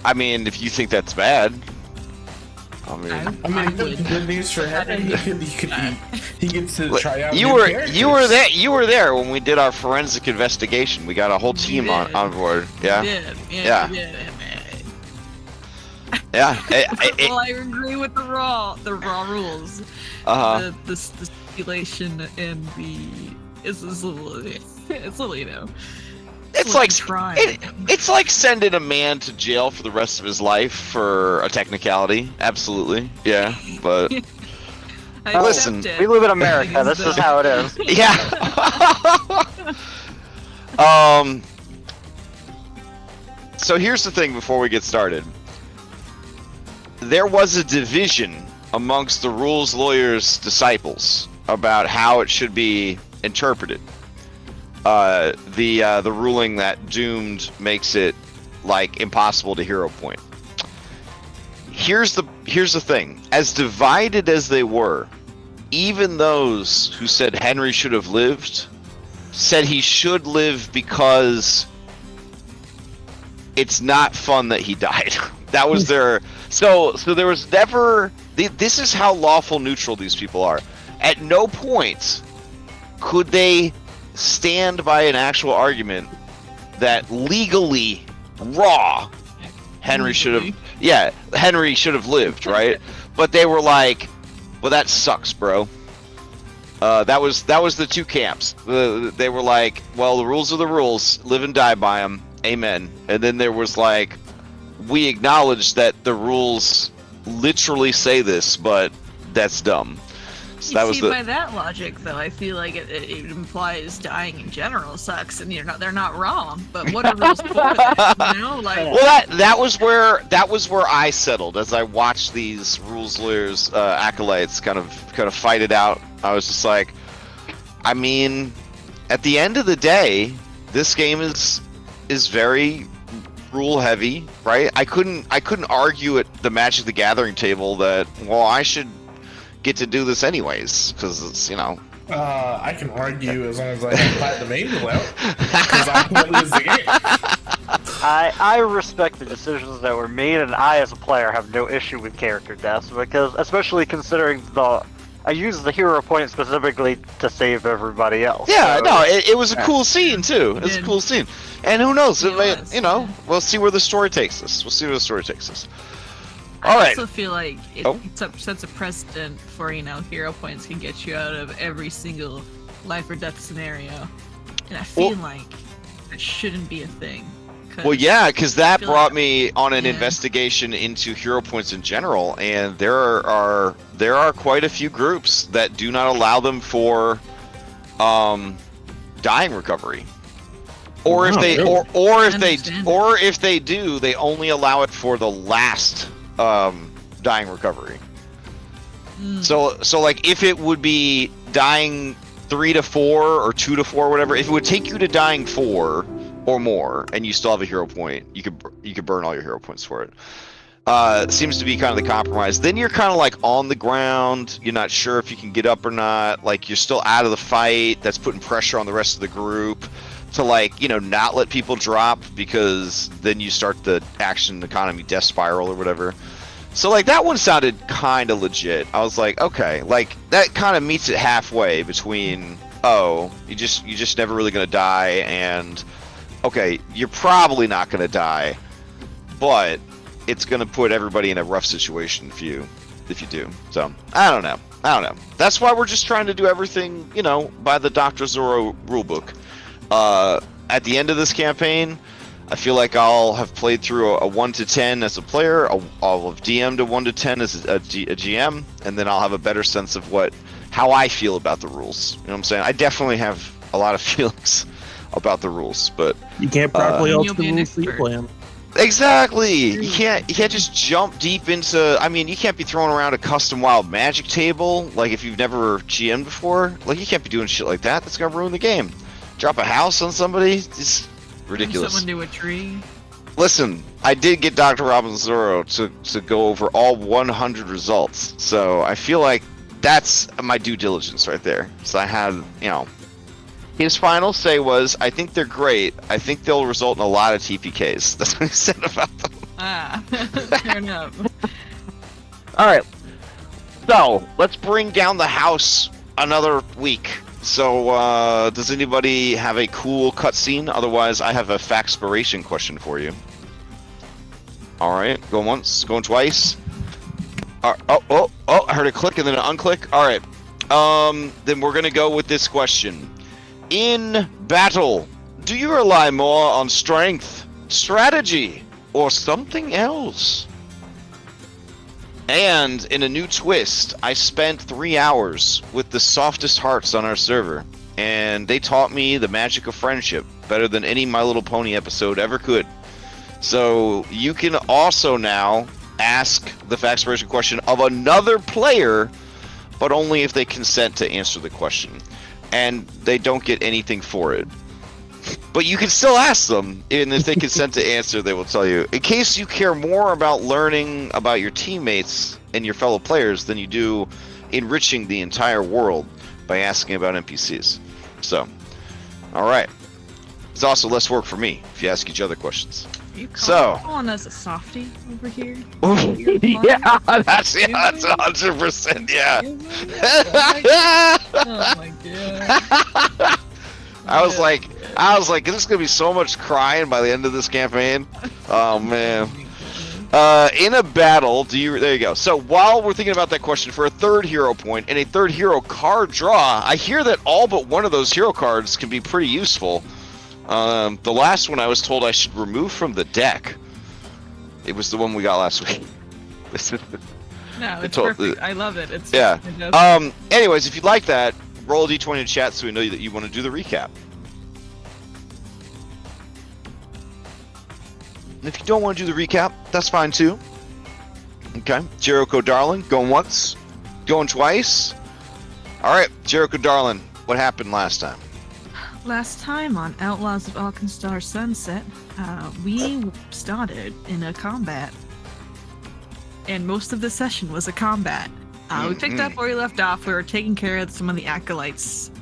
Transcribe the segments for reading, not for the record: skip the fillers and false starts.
I mean, if you think that's bad, I mean, good news for him. He gets to try out. You were there when we did our forensic investigation. We got a whole team on board. Yeah. Yeah. Yeah. Well, I agree with the raw rules. The stipulation and it's a little, you know. It's like it's like sending a man to jail for the rest of his life for a technicality. Absolutely, yeah. But listen, we live in America. This is how it is. Yeah. So here's the thing. Before we get started, there was a division amongst the rules lawyers' disciples about how it should be interpreted. The ruling that doomed makes it like impossible to hero point. Here's the thing. As divided as they were, even those who said Henry should have lived said he should live because it's not fun that he died. That was their so there was never. This is how lawful neutral these people are. At no point could they stand by an actual argument that legally raw Henry should have lived, right? But they were like, well, that sucks, bro. That was the two camps. They were like, well, the rules are the rules, live and die by them, amen. And then there was like, we acknowledge that the rules literally say this, but that's dumb. So that was by that logic, though, I feel like it implies dying in general sucks, and they're not wrong. But what are rules for that? You know, like. Well, that was where I settled as I watched these rules lawyers acolytes kind of fight it out. I was just like, I mean, at the end of the day, this game is very rule heavy, right? I couldn't argue at the Magic the Gathering table that, well, I should get to do this anyways, because it's, you know. I can argue as long as I have platinum angel out, because I can't lose the game. I respect the decisions that were made, and I, as a player, have no issue with character deaths, because, especially considering I use the hero point specifically to save everybody else. Yeah, so, no, it was a cool scene, too. It was a cool scene. And who knows, we'll see where the story takes us. I also feel like it sets a precedent for, hero points can get you out of every single life or death scenario. And I feel like that shouldn't be a thing. Well, yeah, because that brought me on an investigation into hero points in general, and there are quite a few groups that do not allow them for dying recovery. Or if they do, they only allow it for the last dying recovery. So like if it would be dying 3 to 4 or 2 to 4, whatever, if it would take you to dying 4 or more and you still have a hero point, you could burn all your hero points for it. Seems to be kind of the compromise. Then you're kind of like on the ground, you're not sure if you can get up or not, like you're still out of the fight. That's putting pressure on the rest of the group to not let people drop, because then you start the action economy death spiral or whatever. So like that one sounded kind of legit. I was like, okay, like that kind of meets it halfway between, oh, you just never really gonna die, and okay, you're probably not gonna die, but it's gonna put everybody in a rough situation if you do. So I don't know. That's why we're just trying to do everything, by the Dr. Zorro rulebook. At the end of this campaign, I feel like I'll have played through a 1 to 10 as a player, I'll have DM'd a 1 to 10 as a GM, and then I'll have a better sense of how I feel about the rules. You know what I'm saying? I definitely have a lot of feelings about the rules, but you can't properly alter the rules for your plan. Exactly. You can't just jump deep into. I mean, you can't be throwing around a custom wild magic table like if you've never GM'd before. Like you can't be doing shit like that. That's gonna ruin the game. Drop a house on somebody. It's ridiculous. Someone do a tree. Listen, I did get Dr. Robin Zorro to go over all 100 results, so I feel like that's my due diligence right there. So I had, his final say was, I think they're great. I think they'll result in a lot of TPKs. That's what he said about them. Fair enough. All right. So let's bring down the house another week. So does anybody have a cool cutscene? Otherwise, I have a factspiration question for you. All right, going once, going twice. Oh! I heard a click and then an unclick. All right. Then we're gonna go with this question. In battle, do you rely more on strength, strategy, or something else? And in a new twist, I spent 3 hours with the softest hearts on our server, and they taught me the magic of friendship better than any My Little Pony episode ever could. So you can also now ask the factspiration question of another player, but only if they consent to answer the question, and they don't get anything for it. But you can still ask them, and if they consent to answer, they will tell you. In case you care more about learning about your teammates and your fellow players than you do enriching the entire world by asking about NPCs. So, all right. It's also less work for me if you ask each other questions. You calling us a softie over here? Yeah, that's 100%. Yeah. Oh my god. I was like, this is gonna be so much crying by the end of this campaign. Oh man. In a battle, there you go. So while we're thinking about that question, for a third hero point and a third hero card draw, I hear that all but one of those hero cards can be pretty useful. The last one I was told I should remove from the deck. It was the one we got last week. No, it's perfect. I love it. It's yeah. Anyways, if you'd like that, roll a d20 in chat so we know that you want to do the recap. And if you don't want to do the recap, that's fine too. Okay, Jericho Darling, going once, going twice. All right, Jericho Darling, what happened last time? Last time on Outlaws of Alkenstar Sunset, we started in a combat. And most of the session was a combat. We picked up where we left off. We were taking care of some of the acolytes,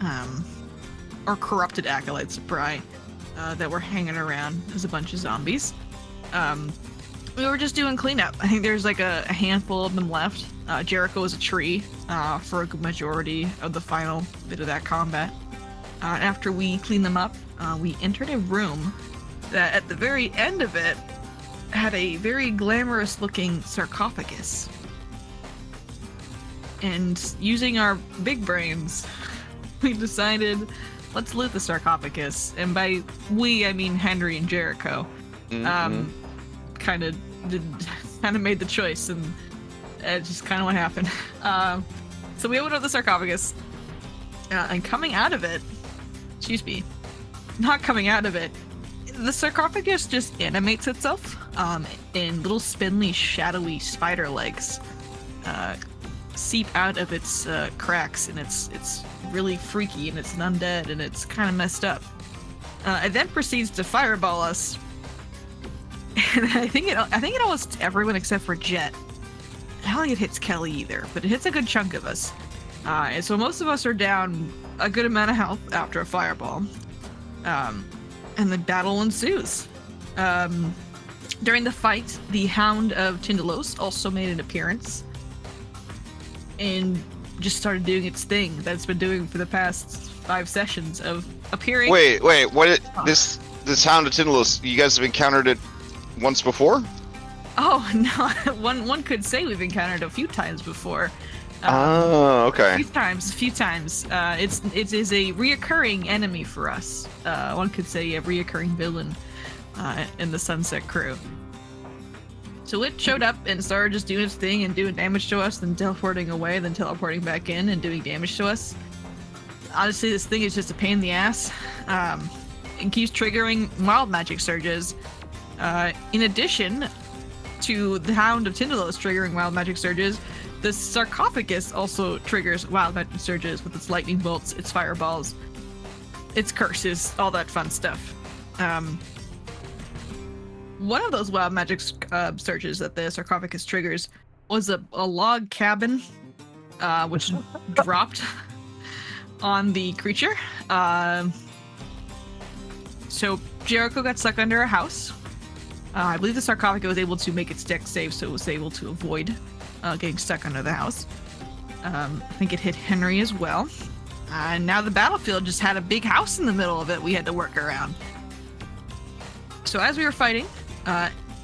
or corrupted acolytes of Bry, that were hanging around as a bunch of zombies. We were just doing cleanup. I think there's like a handful of them left. Jericho was a tree for a good majority of the final bit of that combat. After we cleaned them up, we entered a room that at the very end of it had a very glamorous looking sarcophagus. And using our big brains, we decided, let's loot the sarcophagus. And by we, I mean Henry and Jericho. Kind of made the choice, and it just kind of what happened. So we opened up the sarcophagus, and coming out of it, not coming out of it, the sarcophagus just animates itself in little spindly, shadowy spider legs seep out of its cracks, and it's really freaky, and it's an undead, and it's kind of messed up. It then proceeds to fireball us, and I think it almost everyone except for Jet. I don't think it hits Kelly either, but it hits a good chunk of us. And so most of us are down a good amount of health after a fireball. And the battle ensues. During the fight, the Hound of Tindalos also made an appearance and just started doing its thing that it's been doing for the past 5 sessions of appearing. Wait, this Hound of Tindalos, you guys have encountered it once before? Oh no, one could say we've encountered it a few times before. Okay. A few times. It is a reoccurring enemy for us. One could say a reoccurring villain in the Sunset Crew. So it showed up and started just doing its thing and doing damage to us, then teleporting away, then teleporting back in and doing damage to us. Honestly, this thing is just a pain in the ass. It keeps triggering wild magic surges. In addition to the Hound of Tindalos triggering wild magic surges, the sarcophagus also triggers wild magic surges with its lightning bolts, its fireballs, its curses, all that fun stuff. One of those wild magic surges that the sarcophagus triggers was a log cabin, which dropped on the creature. So Jericho got stuck under a house. I believe the sarcophagus was able to make its deck save, so it was able to avoid getting stuck under the house. I think it hit Henry as well. And now the battlefield just had a big house in the middle of it we had to work around. So as we were fighting,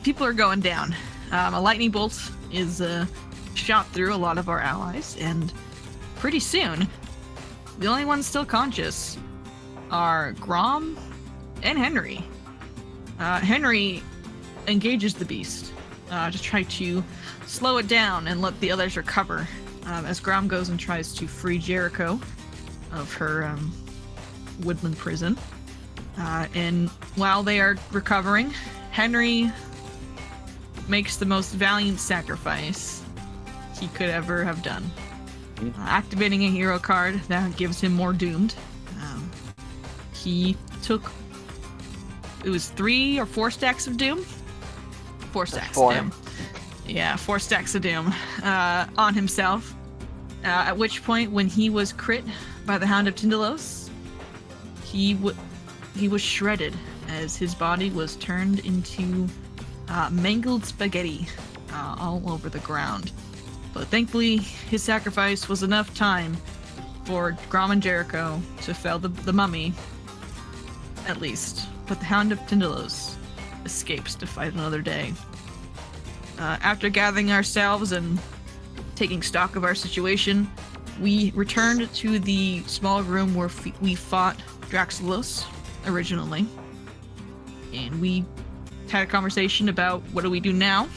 people are going down. A lightning bolt is shot through a lot of our allies, and pretty soon, the only ones still conscious are Grom and Henry. Henry engages the beast to try to slow it down and let the others recover, as Grom goes and tries to free Jericho of her woodland prison. And while they are recovering, Henry makes the most valiant sacrifice he could ever have done. Activating a hero card that gives him more doomed. He took, it was 3 or 4 stacks of doom? 4 stacks of doom. Yeah, 4 stacks of doom on himself. At which point, when he was crit by the Hound of Tindalos, he was shredded as his body was turned into mangled spaghetti all over the ground. But thankfully, his sacrifice was enough time for Grom and Jericho to fell the mummy, at least. But the Hound of Tindalos escapes to fight another day. After gathering ourselves and taking stock of our situation, we returned to the small room where we fought Draxulos originally. And we had a conversation about what do we do now?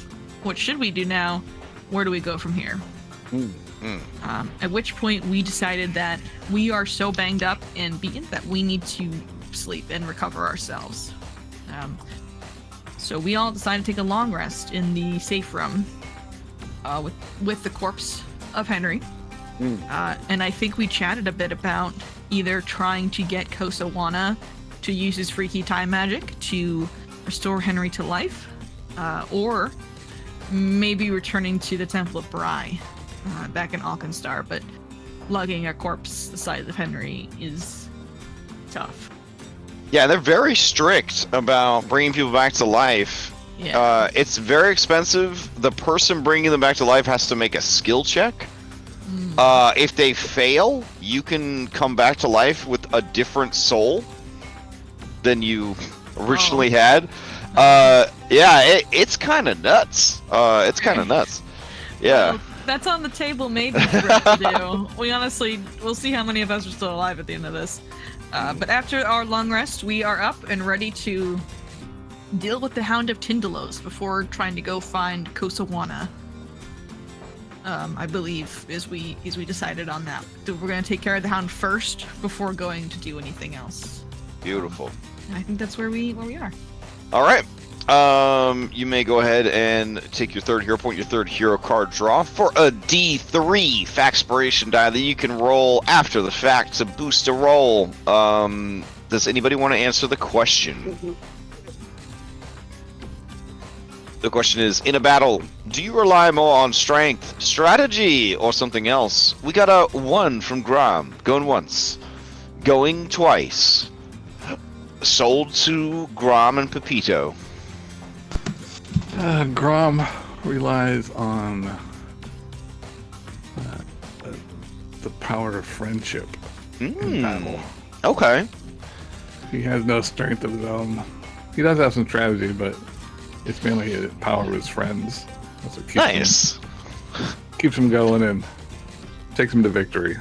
What should we do now? Where do we go from here? At which point we decided that we are so banged up and beaten that we need to sleep and recover ourselves. So we all decided to take a long rest in the safe room with the corpse of Henry. And I think we chatted a bit about either trying to get Kosawana to use his freaky time magic to restore Henry to life, or maybe returning to the Temple of Bry back in Alkenstar, but lugging a corpse the size of Henry is tough. Yeah, they're very strict about bringing people back to life. Yeah. It's very expensive. The person bringing them back to life has to make a skill check. If they fail, you can come back to life with a different soul than you originally had. Yeah, it's kind of nuts. It's kind of nuts. Yeah. Well, that's on the table maybe for us to do. We'll see how many of us are still alive at the end of this. But after our long rest, we are up and ready to deal with the Hound of Tindalos before trying to go find Kosawana. I believe, as we decided on that. We're going to take care of the Hound first before going to do anything else. Beautiful. And I think that's where we are. All right. You may go ahead and take your third hero point, your third hero card draw for a D3 Factspiration die that you can roll after the fact to boost a roll. Does anybody want to answer the question? The question is, in a battle, do you rely more on strength, strategy, or something else? We got a 1 from Grom. Going once. Going twice. Sold to Grom and Pepito. Grom relies on the power of friendship in battle. Okay. He has no strength of his own. He does have some strategy, but it's mainly the power of his friends. That's what keeps him going and takes him to victory.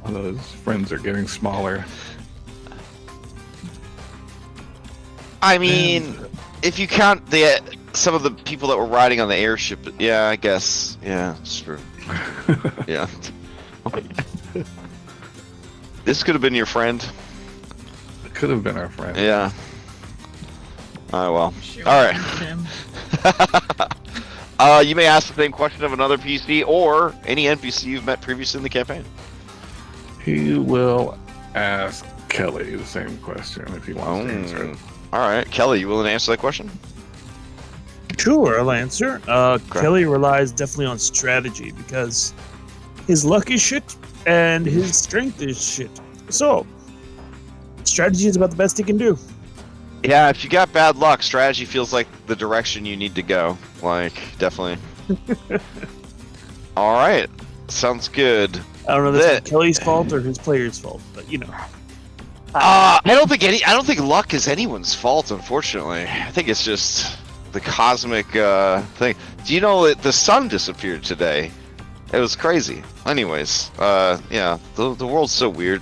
Although his friends are getting smaller. I mean, if you count some of the people that were riding on the airship, yeah, I guess. Yeah, it's true. Yeah. This could have been your friend. It could have been our friend. Yeah. Oh, well. Sure, All right. You may ask the same question of another PC or any NPC you've met previously in the campaign. He will ask Kelly the same question if he wants to answer it. All right. Kelly, you willing to answer that question? Sure, I'll answer. Kelly relies definitely on strategy because his luck is shit and his strength is shit. So, strategy is about the best he can do. Yeah, if you got bad luck, strategy feels like the direction you need to go. Like, definitely. All right, sounds good. I don't know if that's Kelly's fault or his player's fault, but you know. I don't think luck is anyone's fault, unfortunately. I think it's just the cosmic thing. Do you know that the sun disappeared today? It was crazy. Anyways, yeah, the world's so weird.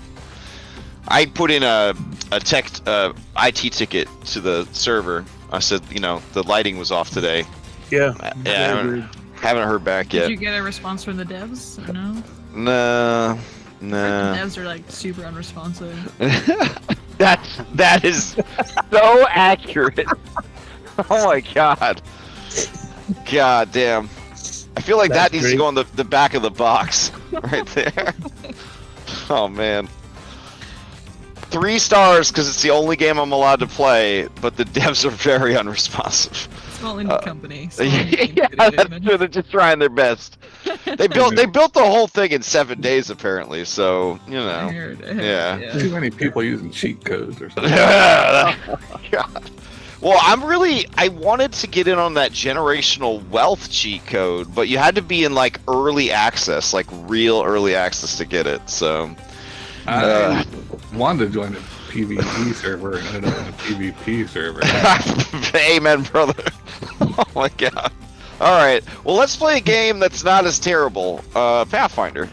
I put in a IT ticket to the server. I said, you know, the lighting was off today. Yeah. Yeah. Haven't heard back yet. Did you get a response from the devs? Or no. Nah. The devs are like super unresponsive. that is so accurate. Oh my god. God damn. I feel like that needs to go on the back of the box right there. Oh man. 3 stars because it's the only game I'm allowed to play, but the devs are very unresponsive. Small indie company. Yeah, that's true. They're just trying their best. They built the whole thing in 7 days apparently. So you know, I heard. Yeah. Too many people using cheat codes or something. God. Well, I wanted to get in on that generational wealth cheat code, but you had to be in like early access, like real early access to get it. So I wanted to join a PvE server and ended up in a PvP server. Amen, brother. Oh my god. All right. Well, let's play a game that's not as terrible. Pathfinder.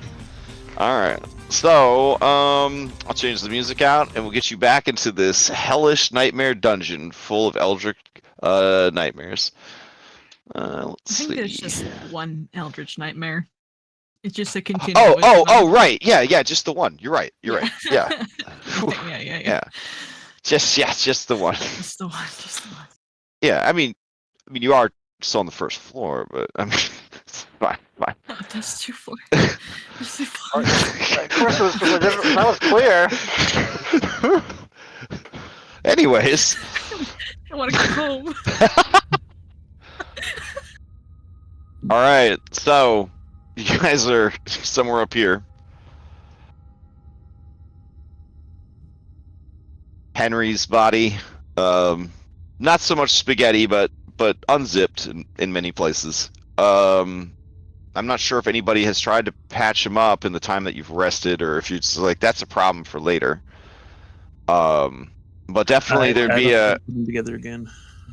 All right. So, I'll change the music out, and we'll get you back into this hellish nightmare dungeon full of eldritch nightmares. Let's see. I think there's just one eldritch nightmare. It's just a continuation. Oh, right. Yeah, just the one. You're right. Yeah. Yeah. Just the one. Just the one. Yeah, I mean, you are still on the first floor, but I mean, it's fine. Oh, that's 2 floors. Of course, that was clear. Anyways. I want to go home. All right, so you guys are somewhere up here. Henry's body, not so much spaghetti, but unzipped in many places. I'm not sure if anybody has tried to patch him up in the time that you've rested, or if you're just like, that's a problem for later. But definitely there'd be a put them together again.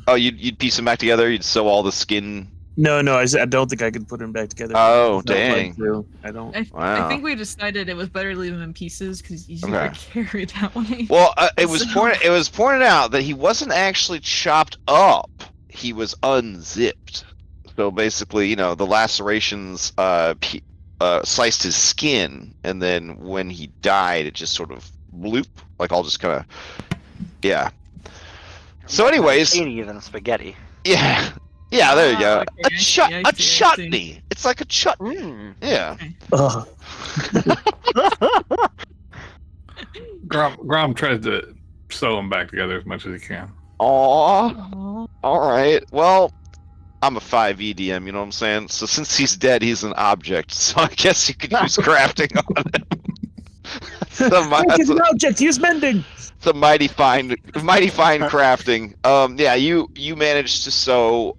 Oh, you'd piece them back together. You'd sew all the skin. No, I don't think I could put them back together. Oh, dang! I don't. Wow. I think we decided it was better to leave them in pieces because it's easier to carry that way. Well, it was pointed out that he wasn't actually chopped up. He was unzipped. So basically, you know, the lacerations sliced his skin, and then when he died, it just sort of bloop, like all just kind of, yeah. So, anyways, Even spaghetti. Yeah, there you go. Okay, A chutney. It's like a chutney. Yeah. Grom tries to sew them back together as much as he can. Aww. All right. Well, I'm a 5e DM, you know what I'm saying? So since he's dead, he's an object. So I guess you could use crafting on him. He's an object. He's mending. It's a mighty fine crafting. Yeah, you managed to sew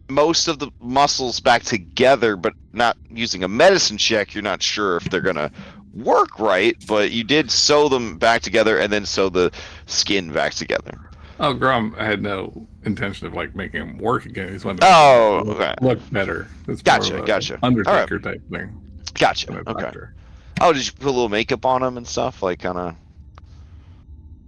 most of the muscles back together, but not using a medicine check. You're not sure if they're gonna work right, but you did sew them back together and then sew the skin back together. Oh, Grom had no intention of like making him work again. He's wanted to look better. It's gotcha. Undertaker type thing. Gotcha. Okay. Oh, did you put a little makeup on him and stuff, like kind of,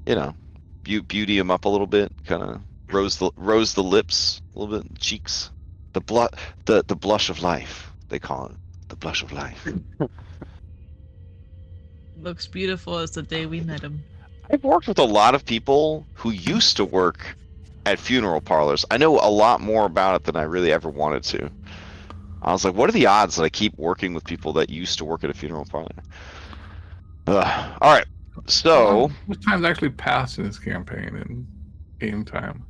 you know, beauty him up a little bit, kind of rose the lips a little bit, cheeks, the blush of life, they call it, the blush of life. Looks beautiful as the day we met him. I've worked with a lot of people who used to work at funeral parlors. I know a lot more about it than I really ever wanted to. I was like, what are the odds that I keep working with people that used to work at a funeral parlor? All right, so... What time's actually passed in this campaign in game time?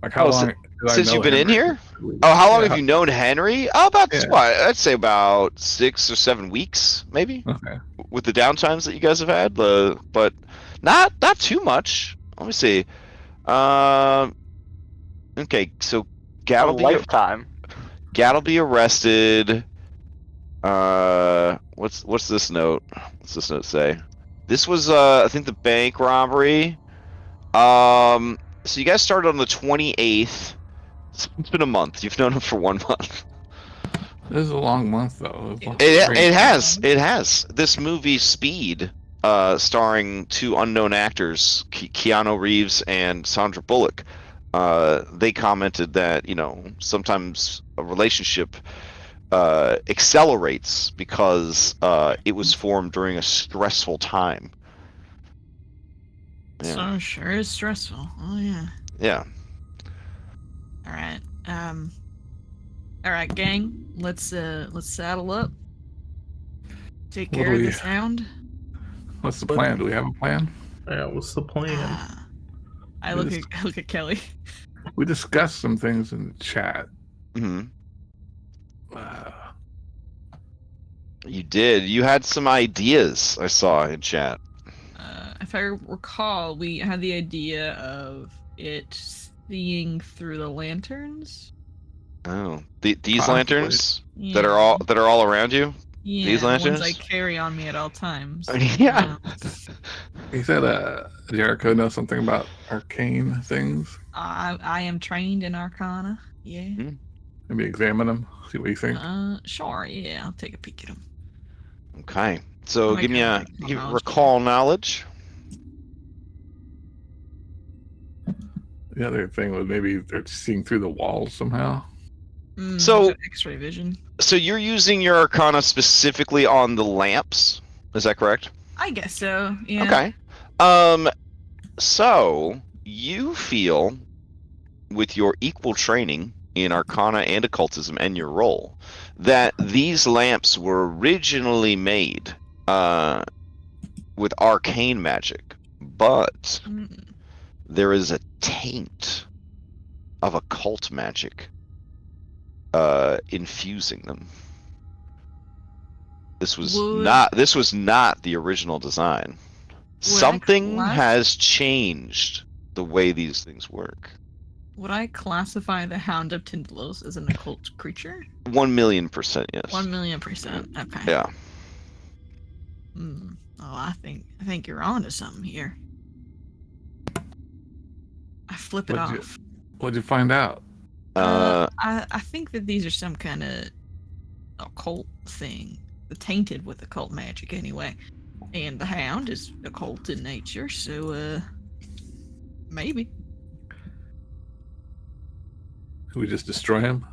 Like how long... Since you've been in here? Oh, how long have you known Henry? Oh, about, I'd say about 6 or 7 weeks, maybe? Okay. With the downtimes that you guys have had, but not too much. Let me see. Okay, so A lifetime. Gat'll be arrested. What's this note? What's this note say? This was I think the bank robbery. So you guys started on the 28th. It's been a month. You've known him for 1 month. This is a long month, though. It has. This movie, Speed, starring 2 unknown actors, Keanu Reeves and Sandra Bullock. They commented that, sometimes a relationship accelerates because it was formed during a stressful time. Yeah. So sure is stressful. Oh yeah. Yeah. All right, gang. Let's saddle up. Take care of this hound. What's the plan? Do we have a plan? Yeah, what's the plan? I look at Kelly. We discussed some things in the chat. Mm-hmm. You did. You had some ideas I saw in chat. If I recall, we had the idea of it seeing through the lanterns. Oh, these lanterns Yeah. that are all around you. Yeah, these lanterns. The ones I carry on me at all times. Yeah. He said, Jericho knows something about arcane things. I am trained in Arcana. Yeah. Mm-hmm. Maybe examine them. See what you think. Sure. Yeah, I'll take a peek at them. Okay. So give me a knowledge. recall knowledge. The other thing was maybe they're seeing through the walls somehow. So X-ray vision. So you're using your Arcana specifically on the lamps, is that correct? I guess so. Yeah. Okay. So you feel, with your equal training in Arcana and Occultism and your role, that these lamps were originally made with arcane magic, but there is a taint of occult magic infusing them. This was not the original design. Something has changed the way these things work. Would I classify the Hound of Tindalos as an occult creature? 1,000,000%, yes. 1,000,000%. Okay. Yeah. Oh, I think you're onto something here. I flip it off. What'd you find out? I think that these are some kind of occult thing, tainted with occult magic anyway. And the Hound is occult in nature, so maybe. Can we just destroy him?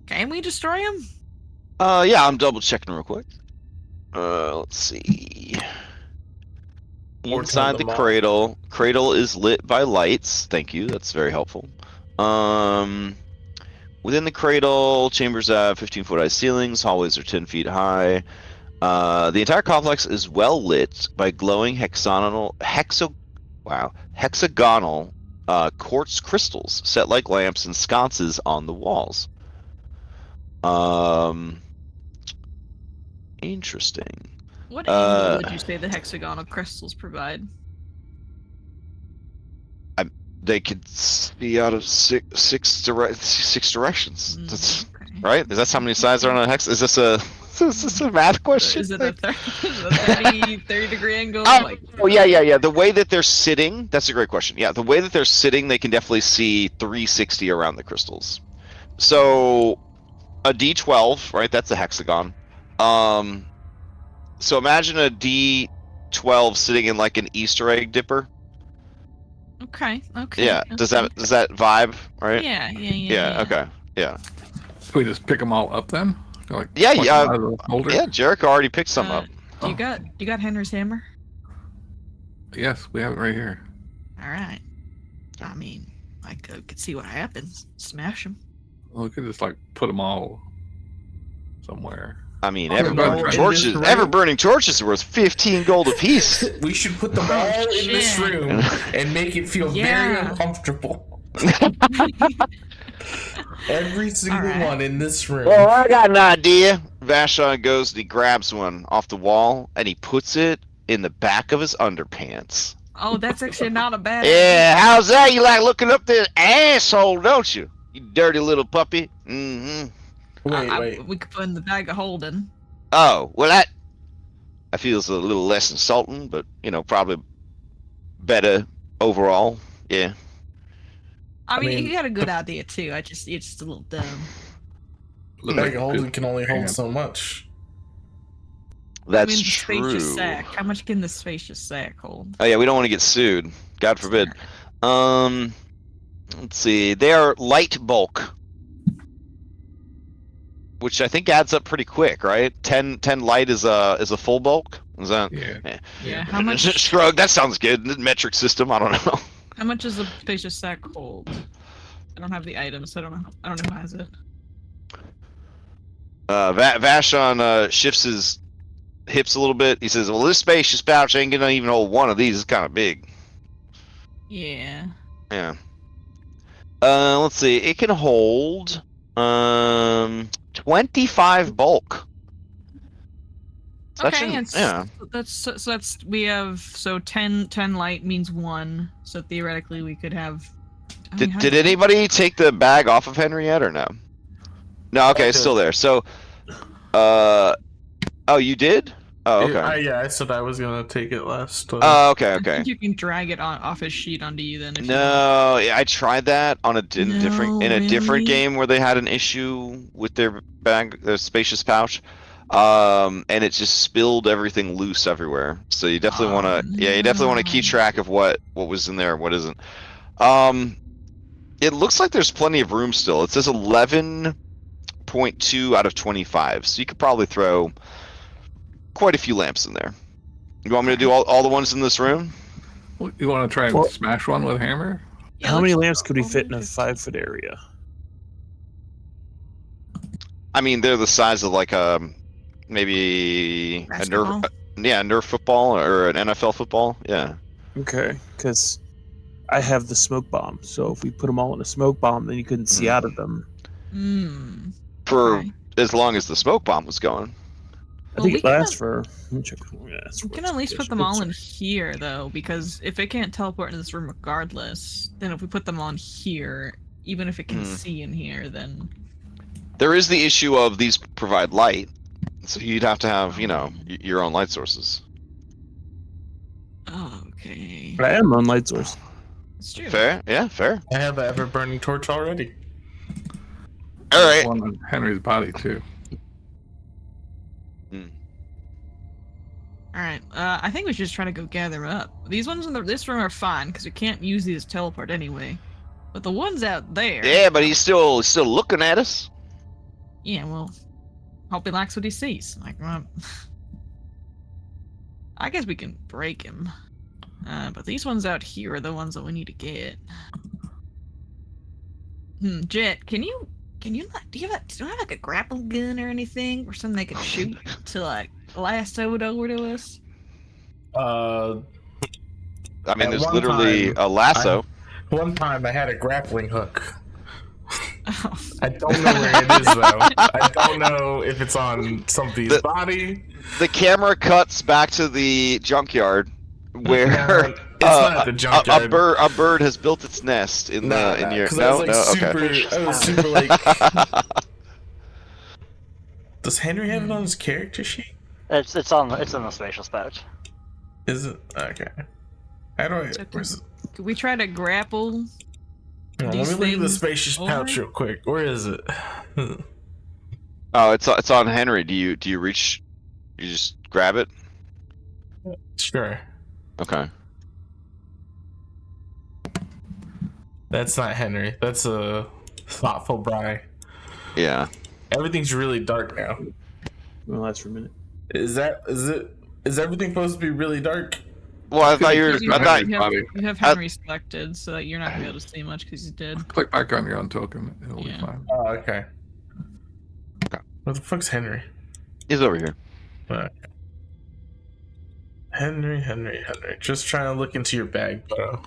Can we destroy him? Yeah, I'm double checking real quick. Let's see. Inside the cradle. Cradle is lit by lights. Thank you. That's very helpful. Within the cradle, chambers have 15-foot high ceilings. Hallways are 10 feet high. The entire complex is well lit by glowing hexagonal quartz crystals set like lamps and sconces on the walls. Interesting. What angle would you say the hexagonal crystals provide? They could be out of six directions. That's, right? Is that how many sides are on a hex? Is this a math question? Is it a 30 degree angle? Oh yeah. The way that they're sitting, that's a great question. Yeah, the way that they're sitting, they can definitely see 360 around the crystals. So a D12, right? That's a hexagon. So imagine a D12 sitting in like an Easter egg dipper. Okay. Yeah. Okay. Does that vibe? Right. Yeah. Okay. Yeah. Can we just pick them all up then? Like yeah. Yeah. Jericho already picked some up. Do you got Henry's hammer? Yes, we have it right here. All right. I mean, I could see what happens. Smash them. Well, we could just like put them all somewhere. I mean, ever-burning torches are worth 15 gold apiece. We should put them all in this room and make it feel very uncomfortable. Every single one in this room. Well, I got an idea. Vashon goes and he grabs one off the wall and he puts it in the back of his underpants. Oh, that's actually not a bad Yeah, how's that? You like looking up this asshole, don't you? You dirty little puppy. Mm-hmm. Wait. We could put in the bag of holding. Oh, well, that I feel is a little less insulting, but probably better overall. Yeah. I mean, you got a good idea too. It's just a little dumb. The bag of holding can only hold so much. That's the true. Spacious sack. How much can the spacious sack hold? Oh yeah, we don't want to get sued. God forbid. Let's see. They are light bulk, which I think adds up pretty quick, right? 10 light is a full bulk. Is that? Yeah. How much? Shrug. That sounds good. Metric system. I don't know. How much does the spacious sack hold? I don't have the items, so I don't know who has it. Vashon shifts his hips a little bit. He says, "Well, this spacious pouch ain't gonna even hold one of these. It's kind of big." Yeah. Yeah. Let's see. It can hold 25 bulk. So Okay, yeah. That's we have 10 light means 1, so theoretically we could have. Did anybody take the bag off of Henry yet or no? No, okay, it's still there. So, oh, you did? Oh, okay. I said I was gonna take it last. Oh, okay. I think you can drag it off his sheet onto you then. No, I tried that on a different game where they had an issue with their bag, their spacious pouch, and it just spilled everything loose everywhere. So you definitely want to, you definitely want to keep track of what was in there and what isn't. It looks like there's plenty of room still. It says 11.2 out of 25, so you could probably throw quite a few lamps in there. You want me to do all the ones in this room? You want to try and smash one with a hammer? Yeah, how many lamps could we fit in a 5-foot area? I mean, they're the size of like maybe basketball? a Nerf football or an NFL football. Yeah. Okay, because I have the smoke bomb, so if we put them all in a smoke bomb, then you couldn't see out of them. For as long as the smoke bomb was going. I think it lasts for. We can at least put them all in here, though, because if it can't teleport into this room regardless, then if we put them on here, even if it can see in here, then. There is the issue of these provide light, so you'd have to have, your own light sources. Okay. I am on light source. It's true. Fair, yeah, fair. I have an ever-burning torch already. All right. One on Henry's body too. All right. I think we should just try to go gather them up. These ones in this room are fine because we can't use these as teleport anyway. But the ones out there. Yeah, but he's still looking at us. Yeah, well, hope he likes what he sees. Like, I guess we can break him. But these ones out here are the ones that we need to get. Jet, do you have like a grapple gun or anything, or something they can shoot to like lasso it over to us? I mean, there's literally a lasso. One time I had a grappling hook. I don't know where it is though. I don't know if it's on somebody's body. The camera cuts back to the junkyard where it's not the junkyard. A bird has built its nest in your. I was super like. Does Henry have it on his character sheet? It's in the spacious pouch. Is it okay? How do I? Where's it? Could we try to grapple? Let me look at the spacious pouch real quick. Where is it? Oh, it's on Henry. Do you reach? You just grab it. Sure. Okay. That's not Henry. That's a thoughtful Bry. Yeah. Everything's really dark now. Well, that's for a minute. Is everything supposed to be really dark? Well, I thought you have Henry selected, so that you're not gonna be able to see much because he's dead. Click back on your own token. It'll be fine. Oh, okay. Where the fuck's Henry? He's over here. Okay. Henry. Just trying to look into your bag, bro.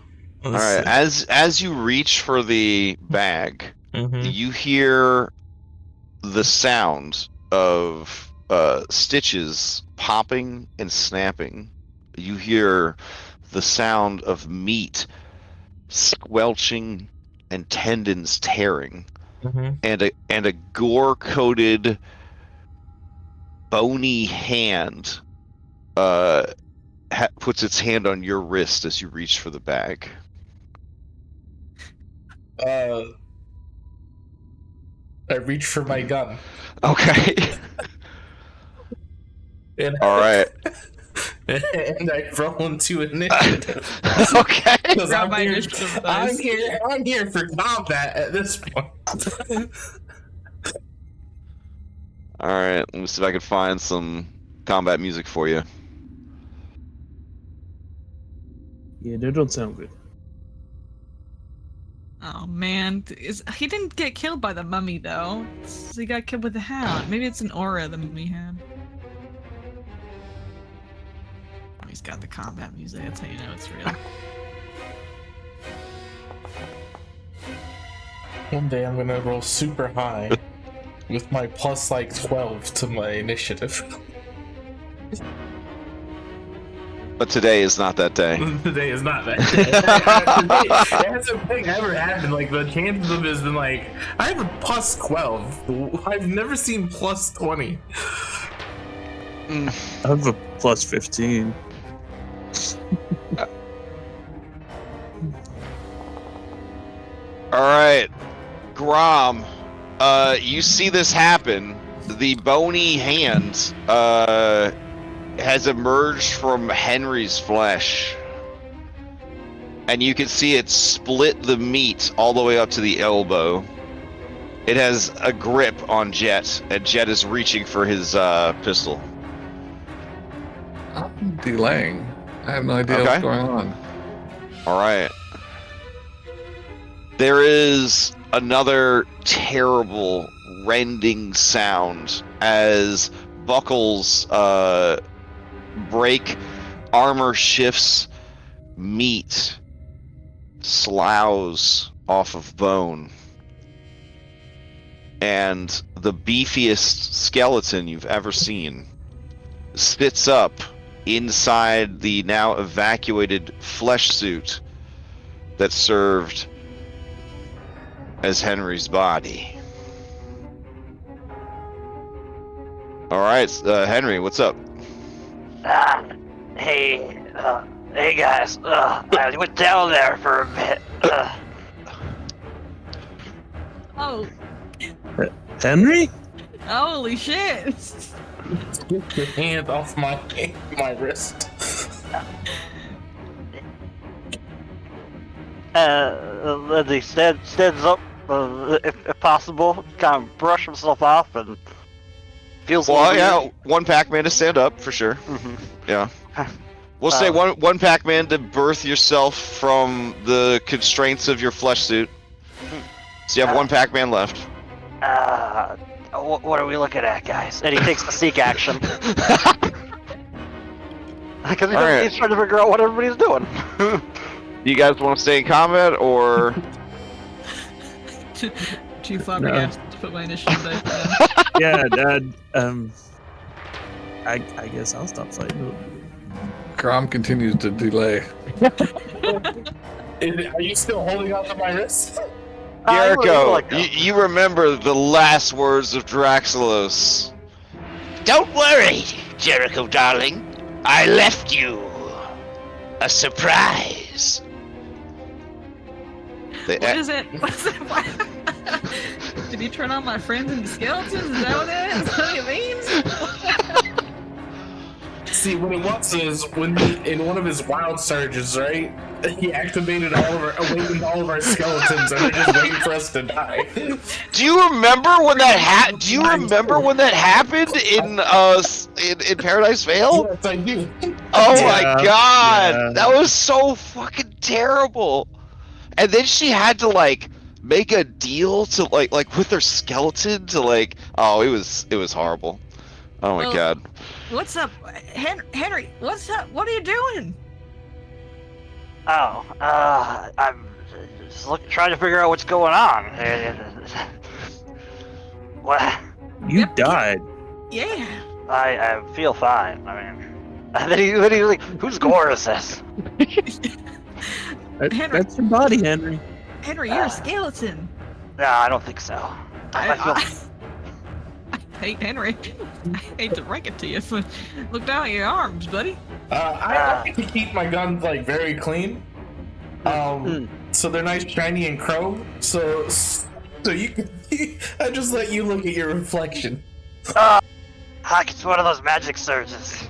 All right. As you reach for the bag, you hear the sound of stitches popping and snapping. You hear the sound of meat squelching and tendons tearing, and a gore-coated, bony hand puts its hand on your wrist as you reach for the bag. I reach for my gun. Okay. All right. And I roll into initiative. Okay. I'm here for combat at this point. All right. Let me see if I can find some combat music for you. Yeah, that don't sound good. Oh man, he didn't get killed by the mummy though. He got killed with the hound. Maybe it's an aura the mummy had. Oh, he's got the combat music. That's how you know it's real. One day I'm gonna roll super high with my plus like 12 to my initiative. But today is not that day. Today is not that day. It hasn't ever happened. Like, the chances of it has been like, I have a plus 12. I've never seen plus 20. I have a plus 15. Alright. Grom, you see this happen. The bony hand, has emerged from Henry's flesh, and you can see it split the meat all the way up to the elbow. It has a grip on Jet, and Jet is reaching for his pistol. I'm delaying. I have no idea what's going on. All right. There is another terrible rending sound as buckles break, armor shifts, meat sloughs off of bone, and the beefiest skeleton you've ever seen sits up inside the now evacuated flesh suit that served as Henry's body. All right, Henry, what's up? Hey guys, I went down there for a bit. Oh. Henry? Holy shit! Get your hand off my wrist. Lindsay stands up, if possible, kind of brush himself off and feels. Well, yeah, one Pac-Man to stand up for sure. Mm-hmm. Yeah, we'll say one Pac-Man to birth yourself from the constraints of your flesh suit. So you have one Pac-Man left. What are we looking at, guys? And he takes the seek action. Because he's trying to figure out what everybody's doing. You guys want to stay in combat, or? Too far to put my initiative dice down. Yeah, Dad. I guess I'll stop fighting. Grom continues to delay. Are you still holding on to my wrist? Jericho, you remember the last words of Draxelos. Don't worry, Jericho darling. I left you a surprise. What is it? What's it? Did he turn on my friends and skeletons? Is that what it is? Is that what it means? See, what it was is when in one of his wild surges, right? He activated awakened all of our skeletons, and they're just waiting for us to die. Do you remember when that happened in Paradise Vale? Yes, I do. Oh my god, that was so fucking terrible. And then she had to like make a deal to like with her skeleton to like. Oh, it was horrible. Oh my god. What's up, Henry? What's up? What are you doing? Oh, I'm just trying to figure out what's going on. What? You died. Yeah. I feel fine. I mean, And then he's like, whose gore is this? Henry. That's your body, Henry. Henry, you're a skeleton. No, I don't think so. I hate Henry. I hate to break it to you, but look down at your arms, buddy. I like to keep my guns like very clean. So they're nice, shiny, and chrome. So you can. I just let you look at your reflection. Huck, it's one of those magic surges.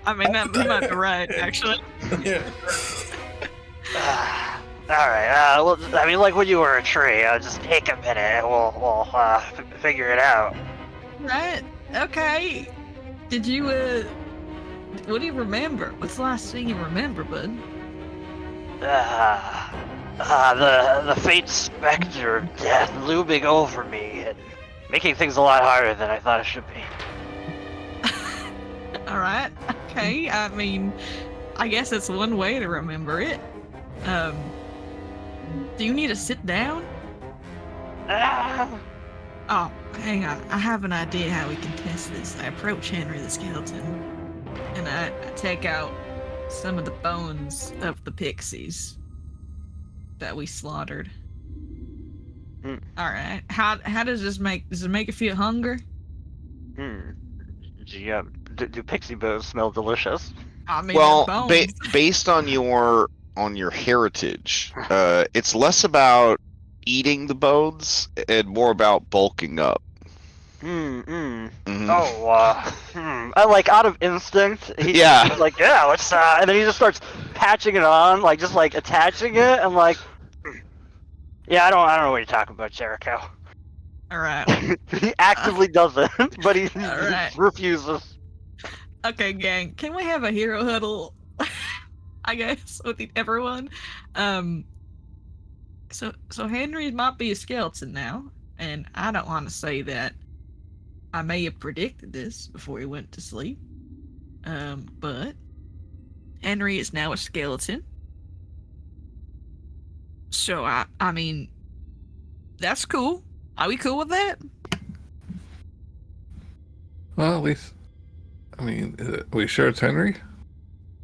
I mean, that might be right, actually. Yeah. Alright, well, I mean, like when you were a tree, just take a minute and we'll figure it out. Right, okay. Did you, what do you remember? What's the last thing you remember, bud? The faint specter of death looming over me and making things a lot harder than I thought it should be. Alright, okay, I mean, I guess that's one way to remember it. Do you need to sit down? Oh, hang on, I have an idea how we can test this. I approach Henry the skeleton, and I take out some of the bones of the pixies that we slaughtered. Alright, how does this make you feel hunger? Do pixie bones smell delicious? I mean, Well, bones. based on your heritage, it's less about eating the bones and more about bulking up. Mm-hmm. I like out of instinct. He's like, yeah, let's and then he just starts patching it on, like just like attaching it, and like, yeah, I don't know what you're talking about, Jericho. All right. He actively doesn't, but he right. refuses. Okay, gang, can we have a hero huddle? I guess with everyone. So Henry might be a skeleton now, and I don't want to say that I may have predicted this before he went to sleep. But Henry is now a skeleton. So I mean, that's cool. Are we cool with that? Well, at least, I mean, are we sure it's Henry?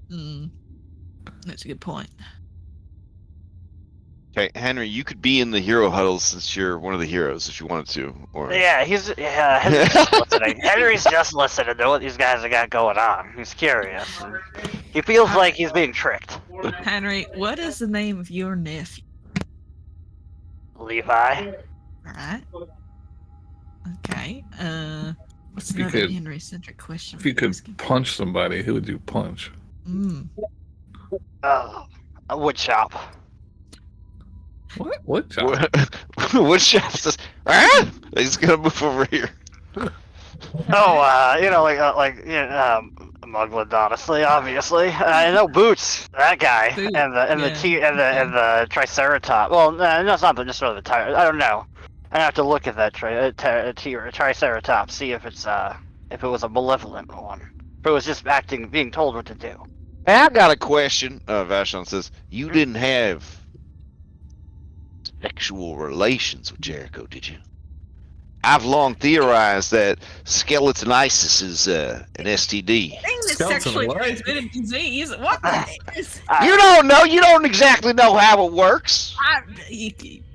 That's a good point. Okay, Henry, you could be in the hero huddle since you're one of the heroes if you wanted to. Or Henry's just listening. Henry's just listening to what these guys have got going on. He's curious. He feels like he's being tricked. Henry, what is the name of your nephew? Levi. Alright. Okay. What's another Henry-centric question? If you could punch somebody, who would you punch? A wood shop. What? Wood shop? Wood shop says, ah! He's gonna move over here. Mugland, honestly, obviously. No Boots, that guy, Boots. and the Triceratops. Well, no, it's not just sort of the I don't know. I have to look at that Triceratops, see if it was a malevolent one, if it was just being told what to do. Hey, I got a question. Vashon says, you didn't have sexual relations with Jericho, did you? I've long theorized that skeleton ISIS is an STD. It's sexually transmitted disease. What? You don't know. You don't exactly know how it works.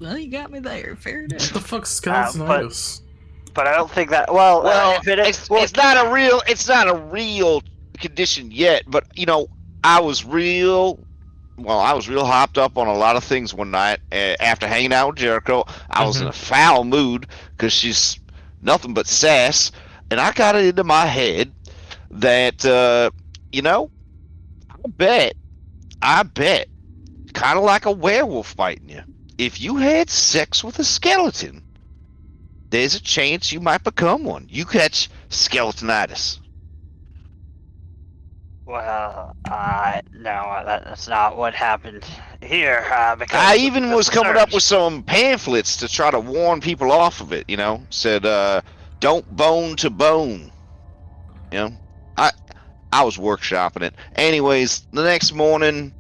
Well, you got me there. Fair enough. What the fuck's skeletonitis? But I don't think that. Well, if it is, it's not a real. It's not a real condition yet. But you know, I was real hopped up on a lot of things one night after hanging out with Jericho. I was in a foul mood because she's nothing but sass, and I got it into my head that I bet, kind of like a werewolf biting you, if you had sex with a skeleton, there's a chance you might become one. You catch skeletonitis. Well, no, that's not what happened here. Because I even was coming up with some pamphlets to try to warn people off of it. You know, said don't bone to bone. You know, I was workshopping it. Anyways, the next morning,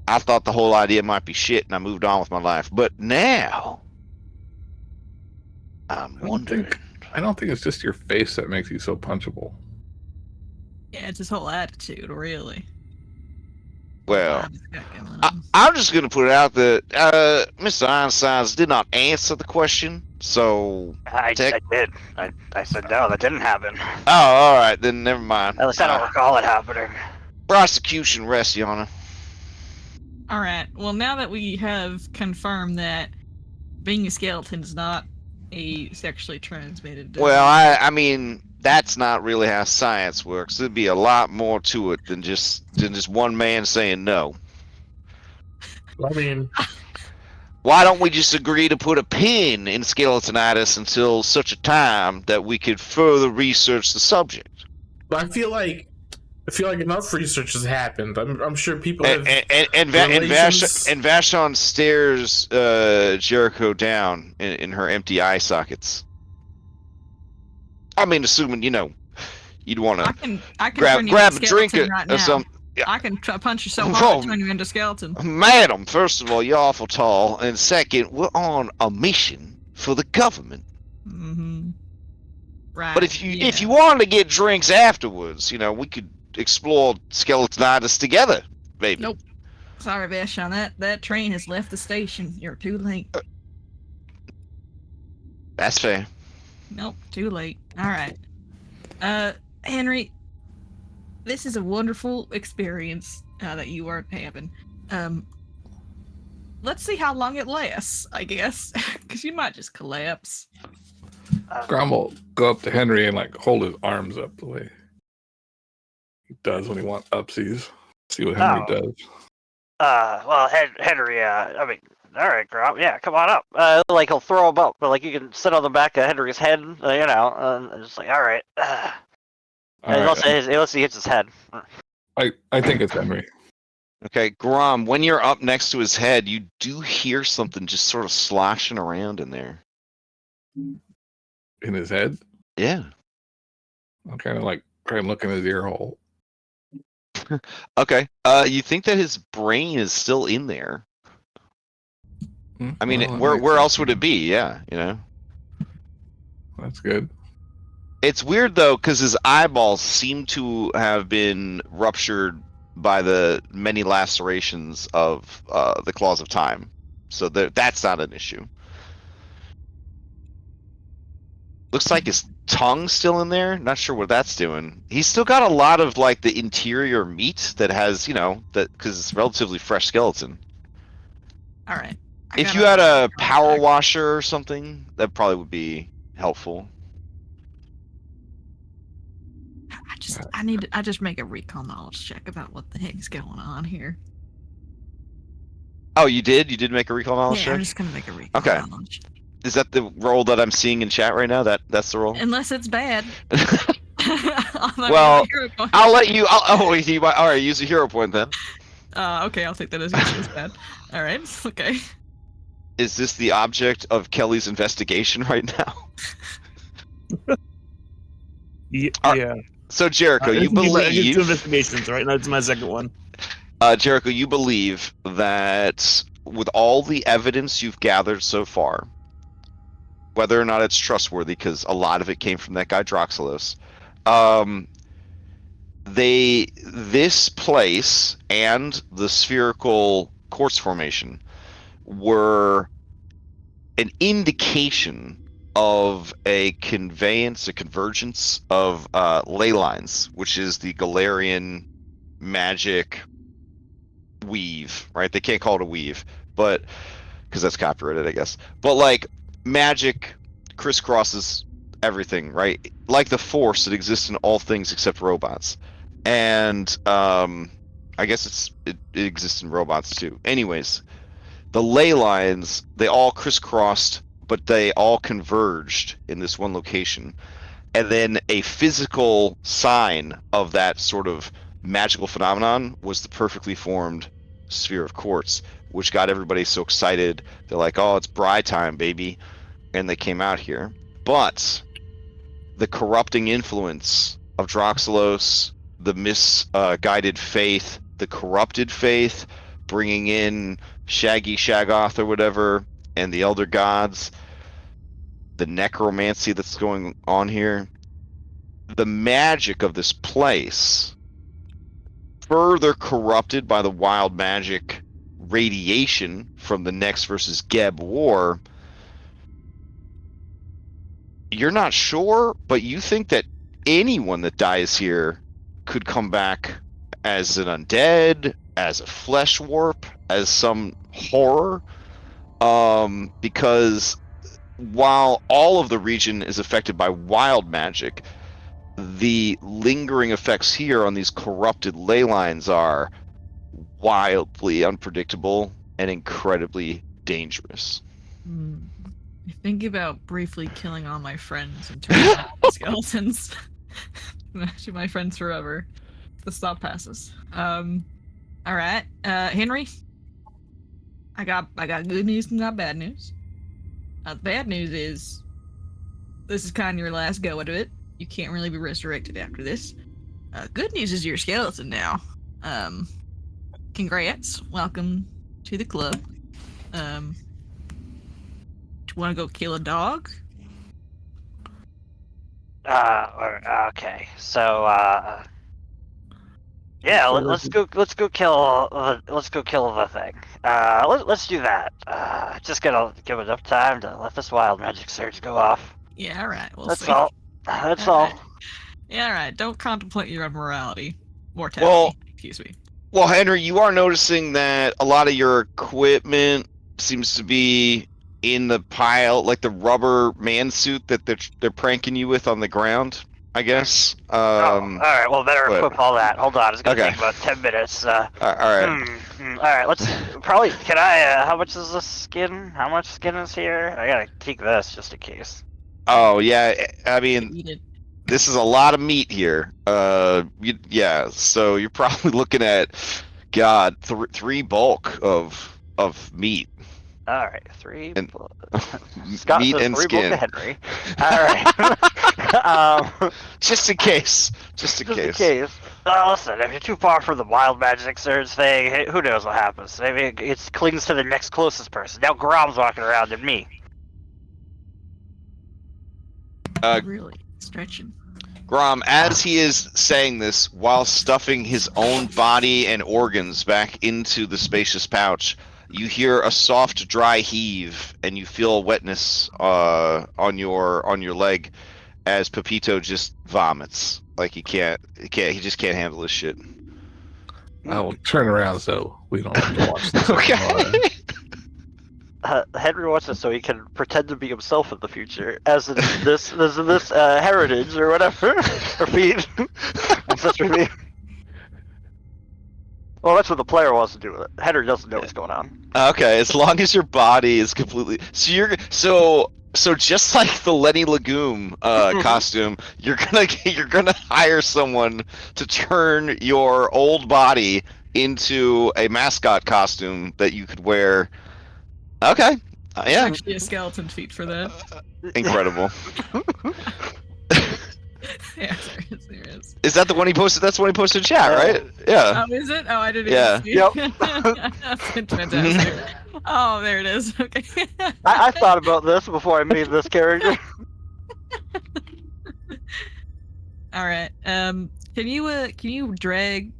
I thought the whole idea might be shit, and I moved on with my life. But now, I'm wondering. I don't think it's just your face that makes you so punchable. Yeah, it's his whole attitude, really. Well, I'm just going to put it out that Mr. Einstein did not answer the question, so... I did. I said no, that didn't happen. Oh, alright, then never mind. At least I don't recall it happening. Prosecution rests, Your Honor. Alright, well now that we have confirmed that being a skeleton is not a sexually transmitted disease. Well, I mean, that's not really how science works. There'd be a lot more to it than just one man saying no. I mean, why don't we just agree to put a pin in skeletonitis until such a time that we could further research the subject? But I feel like enough research has happened. I'm sure people have. And Vashon stares Jericho down in her empty eye sockets. I mean, assuming you'd want to grab a drink or something. Yeah. I can punch you so hard to turn you into skeleton. Madam, first of all, you're awful tall, and second, we're on a mission for the government. Mm-hmm. Right. But if you wanted to get drinks afterwards, we could explore skeletonitis together, maybe. Nope. Sorry, Vashon. That train has left the station. You're too late. That's fair. Nope, too late. All right. Henry, this is a wonderful experience that you are having. Let's see how long it lasts, I guess, because you might just collapse. Grom will go up to Henry and hold his arms up the way he does when he wants upsies. See what Henry does. Well, Henry, I mean, all right, Grom, yeah, come on up. He'll throw him up, but you can sit on the back of Henry's head, and just all right. Unless he hits his head. I think it's Henry. Okay, Grom, when you're up next to his head, you do hear something just sort of sloshing around in there. In his head? Yeah. I'm kind of try and look in his ear hole. Okay. You think that his brain is still in there? I mean, where else would it be? Yeah, That's good. It's weird though, because his eyeballs seem to have been ruptured by the many lacerations of the claws of time, so that's not an issue. Looks like his tongue's still in there. Not sure what that's doing. He's still got a lot of the interior meat that has, that because it's relatively fresh skeleton. All right. If you had a power washer or something, that probably would be helpful. I just make a recall knowledge check about what the heck's going on here. Oh, you did? You did make a recall knowledge check? I'm just gonna make a recall knowledge. Is that the roll that I'm seeing in chat right now? That's the roll? Unless it's bad. Well, I'll let you... all right, use a hero point then. Okay, I'll take that as bad. All right, okay. Is this the object of Kelly's investigation right now? Yeah. So, Jericho, you believe... Two investigations, right? That's my second one. Jericho, you believe that with all the evidence you've gathered so far, whether or not it's trustworthy, because a lot of it came from that guy Droxelos, this place and the spherical quartz formation were an indication of a convergence of ley lines, which is the Galarian magic weave, right? They can't call it a weave, but because that's copyrighted, I guess. But magic crisscrosses everything, right? Like the force that exists in all things except robots. And I guess it exists in robots too. Anyways, the ley lines, they all crisscrossed, but they all converged in this one location. And then a physical sign of that sort of magical phenomenon was the perfectly formed sphere of quartz, which got everybody so excited. They're like, oh, it's Bri time, baby. And they came out here. But the corrupting influence of Droxelos, the misguided faith, the corrupted faith, bringing in Shaggy Shaggoth or whatever, and the Elder Gods, the necromancy that's going on here, the magic of this place, further corrupted by the wild magic radiation from the Nex versus Geb war, you're not sure, but you think that anyone that dies here could come back as an undead, as a flesh warp, as some horror, because while all of the region is affected by wild magic, the lingering effects here on these corrupted ley lines are wildly unpredictable and incredibly dangerous. I think about briefly killing all my friends and turning them into skeletons. Actually, my friends forever. The stop passes. Alright. Henry? I got good news and got bad news. The bad news is this is kind of your last go at it. You can't really be resurrected after this. Good news is you're a skeleton now. Congrats. Welcome to the club. Do you want to go kill a dog? Okay. So, yeah, let's go kill the thing. Let's do that. Just gotta give enough time to let this wild magic surge go off. Yeah, alright. That's all. That's all. Yeah, alright. Don't contemplate your morality. Mortality. Excuse me. Well, Henry, you are noticing that a lot of your equipment seems to be in the pile, like the rubber man suit that they're pranking you with on the ground, I guess. All right. Well, better equip all that. Hold on. It's gonna take about 10 minutes. All right. All right. Let's probably. Can I? How much is this skin? How much skin is here? I gotta take this just in case. Oh yeah. I mean, this is a lot of meat here. Yeah. So you're probably looking at, God, three bulk of meat. All right, 3 and Scott meat says and 3 skin. Bulk to Henry. All right. Just in case. Just in case. Listen, if you're too far from the wild magic surge thing, hey, who knows what happens? Maybe it clings to the next closest person. Now Grom's walking around and me. Really stretching. Grom, as he is saying this, while stuffing his own body and organs back into the spacious pouch, you hear a soft, dry heave, and you feel wetness on your leg, as Pepito just vomits. Like he just can't handle this shit. I will turn around so we don't have to watch this. Okay. Henry wants it so he can pretend to be himself in the future, as in this heritage or whatever, or feed, ancestry feed. Well, that's what the player wants to do with it. Henry doesn't know what's going on. Okay, as long as your body is completely so just like the Lenny Legume costume, you're gonna hire someone to turn your old body into a mascot costume that you could wear. Okay, yeah. There's actually a skeleton feat for that. Incredible. Yeah, there is. Is that the one he posted? That's the one he posted in chat, right? Yeah. Oh, is it? Oh, I didn't Yeah. even see. Yep. That's fantastic. Oh, there it is. Okay. I thought about this before I made this character. All right. Can you drag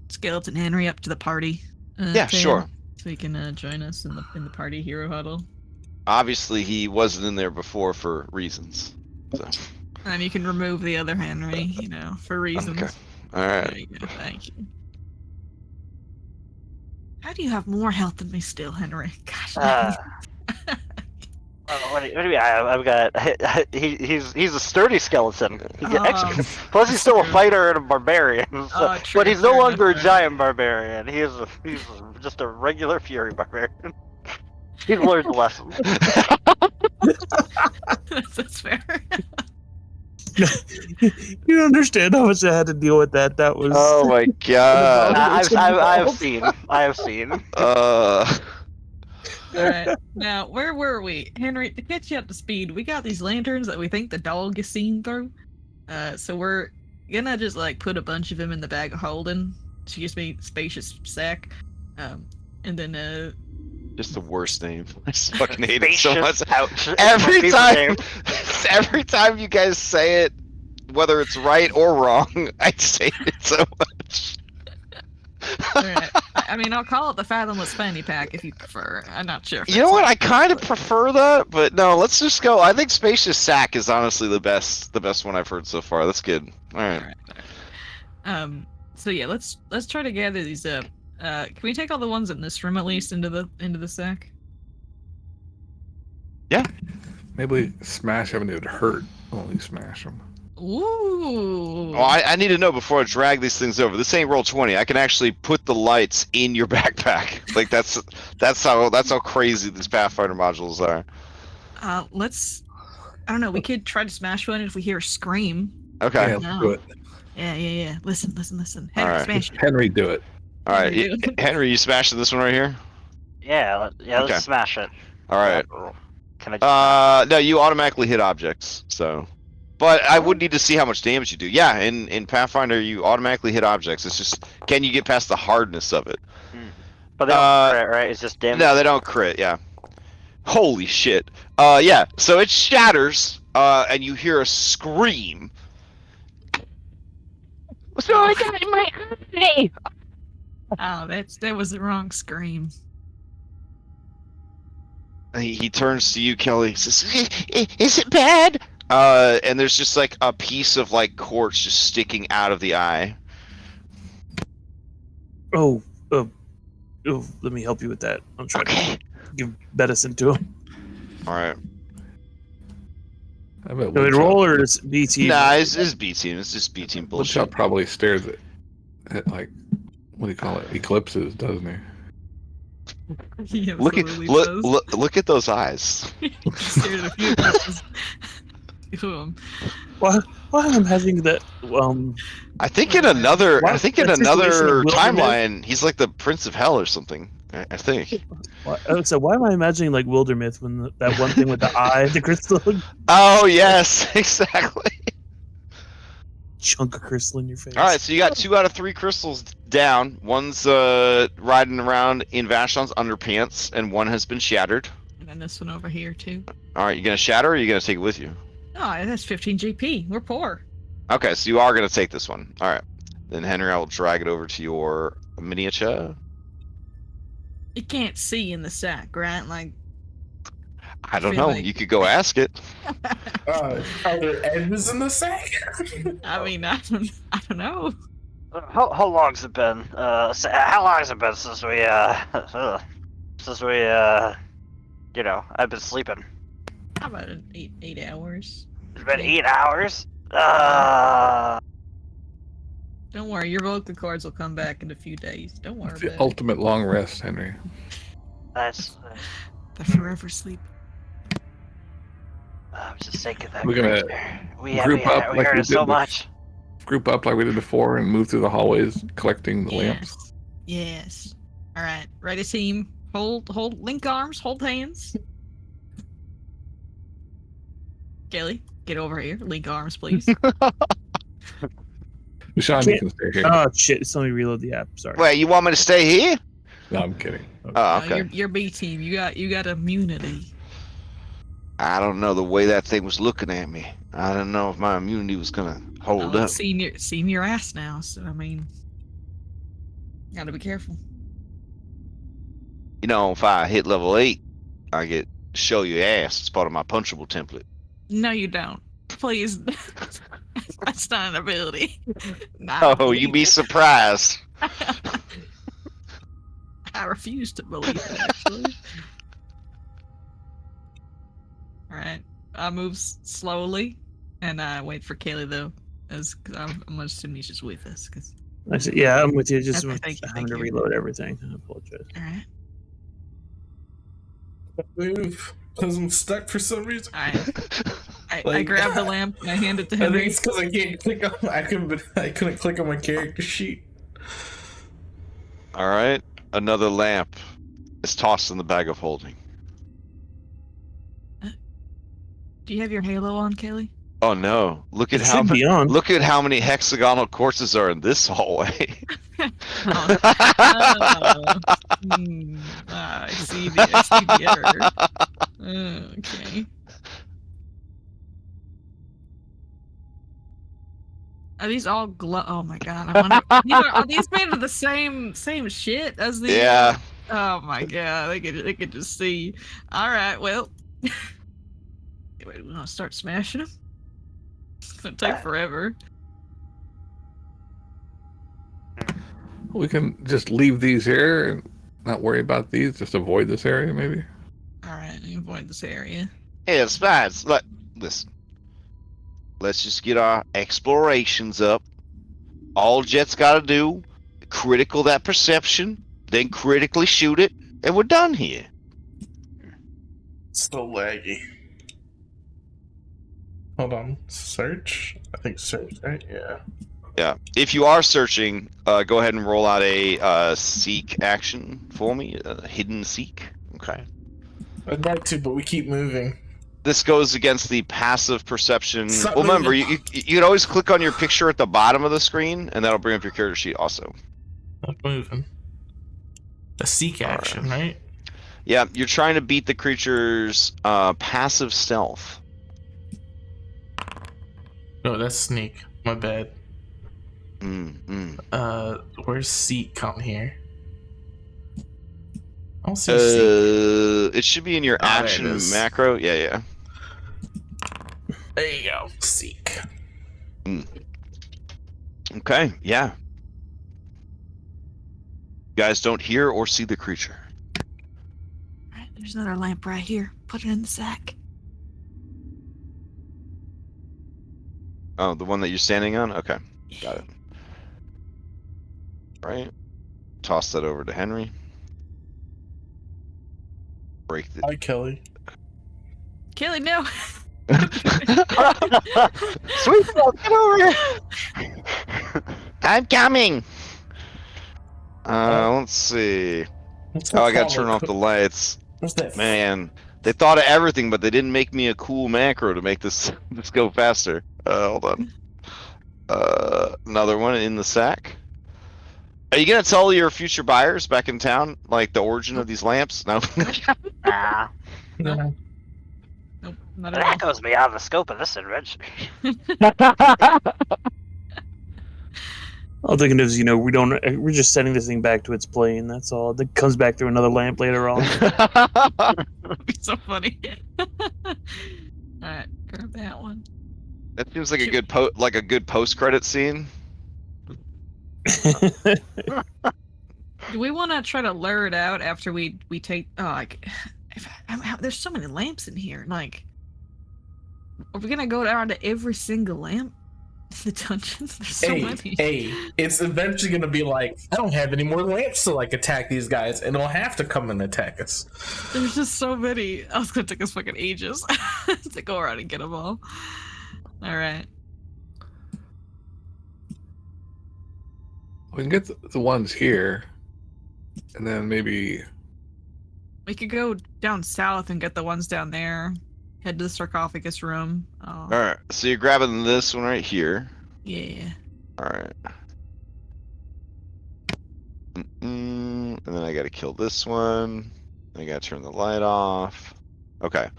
Skeleton Henry up to the party? Yeah, Sam, sure. So he can join us in the party hero huddle. Obviously, he wasn't in there before for reasons. So. And you can remove the other Henry, for reasons. Okay. All right. There you go. Thank you. How do you have more health than me still, Henry? Gosh. What do you mean? I've got. He's a sturdy skeleton. Plus, he's still a fighter and a barbarian. So, but he's no longer a giant barbarian. He's just a regular fury barbarian. He's learned the lesson. That's fair. You understand how much I had to deal with that? That was. Oh my god! I have seen. Alright, now where were we? Henry, to get you up to speed, we got these lanterns that we think the dog is seen through. So we're gonna just put a bunch of them in the bag of holding. Excuse me, spacious sack. And then just the worst name. I just fucking hate it so much. Pouch. Every time you guys say it whether it's right or wrong. I hate it so much. Right. I mean, I'll call it the Fathomless Fanny Pack if you prefer. I'm not sure. You know what? I kind of prefer that, but no, let's just go. I think Spacious Sack is honestly the best one I've heard so far. That's good. All right. So yeah, let's try to gather these up. Can we take all the ones in this room at least into the sack? Yeah. Maybe we smash them and it would hurt when we smash them. Ooh. Oh, I need to know before I drag these things over. This ain't Roll20. I can actually put the lights in your backpack. Like that's how crazy these Pathfinder modules are. I don't know. We could try to smash one if we hear a scream. Okay. Yeah, let's do it. Yeah. Listen. Henry, smash it. Henry, do it. All right, Henry, you smashing this one right here? Yeah, let's smash it. All right. Can I? No, you automatically hit objects. So. But I would need to see how much damage you do. Yeah, in Pathfinder, you automatically hit objects. It's just, can you get past the hardness of it? But they don't crit, right? It's just damage? No, they don't crit, yeah. Holy shit. Yeah, so it shatters, and you hear a scream. So I got my eye! Oh, that was the wrong scream. He turns to you, Kelly. He says, is it bad? And there's just like a piece of like quartz just sticking out of the eye. Oh, let me help you with that. I'm trying to give medicine to him. All right. How about So it roll or is B team? Nah, it's B team. It's just B team bullshit. Woodshop probably stares at like, what do you call it? Eclipses, doesn't he? He Look absolutely does. look at those eyes. Stared at a few times. Why I'm having that? I think in another Wilderness? timeline, he's like the Prince of Hell or something. I think. So why am I imagining like Wildermyth when that one thing with the eye, the crystal? Oh yes, exactly. Chunk of crystal in your face. All right, so you got 2 out of 3 crystals down. One's riding around in Vashon's underpants, and one has been shattered. And then this one over here too. All right, you gonna shatter, or are you gonna take it with you? Oh, that's 15 GP. We're poor. Okay, so you are gonna take this one. All right, then Henry, I will drag it over to your miniature. You can't see in the sack, right? Like, I don't know. You could go ask it. Are there edges in the sack? I mean, I don't know. How long's it been? How long has it been since I've been sleeping? How about 8 hours? It's been 8 hours? Don't worry, your vocal cords will come back in a few days. Don't worry It's about the ultimate long rest, Henry. That's... the forever sleep. I was just thinking that. We're gonna we group up we like heard we it so did much. Group up like we did before and move through the hallways collecting the lamps. Yes. All right, ready, team. Hold, link arms, hold hands. Kelly, get over here. Link arms, please. Sean, you can stay here. Oh shit! It's let me reload the app. Sorry. Wait, you want me to stay here? No, I'm kidding. Oh, okay. You're B team. You got immunity. I don't know the way that thing was looking at me. I don't know if my immunity was gonna hold up. Seen your ass now, so I mean, gotta be careful. You know, if I hit level 8, I get show you ass. It's part of my punchable template. No, you don't. Please. That's not an ability. Oh, you'd be surprised. I refuse to believe it, actually. Alright. I move slowly, and I wait for Kaylee, though, because I'm gonna assume he's just with us. Cause... I said, yeah, I'm with you. Just thank having to reload everything. I apologize. Alright. Move, because I'm stuck for some reason. I grab the lamp and I hand it to Henry. I think it's because I can't click on. I couldn't click on my character sheet. All right, another lamp is tossed in the bag of holding. Do you have your halo on, Kaylee? Oh no! Look at how many hexagonal quartzes are in this hallway. I see the error. Okay. Are these all Oh my god! I wonder. Are these made of the same shit as the? Yeah. Oh my god! They could just see. All right. Well. Wait, we want to start smashing them? It's gonna take forever. We can just leave these here and not worry about these. Just avoid this area, maybe. All right, avoid this area. Yeah, it's fine. Listen. Let's just get our explorations up. All Jet's got to do, critical that perception, then critically shoot it, and we're done here. Still laggy. Hold on. Search? I think search, right? Yeah. Yeah. If you are searching, go ahead and roll out a seek action for me. A hidden seek. Okay. I'd like to, but we keep moving. This goes against the passive perception. Well, remember, you can always click on your picture at the bottom of the screen, and that'll bring up your character sheet also. Not moving. A seek action, right? Yeah, you're trying to beat the creature's passive stealth. No, that's sneak. My bad. Where's seek on here? I don't see seek. It should be in your action macro. Yeah. There you go. Seek. Okay, yeah. You guys don't hear or see the creature. Alright, there's another lamp right here. Put it in the sack. Oh, the one that you're standing on? Okay, got it. Right. Toss that over to Henry. Break the... Hi, Kelly. Kelly, no! Sweet, come over here! I'm coming! Let's see. I gotta turn off the lights. What's that? Man, they thought of everything, but they didn't make me a cool macro to make this go faster. Hold on. Another one in the sack. Are you gonna tell your future buyers back in town, like, the origin of these lamps? No. Nah. No. Nope, not at all. That goes beyond the scope of this invention. All I'm thinking is, we're just sending this thing back to its plane. That's all. It comes back through another lamp later on. That'd be so funny. Alright, grab that one. That seems like a good post-credit scene. Do we want to try to lure it out after we take? There's so many lamps in here. Like, are we gonna go down to every single lamp in the dungeons? There's so many. Hey, it's eventually gonna be like, I don't have any more lamps to attack these guys, and they'll have to come and attack us. There's just so many. Oh, it's gonna take us fucking ages to go around and get them all. All right. We can get the ones here, and then maybe we could go down south and get the ones down there. Head to the sarcophagus room. All right, so you're grabbing this one right here. Yeah. All right. And then I gotta kill this one. I gotta turn the light off. Okay.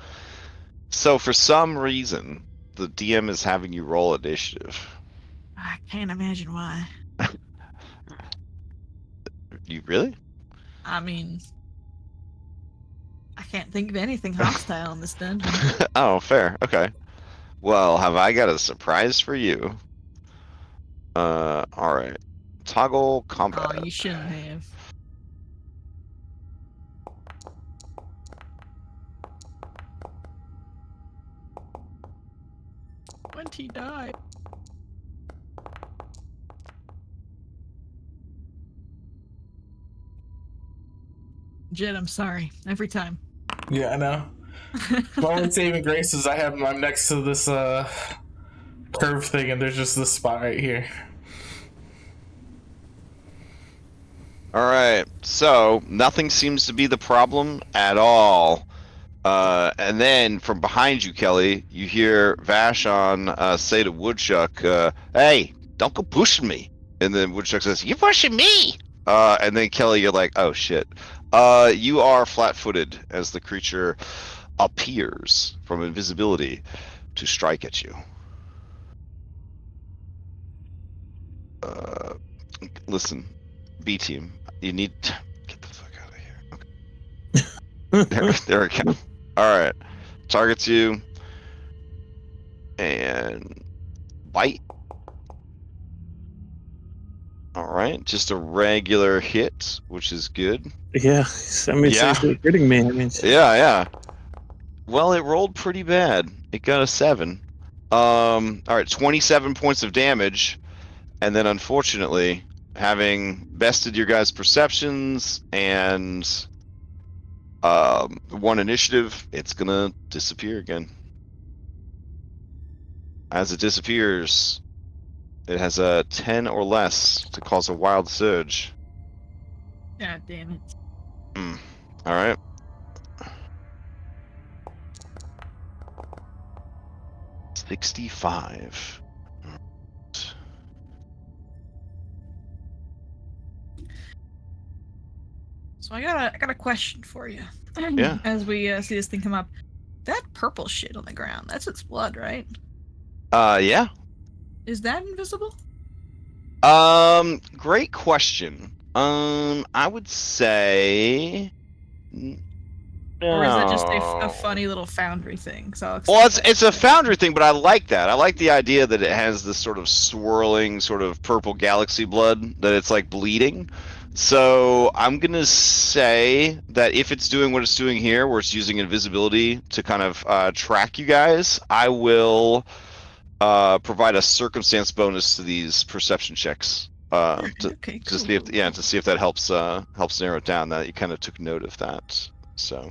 So for some reason, the DM is having you roll initiative. I can't imagine why. You really? I mean, I can't think of anything hostile in this dungeon. Oh, fair. Okay. Well, have I got a surprise for you? All right. Toggle combat. Oh, you shouldn't have. When he died. Jet, I'm sorry. Every time. Yeah, I know. My only saving grace is I'm next to this curve thing, and there's just this spot right here. Alright, so nothing seems to be the problem at all. And then from behind you, Kelly, you hear Vashon say to Woodchuck, hey, don't go pushing me. And then Woodchuck says, you're pushing me! And then Kelly, you're like, oh shit. You are flat-footed as the creature appears from invisibility to strike at you. Listen, B team, you need get the fuck out of here. Okay. there we go. All right, targets you and bite. All right, just a regular hit, which is good. Yeah, I mean, Yeah. so you're hitting me. I mean, Yeah. Well, it rolled pretty bad. It got a 7. All right, 27 points of damage, and then unfortunately, having bested your guys' perceptions and 1 initiative, it's gonna disappear again. As it disappears, it has a 10 or less to cause a wild surge. God damn it. All right. $65. So I got a question for you. Yeah. As we see this thing come up, that purple shit on the ground, that's its blood, right? Yeah. Is that invisible? Great question. I would say Or is that just a funny little foundry thing? So well, it's a foundry thing, but I like that. I like the idea that it has this sort of swirling, sort of purple galaxy blood, that it's like bleeding. So I'm gonna say that if it's doing what it's doing here, where it's using invisibility to kind of track you guys, I will provide a circumstance bonus to these perception checks to see if that helps narrow it down. That you kind of took note of that. So,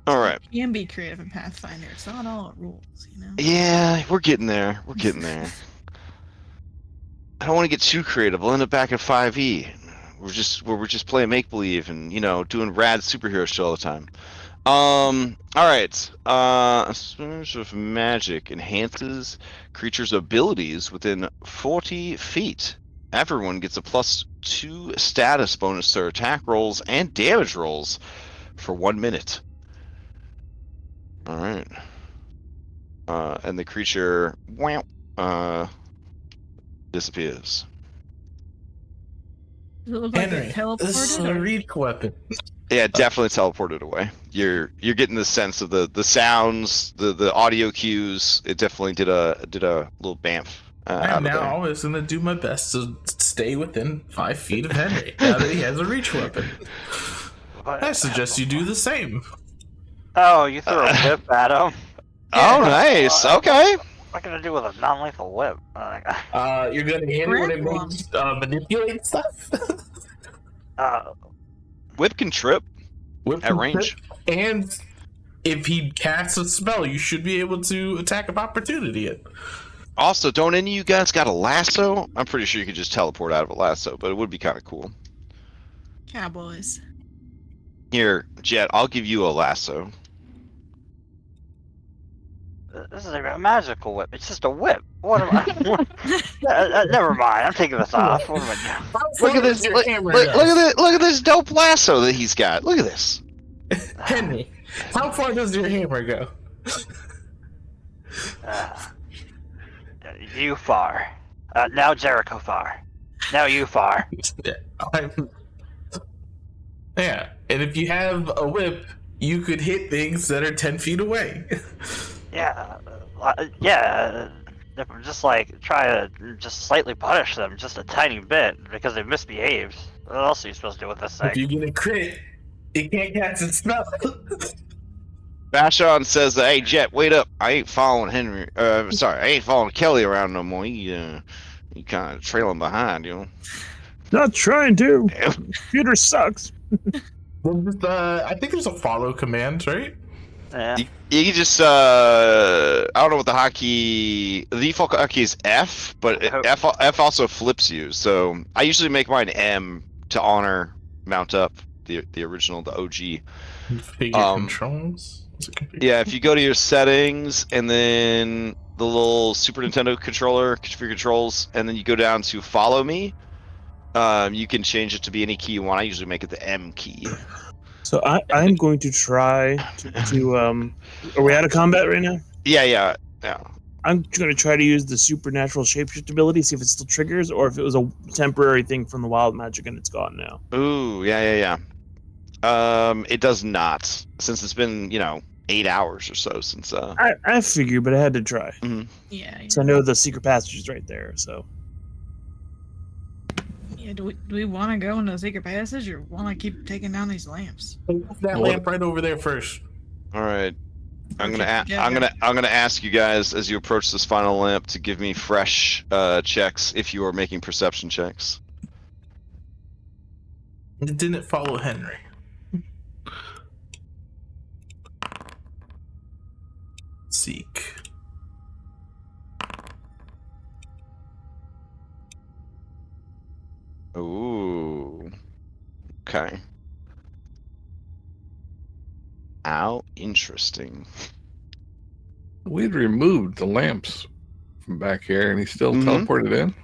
all right. You can be creative in Pathfinder. It's not all rules, you know. Yeah, we're getting there. We're getting there. I don't want to get too creative. We'll end up back at 5e. We're just playing make believe and doing rad superhero shit all the time. All right. A smash of magic enhances creatures' abilities within 40 feet. Everyone gets a +2 status bonus to their attack rolls and damage rolls for 1 minute. All right. And the creature disappears. Does it look like Henry, it teleported? this is a reach weapon. Yeah, definitely teleported away. You're getting the sense of the sounds, the audio cues. It definitely did a little bamf. And now I was gonna do my best to stay within 5 feet of Henry. Now that he has a reach weapon, I suggest you do the same. Oh, you threw a whip at him. Oh, nice. Okay. What can I do with a non-lethal whip? You're gonna hit it when it moves, manipulate stuff. Whip can trip at range. And if he casts a spell, you should be able to attack of opportunity it. Also, don't any of you guys got a lasso? I'm pretty sure you could just teleport out of a lasso, but it would be kind of cool. Cowboys. Here, Jet, I'll give you a lasso. This is a magical whip. It's just a whip. What am I? Never mind. I'm taking this off. What am I doing? Look at this! Look at this dope lasso that he's got. Look at this. Henry, how far does your hammer go? You far. Now Jericho far. Now you far. Yeah, and if you have a whip, you could hit things that are 10 feet away. Yeah. Just like try to just slightly punish them just a tiny bit because they misbehaved. What else are you supposed to do with this thing? If you get a crit, it can't cast its spell. Vashon says, "Hey Jet, wait up! I ain't following Henry. I ain't following Kelly around no more. He kind of trailing behind, Not trying to. Computer sucks." I think there's a follow command, right? Yeah. You can just I don't know what the default hotkey is F, but F also flips you. So I usually make mine M to honor mount up the original, the OG. Figure controls. Yeah, if you go to your settings and then the little Super Nintendo controller for controls, and then you go down to follow me, you can change it to be any key you want. I usually make it the M key. So I'm going to try to are we out of combat right now? Yeah. I'm going to try to use the supernatural shapeshift ability, see if it still triggers, or if it was a temporary thing from the wild magic and it's gone now. Ooh, yeah. It does not, since it's been 8 hours or so since. I figured, but I had to try. Mm-hmm. Yeah. So I know the secret passage is right there. So. Yeah. Do we want to go into the secret passage, or want to keep taking down these lamps? That lamp right over there first. All right. I'm gonna ask you guys as you approach this final lamp to give me fresh checks if you are making perception checks. It didn't follow Henry. Seek. Ooh. Okay. How interesting. We'd removed the lamps from back here, and he still teleported in.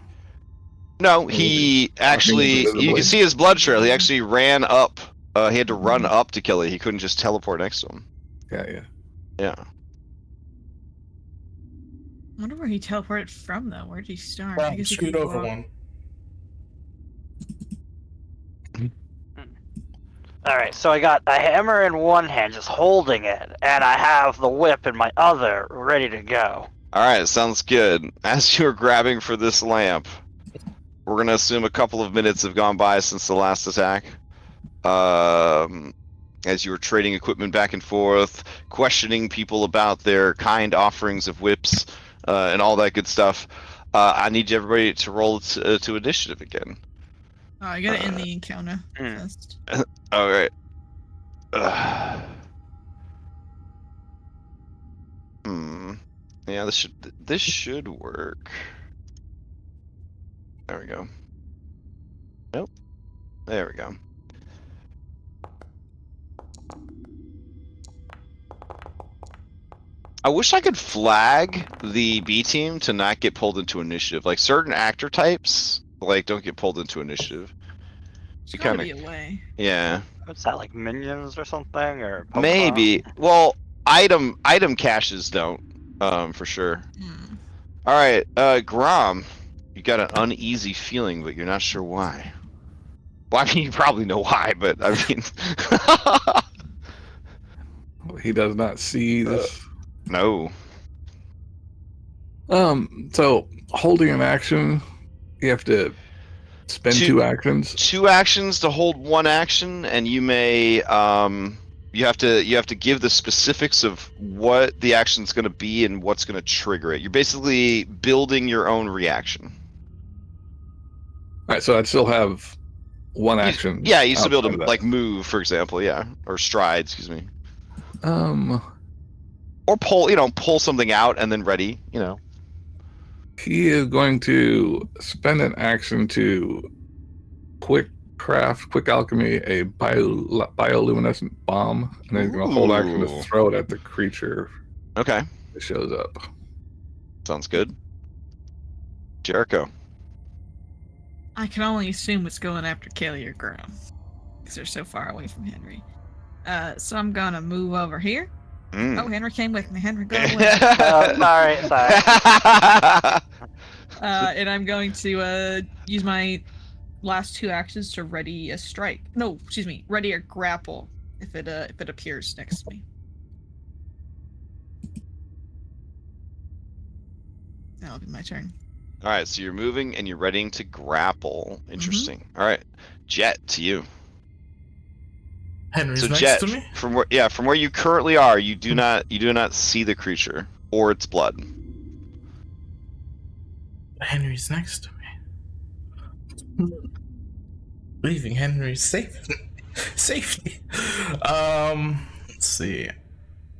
No, he actually. You can see his blood trail. He actually ran up. He had to run up to kill it. He couldn't just teleport next to him. Yeah. I wonder where he teleported from, though. Where did he start? I guess scoot over one. Alright, so I got a hammer in one hand, just holding it, and I have the whip in my other, ready to go. Alright, sounds good. As you're grabbing for this lamp, we're going to assume a couple of minutes have gone by since the last attack. As you were trading equipment back and forth, questioning people about their kind offerings of whips, and all that good stuff. I need everybody to roll to initiative again. Oh, I gotta end the encounter first. All right. Yeah, this should work. There we go. Nope. There we go. I wish I could flag the B team to not get pulled into initiative. Like certain actor types, don't get pulled into initiative. You kind of be away. Yeah. What's that, like minions or something, or Pokemon? Maybe. Well, item caches don't, for sure. All right, Grom, you got an uneasy feeling, but you're not sure why. Well, I mean, you probably know why, but I mean, he does not see this. No. So holding an action, you have to spend two actions. 2 actions to hold 1 action, and you may you have to give the specifics of what the action's going to be and what's going to trigger it. You're basically building your own reaction. All right, so I'd still have 1 action. Yeah, you still be able to move, for example, or stride, excuse me. Or pull something out and then ready, He is going to spend an action to quick alchemy a bioluminescent bomb, and then he's going to hold action to throw it at the creature. Okay. It shows up. Sounds good. Jericho. I can only assume it's going after Kelly or Graham, because they're so far away from Henry. So I'm going to move over here. Oh, Henry came with me. Henry, go away. Sorry. And I'm going to use my last 2 actions to ready a strike. No, excuse me, ready a grapple if it appears next to me. That'll be my turn. All right, so you're moving and you're readying to grapple. Interesting. All right, Jet, to you. Henry's next Jet, to me? from where you currently are, you do not see the creature or its blood. Henry's next to me. Leaving Henry's safety. Let's see.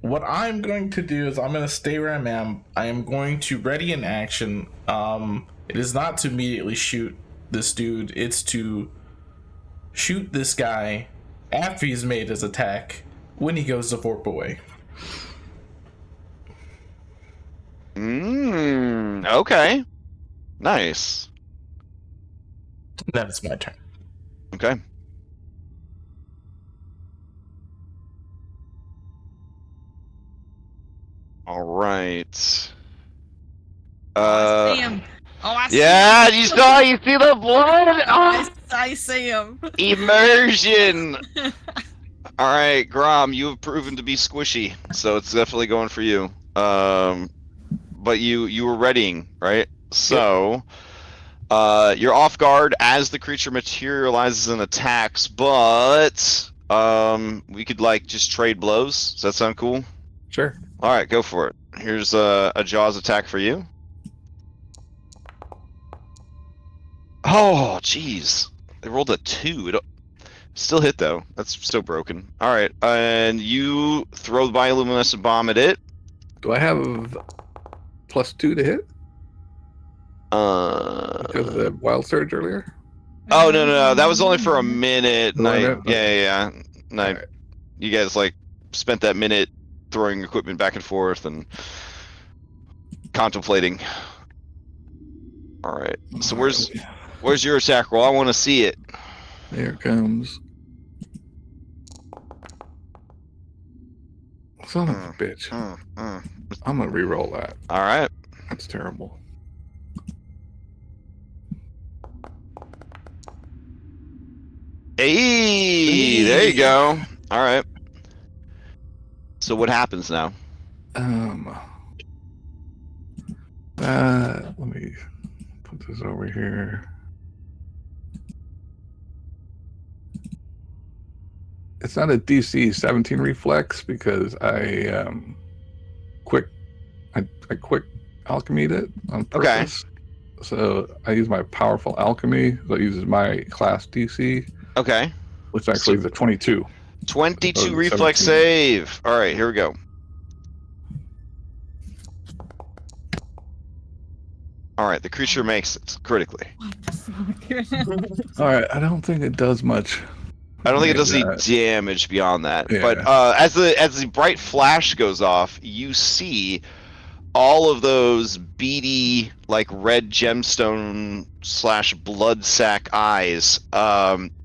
What I'm going to do is I'm going to stay where I'm at. I am going to ready an action. It is not to immediately shoot this dude. It's to shoot this guy after he's made his attack when he goes to warp away. Okay. Nice. That is my turn. Okay. All right. I see him. I see yeah, him. you see the blood? Oh. I see him. Immersion! Alright, Grom, you have proven to be squishy, so it's definitely going for you. But you were readying, right? So, you're off guard as the creature materializes and attacks, but we could like just trade blows. Does that sound cool? Sure. Alright, go for it. Here's a Jaws attack for you. Oh, jeez. They rolled a 2. It still hit, though. That's still broken. Alright, and you throw the bioluminescent bomb at it. Do I have +2 to hit? Because of the wild surge earlier? Oh, no. That was only for a minute. Yeah. Right. You guys, like, spent that minute throwing equipment back and forth and contemplating. Alright, so where's your attack roll? I want to see it. There it comes. Son of a bitch. I'm gonna re-roll that. Alright. That's terrible. Hey, there you go. Alright. So what happens now? Let me put this over here. It's not a DC 17 reflex because I quick alchemied it on purpose. Okay. So I use my powerful alchemy that uses my class DC. Okay. Which actually is a 22. 22 reflex 17. Save. All right, here we go. All right, the creature makes it critically. All right, I don't think it does much. I don't think it does any damage beyond that. Yeah. But as the bright flash goes off, you see all of those beady, like red gemstone / blood sac eyes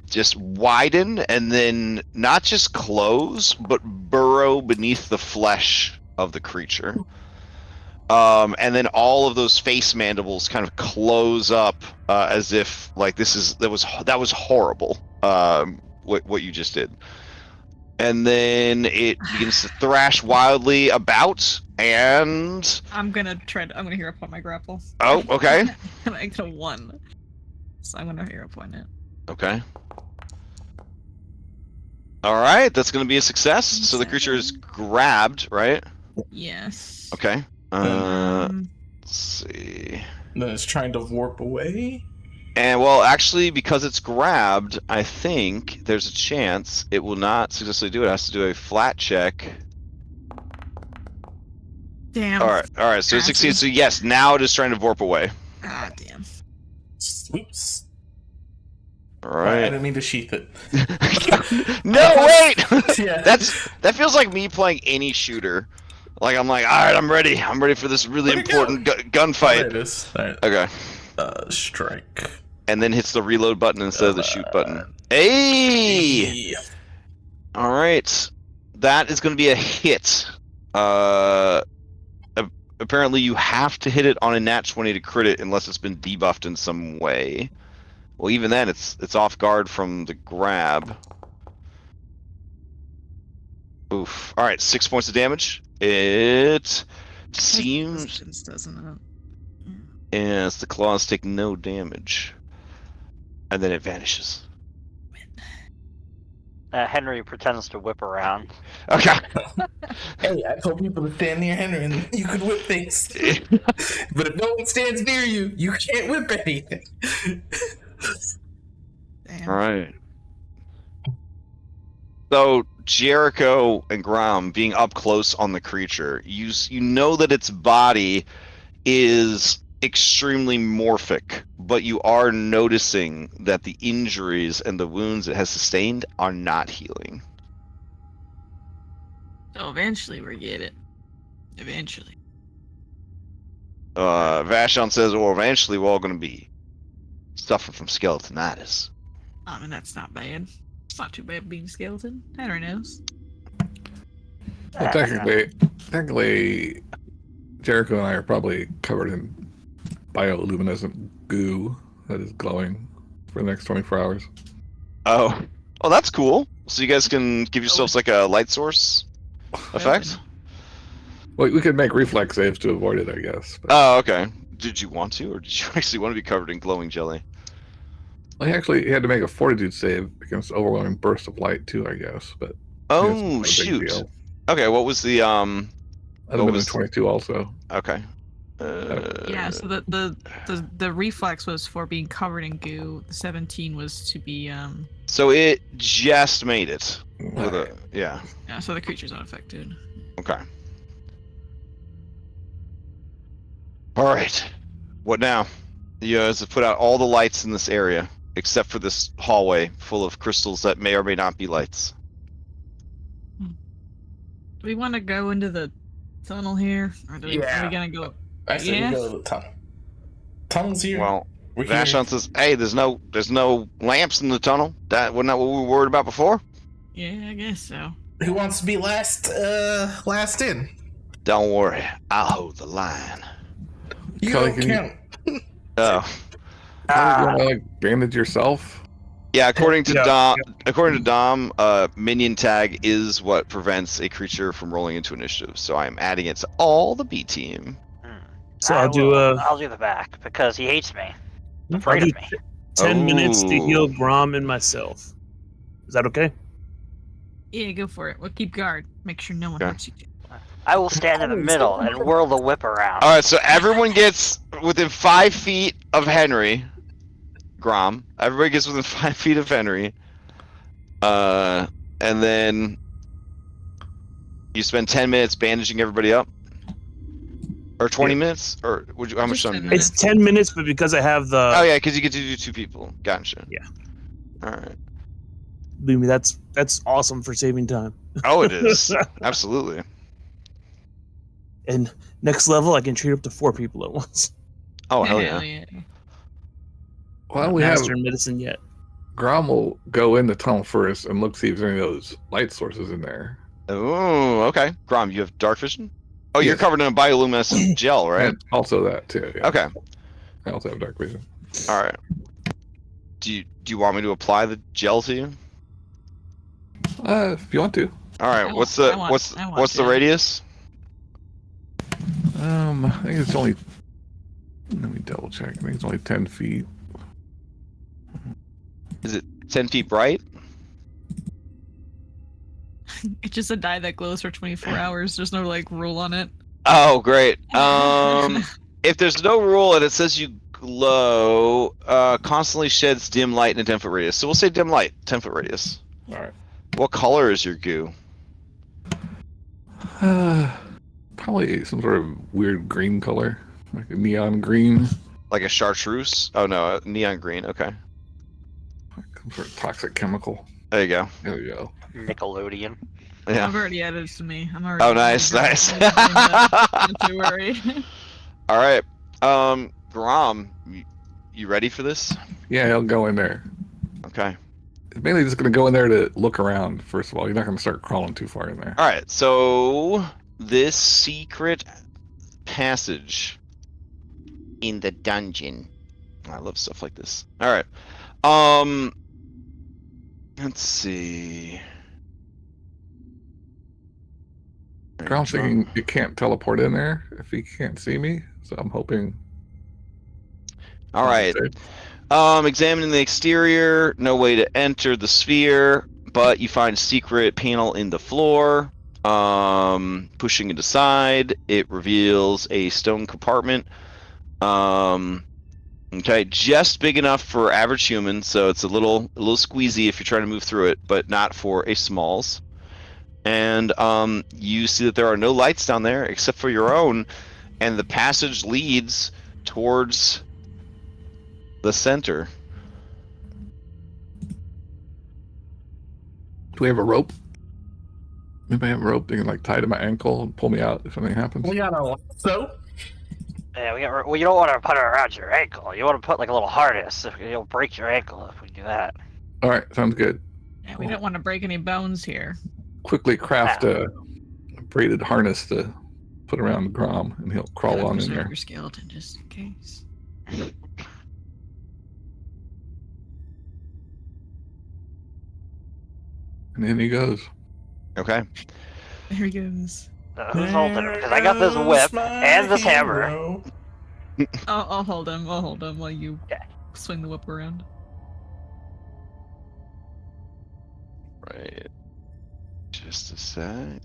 just widen and then not just close, but burrow beneath the flesh of the creature. And then all of those face mandibles kind of close up as if like that was horrible. What you just did. And then it begins to thrash wildly about, and I'm gonna hero point my grapple. Oh, okay. I get a 1. So I'm gonna hero point it. Okay. Alright, that's gonna be a success. So the creature is grabbed, right? Yes. Okay. Let's see. Then it's trying to warp away. And well, actually, because it's grabbed, I think there's a chance it will not successfully do it. It has to do a flat check. Damn. All right. So it succeeds. So yes, now it is trying to warp away. Ah, damn. Oops. All right. I didn't mean to sheath it. No, wait. Yeah. That feels like me playing any shooter. Like I'm like, all right, I'm ready. I'm ready for this really important gunfight. There it is. All right. Okay. Strike. And then hits the reload button instead of the shoot button. Hey! All right. That is going to be a hit. Apparently you have to hit it on a nat 20 to crit it unless it's been debuffed in some way. Well, even then, it's off guard from the grab. Oof. All right, 6 points of damage. It seems... doesn't it? Yes, the claws take no damage. And then it vanishes. Henry pretends to whip around. Okay. Hey, I told people to stand near Henry and you could whip things. But if no one stands near you, you can't whip anything. Damn. All right. So Jericho and Grom being up close on the creature, you know that its body is extremely morphic, but you are noticing that the injuries and the wounds it has sustained are not healing. So eventually we get it. Eventually. Vashon says, well, eventually we're all going to be suffering from skeletonitis. I mean, that's not bad. It's not too bad being skeleton. Henry knows. Well, technically, Jericho and I are probably covered in bioluminescent goo that is glowing for the next 24 hours. Oh, that's cool. So you guys can give yourselves like a light source effect. Well, we could make reflex saves to avoid it, I guess. But... Oh, okay. Did you want to, or did you actually want to be covered in glowing jelly? Well, he actually had to make a fortitude save against overwhelming burst of light too, I guess. But oh shoot. Okay, what was the That'd have been a 22 also. Okay. Yeah, so the reflex was for being covered in goo. The 17 was to be So it just made it. Right. Yeah, so the creature's unaffected. Okay. All right. What now? You guys have put out all the lights in this area, except for this hallway full of crystals that may or may not be lights. Do we want to go into the tunnel here? Or are we gonna go? I say we go to the tunnel. Tunnel's here. Well, Vashon says, "Hey, there's no lamps in the tunnel. Wasn't that what we were worried about before?" Yeah, I guess so. Who wants to be last in? Don't worry, I'll hold the line. You don't count. Oh. You want to like bandage yourself? Yeah, according to Dom, minion tag is what prevents a creature from rolling into initiative. So I'm adding it to all the B team. So I'll do the back because he hates me. Afraid of me. 10 minutes to heal Grom and myself. Is that okay? Yeah, go for it. We'll keep guard. Make sure no one hurts you. I will stand in the middle and whirl the whip around. All right, so everyone gets within 5 feet of Henry. Grom. Everybody gets within 5 feet of Henry. And then you spend 10 minutes bandaging everybody up. Or 20 minutes? Or would you, how much time? It's 10 minutes, but because I have the... Oh yeah, because you get to do 2 people. Gotcha. Yeah. All right. Believe me, that's awesome for saving time. Oh, it is. Absolutely. And next level, I can treat up to 4 people at once. Oh, hell yeah. Well, we Master have medicine yet. Grom will go in the tunnel first and look see if there's any of those light sources in there. Oh, okay. Grom, you have dark vision? Oh, you're covered in a bioluminescent gel, right? And also that too. Yeah. Okay. I also have dark vision. All right. Do you want me to apply the gel to you? If you want to. All right. What's the radius? I think it's only. Let me double check. I think it's only 10 feet. Is it 10 feet bright? It's just a dye that glows for 24 hours. There's no like rule on it. Oh, great. If there's no rule and it says you glow, constantly sheds dim light in a 10-foot radius. So we'll say dim light, 10-foot radius. All right. What color is your goo? Probably some sort of weird green color, like a neon green. Like a chartreuse? Oh no, neon green. Okay. Like some sort of toxic chemical. There you go. There you go. Nickelodeon. Yeah. I've already added it to me. I'm already. Oh, nice. Don't you worry. All right. Grom, you ready for this? Yeah, he'll go in there. Okay. He's mainly just going to go in there to look around, first of all. He's not going to start crawling too far in there. All right. So this secret passage in the dungeon. I love stuff like this. All right. Let's see. Grom's thinking it can't teleport in there if he can't see me, so I'm hoping. All right. Examining the exterior, no way to enter the sphere, but you find a secret panel in the floor. Pushing it aside, it reveals a stone compartment. Okay, just big enough for average humans, so it's a little squeezy if you're trying to move through it, but not for a smalls. And you see that there are no lights down there except for your own, and the passage leads towards the center. Do we have a rope? Anybody have a rope they can like tie to my ankle and pull me out if something happens? We got a lasso. Yeah, well, you don't want to put it around your ankle. You want to put like a little harness. You'll break your ankle if we do that. All right, sounds good. Yeah, we don't want to break any bones here. Quickly craft a braided harness to put around Grom, and he'll crawl on in there. Your skeleton just in case. And in he goes. Okay. There he goes. Who's holding him? Because I got this whip and this hammer. I'll hold him. I'll hold him while you swing the whip around. Right. Just a sec.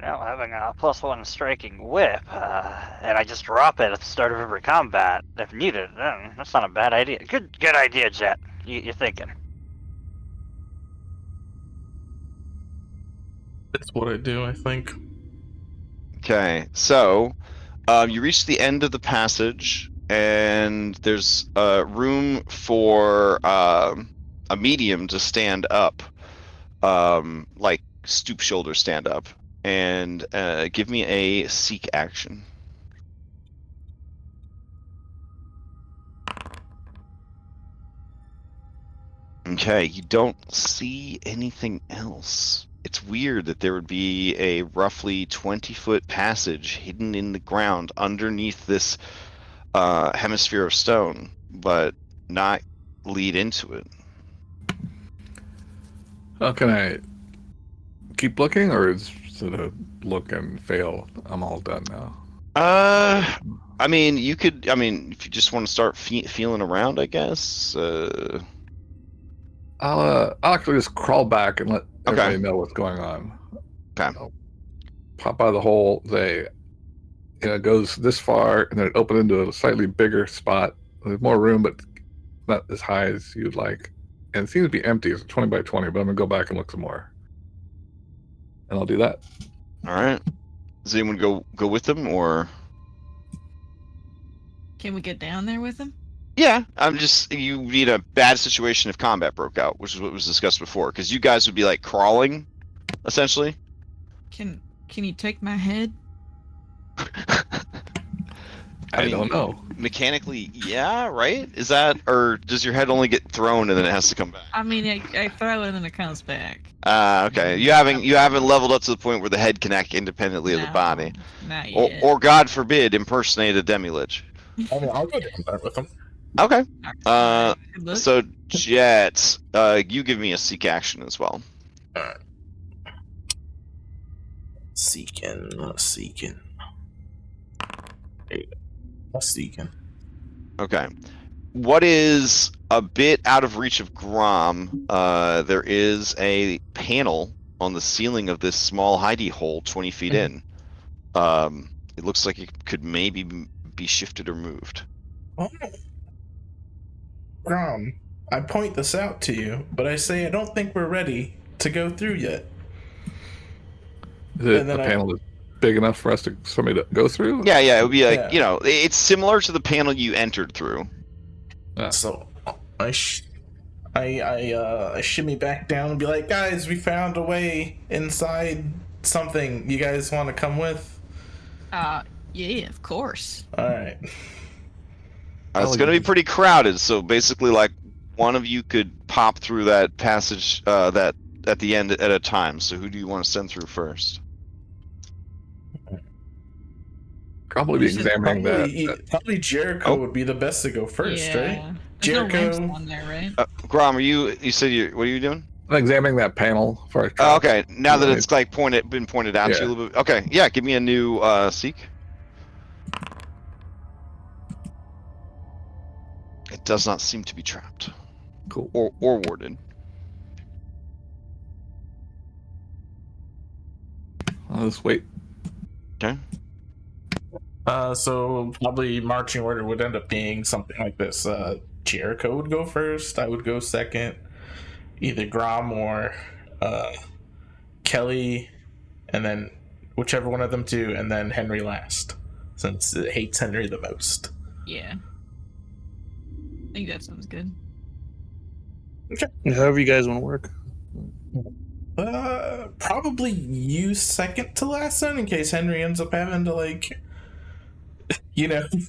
Now having a +1 striking whip, and I just drop it at the start of every combat if needed. That's not a bad idea. Good idea, Jet. You're thinking. That's what I do, I think. Okay, so you reach the end of the passage, and there's room for a medium to stand up, like stoop shoulder stand up, and give me a seek action. Okay, you don't see anything else. It's weird that there would be a roughly 20-foot passage hidden in the ground underneath this hemisphere of stone, but not lead into it. Can I keep looking, or is it a look and fail? I'm all done now. I mean, you could. I mean, if you just want to start feeling around, I guess. I'll actually just crawl back and let everybody know what's going on. Okay. I'll pop out of the hole. It goes this far, and then it opens into a slightly bigger spot. There's more room, but not as high as you'd like. And it seems to be empty. It's 20 by 20, but I'm gonna go back and look some more. And I'll do that. All right. Does anyone go with them, or? Can we get down there with him? Yeah, you need a bad situation if combat broke out, which is what was discussed before, because you guys would be like crawling, essentially. Can you take my head? I don't know. Mechanically, yeah, right? Is that, or does your head only get thrown and then it has to come back? I mean, I throw it and it comes back. Okay. You haven't leveled up to the point where the head can act independently of the body. Not yet. Or God forbid, impersonate a demi-lich. I mean, I'll go down there with them. Okay. Look. So Jet, you give me a seek action as well. Alright. Seeking. Okay. What is a bit out of reach of Grom, there is a panel on the ceiling of this small hidey hole 20 feet in. It looks like it could maybe be shifted or moved. Oh. Grom, I point this out to you, but I say I don't think we're ready to go through yet. Is it the panel that's big enough for somebody to go through? Yeah, it would be like, it's similar to the panel you entered through. So I shimmy back down and be like, guys, we found a way inside something. You guys want to come with? Yeah, of course. Alright. It's going to be pretty crowded, so basically, like, one of you could pop through that passage that at the end at a time. So who do you want to send through first? Probably be examining that. Probably Jericho would be the best to go first, right? Jericho. No on there, right? Grom, you said what are you doing? I'm examining that panel for. Okay, now that it's like been pointed out to you a little bit. Okay, yeah, give me a new seek. It does not seem to be trapped. Cool. Or warded. I'll just wait. Okay. So probably marching order would end up being something like this. Jericho would go first. I would go second. Either Grom or Kelly, and then whichever one of them two, and then Henry last, since it hates Henry the most. Yeah. I think that sounds good. Okay. However you guys want to work. Probably you second to last then, in case Henry ends up having to, like,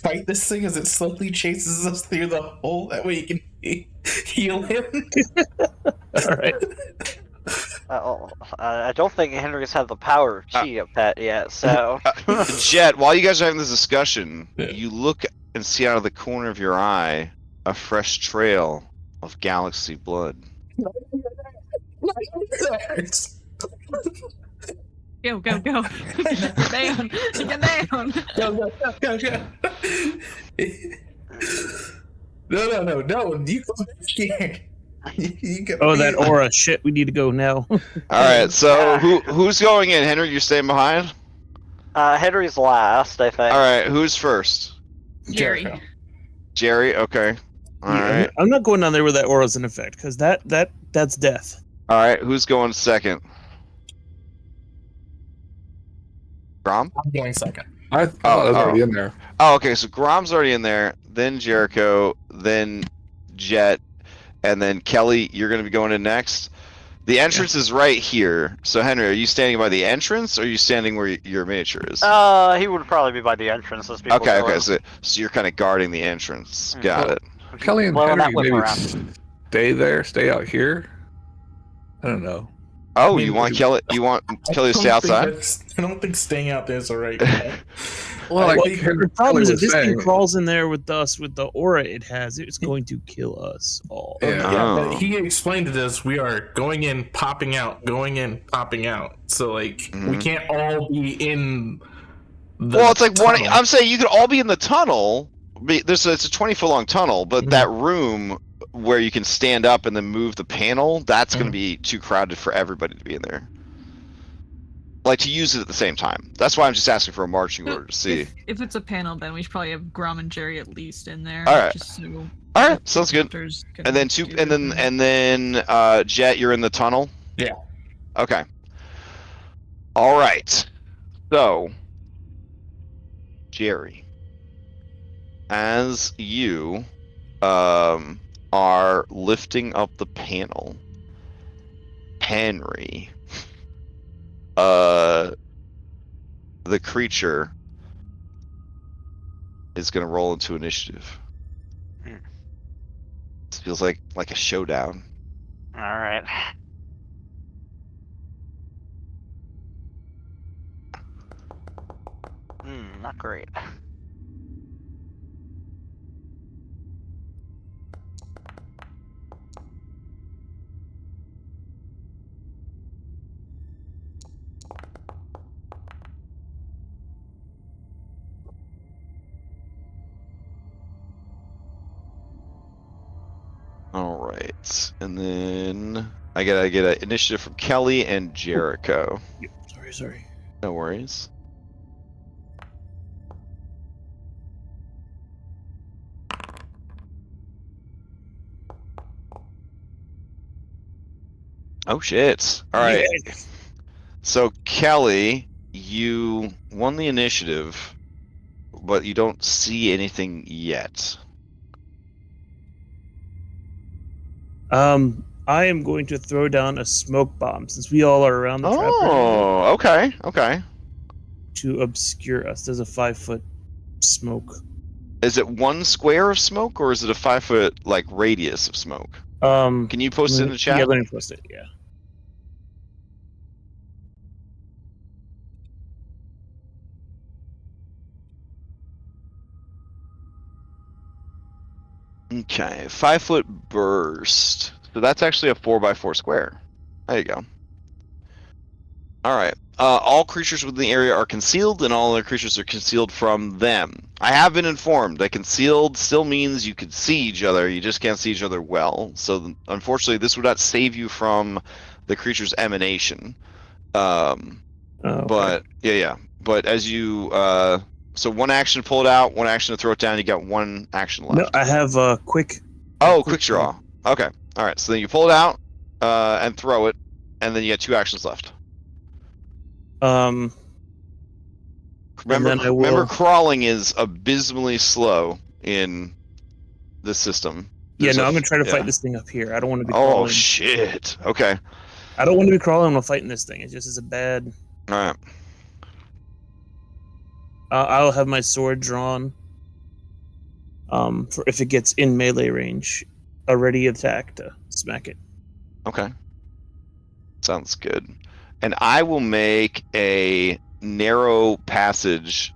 fight this thing as it slowly chases us through the hole. That way you can heal him. All right. I don't think Henry's had the power of chi a pet yet, so. Jet, while you guys are having this discussion, you look and see out of the corner of your eye a fresh trail of galaxy blood. Go. Get down. Get down. Go. No. You go scared. That aura. Shit, we need to go now. Alright, so who's going in? Henry, you're staying behind? Henry's last, I think. Alright, who's first? Jerry, okay. Alright. I'm not going down there where that aura's in effect, because that's death. Alright, who's going second? Grom? I'm going second. I thought I was already in there. Oh, okay, so Grom's already in there, then Jericho, then Jet, and then Kelly, you're going to be going in next. The entrance is right here. So, Henry, are you standing by the entrance, or are you standing where your miniature is? He would probably be by the entrance. Okay, so you're kind of guarding the entrance. Got it. Kelly and Henry maybe stay out here? I don't know. Oh, you want Kelly to stay outside? I don't think staying out there is alright. Well, the problem is if this thing crawls in there with us, with the aura it has, it's going to kill us all. Yeah, he explained to us we are going in, popping out, going in, popping out. So we can't all be in the it's like tunnel. I'm saying you could all be in the tunnel. It's a 20-foot long tunnel, but that room where you can stand up and then move the panel, that's going to be too crowded for everybody to be in there. Like, to use it at the same time. That's why I'm just asking for a marching order to see. If it's a panel, then we should probably have Grom and Jerry at least in there. Alright. So Alright, sounds good. And then Jet, you're in the tunnel? Yeah. Okay. Alright. So, Jerry, as you are lifting up the panel, Henry, the creature is going to roll into initiative. This feels like a showdown. All right. Not great. All right, and then I get an initiative from Kelly and Jericho. Sorry. No worries. Oh shit! All right. Yeah. So Kelly, you won the initiative, but you don't see anything yet. I am going to throw down a smoke bomb since we all are around the trap. Oh, okay. To obscure us. There's a 5-foot smoke. Is it 1 square of smoke, or is it a 5-foot radius of smoke? Can you post it in the chat? Yeah, let me post it. Yeah. Okay, 5-foot burst. So that's actually a 4x4 square. There you go. All right. All creatures within the area are concealed, and all other creatures are concealed from them. I have been informed that concealed still means you can see each other. You just can't see each other well. So unfortunately, this would not save you from the creature's emanation. Okay. But yeah. But as you so 1 action to pull it out, 1 action to throw it down. You got 1 action left. No, I have a quick. Quick draw. Okay. All right. So then you pull it out and throw it, and then you got 2 actions left. Remember, crawling is abysmally slow in this system. I'm gonna try to fight this thing up here. I don't want to be crawling. Oh shit! Okay. I don't want to be crawling while fighting this thing. It just is a bad. All right. I'll have my sword drawn. For if it gets in melee range, a ready attack to smack it. Okay. Sounds good. And I will make a narrow passage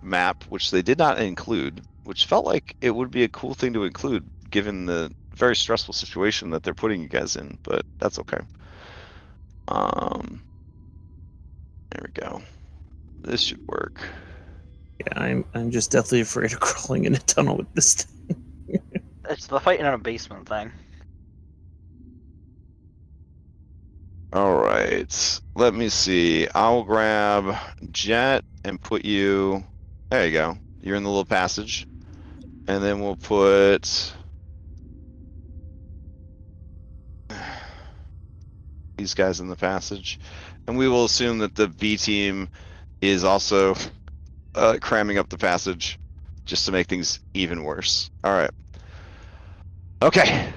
map, which they did not include, which felt like it would be a cool thing to include given the very stressful situation that they're putting you guys in, but that's okay. There we go. This should work. Yeah, I'm just deathly afraid of crawling in a tunnel with this thing. It's the fighting in a basement thing. All right. Let me see. I'll grab Jet and put you. There you go. You're in the little passage. And then we'll put these guys in the passage. And we will assume that the B team is also cramming up the passage just to make things even worse. All right. Okay.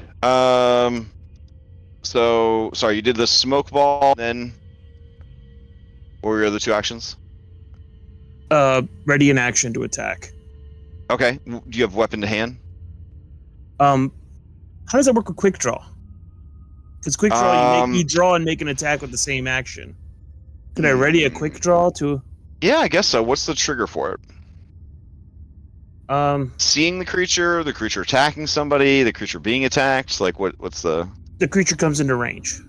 So, sorry, you did the smoke ball, then what were your other two actions? Ready in action to attack. Okay. Do you have weapon to hand? How does that work with quick draw? Because quick draw, you draw and make an attack with the same action. Could I ready a quick draw to? Yeah, I guess so. What's the trigger for it? Seeing the creature attacking somebody, the creature being attacked. Like, what's the? The creature comes into range.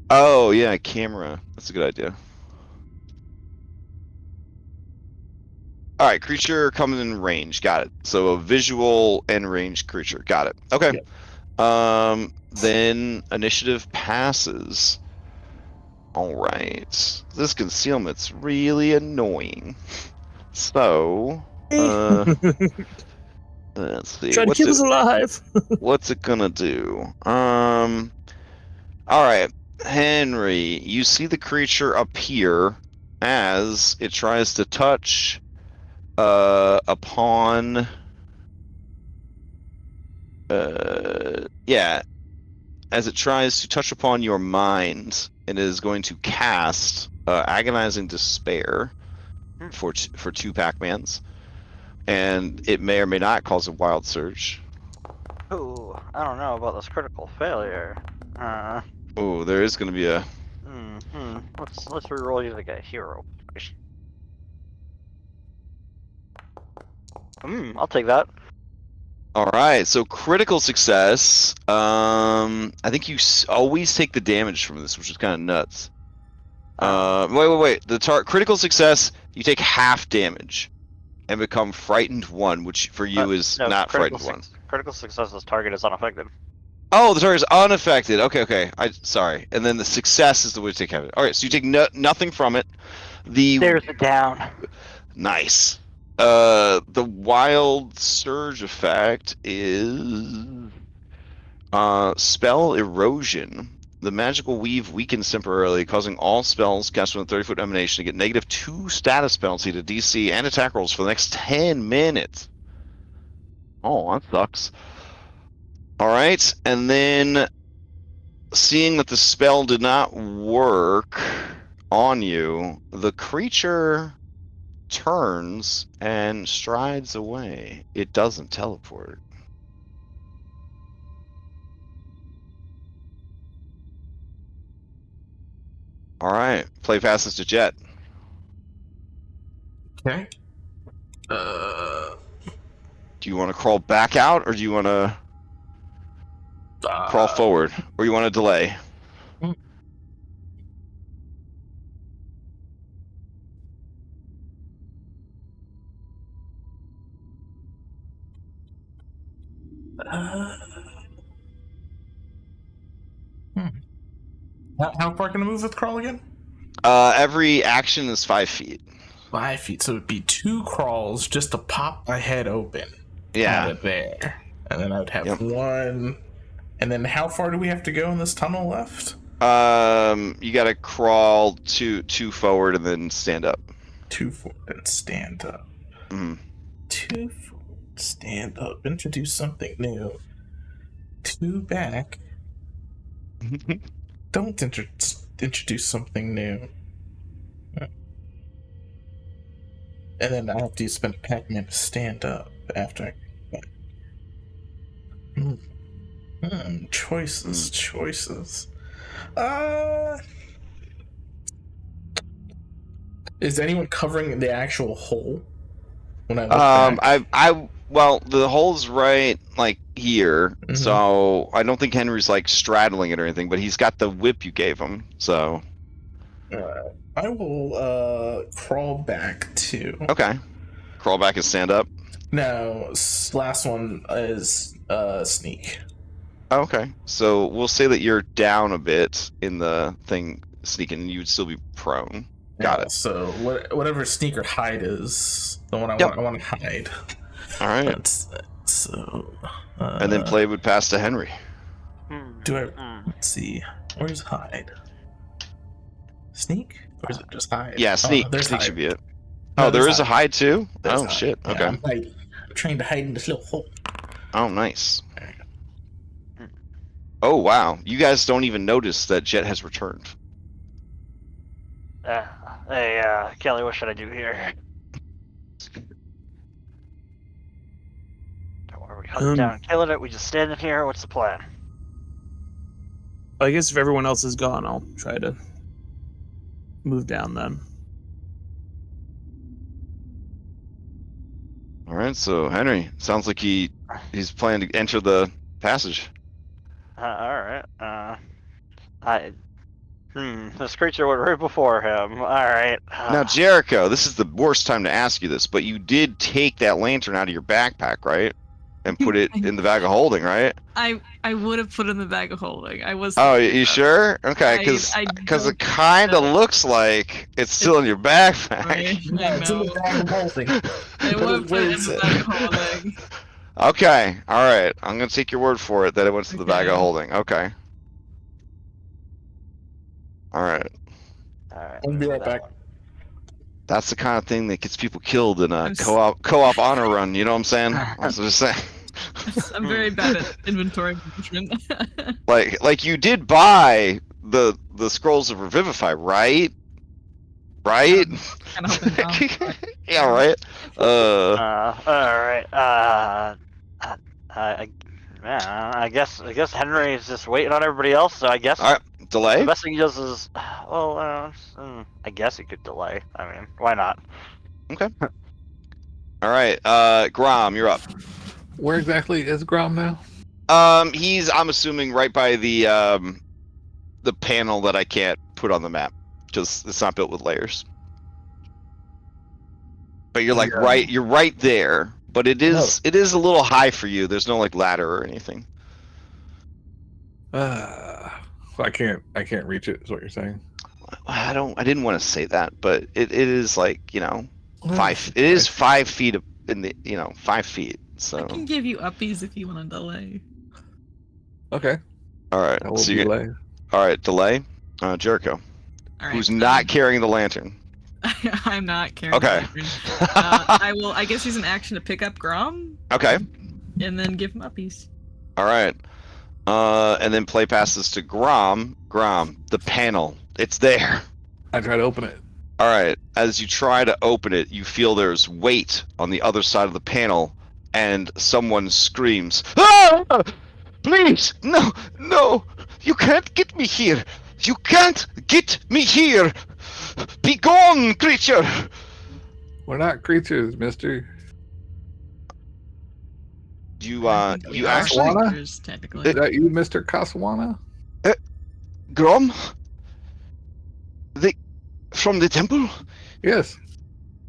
Oh yeah, camera. That's a good idea. All right, creature comes in range. Got it. So a visual and range creature. Got it. Okay. Yep. Then initiative passes. All right. This concealment's really annoying. So, let's see. Trying to keep us alive. What's it gonna do? All right, Henry. You see the creature appear as it tries to touch upon. Yeah, as it tries to touch upon your mind, it is going to cast agonizing despair for 2 Pac-Mans, and it may or may not cause a wild surge. Ooh, I don't know about this critical failure. Oh, there is going to be a. Let's reroll you like a hero. I'll take that. All right, so critical success. I think you always take the damage from this, which is kind of nuts. Wait. The critical success, you take half damage and become frightened 1, which for you is not frightened 1. Critical success's target is unaffected. Oh, the target is unaffected. Okay. Sorry. And then the success is the way to take half of it. All right, so you take nothing from it. There's it down. Nice. The wild surge effect is spell erosion. The magical weave weakens temporarily, causing all spells cast within a 30-foot emanation to get -2 status penalty to DC and attack rolls for the next 10 minutes. Oh, that sucks. All right, and then seeing that the spell did not work on you, the creature turns and strides away. It doesn't teleport. All right, play passes to Jet. Okay. Do you want to crawl back out, or do you want to crawl forward, or you want to delay? How far can I move with crawl again? Every action is 5 feet. 5 feet, so it'd be 2 crawls just to pop my head open. Yeah. Out of there. And then I would have 1. And then how far do we have to go in this tunnel left? You gotta crawl 2 forward and then stand up. 2 forward and stand up. 2 forward, stand up, introduce something new. 2 back. Don't introduce something new. And then I have to spend a Pac-Man to stand up after I Choices. Is anyone covering the actual hole? When I look back? Well, the hole's right like here, so I don't think Henry's like straddling it or anything, but he's got the whip you gave him, so. I will crawl back too. Okay. Crawl back and stand up? No, last one is sneak. Okay, so we'll say that you're down a bit in the thing sneaking, and you would still be prone. Got it. So whatever sneak or hide is the one I want to hide. All right. And then play would pass to Henry. Let's see. Where's hide? Sneak? Or is it just hide? Yeah, sneak. Sneak should be it. No, there is a hide too? Oh, shit. Yeah, okay. I'm trying to hide in this little hole. Oh, nice. Oh, wow. You guys don't even notice that Jet has returned. Hey, Kelly, what should I do here? Don't worry, we hunt down and killing it. We just standing here. What's the plan? I guess if everyone else is gone, I'll try to move down then. All right, so Henry, sounds like he's planning to enter the passage. All right. This creature went right before him. All right. Now, Jericho, this is the worst time to ask you this, but you did take that lantern out of your backpack, right? And put it in the bag of holding, right? I would have put it in the bag of holding. I was. Oh, you sure? Okay, because it kind of looks like it's still in your backpack. Right, it's in the bag of holding. I would have put it in the bag of holding. Okay, all right. I'm gonna take your word for it that it went to the bag of holding. Okay. All right. I'll be right back. That's the kind of thing that gets people killed in a co-op honor run. You know what I'm saying? I was just saying. I'm very bad at inventory management. like you did buy the scrolls of Revivify, right? Right? Yeah, right. All right. I guess Henry is just waiting on everybody else. So I guess. All right. Delay. The best thing he does is, I guess he could delay. I mean, why not? Okay. All right. Grom, you're up. Where exactly is Grom now? I'm assuming right by the panel that I can't put on the map because it's not built with layers. But you're like you're right there. But it is a little high for you. There's no like ladder or anything. I can't reach it. Is what you're saying? I didn't want to say that, but it is like 5. It is 5 feet in the 5 feet. So I can give you uppies if you want to delay. Okay. All right. I will delay. All right, delay. Jericho, all right, who's not carrying the lantern. I'm not carrying. Okay. The lantern. I guess use an action to pick up Grom. Okay. And then give him uppies. All right. And then play passes to Grom. Grom, the panel. It's there. I try to open it. All right. As you try to open it, you feel there's weight on the other side of the panel, and someone screams, "Ah! Please! No! No! You can't get me here! You can't get me here! Be gone, creature!" We're not creatures, mister. You actually... Creatures, technically. Is that you, Mr. Kaswana? Grom? From the temple? Yes.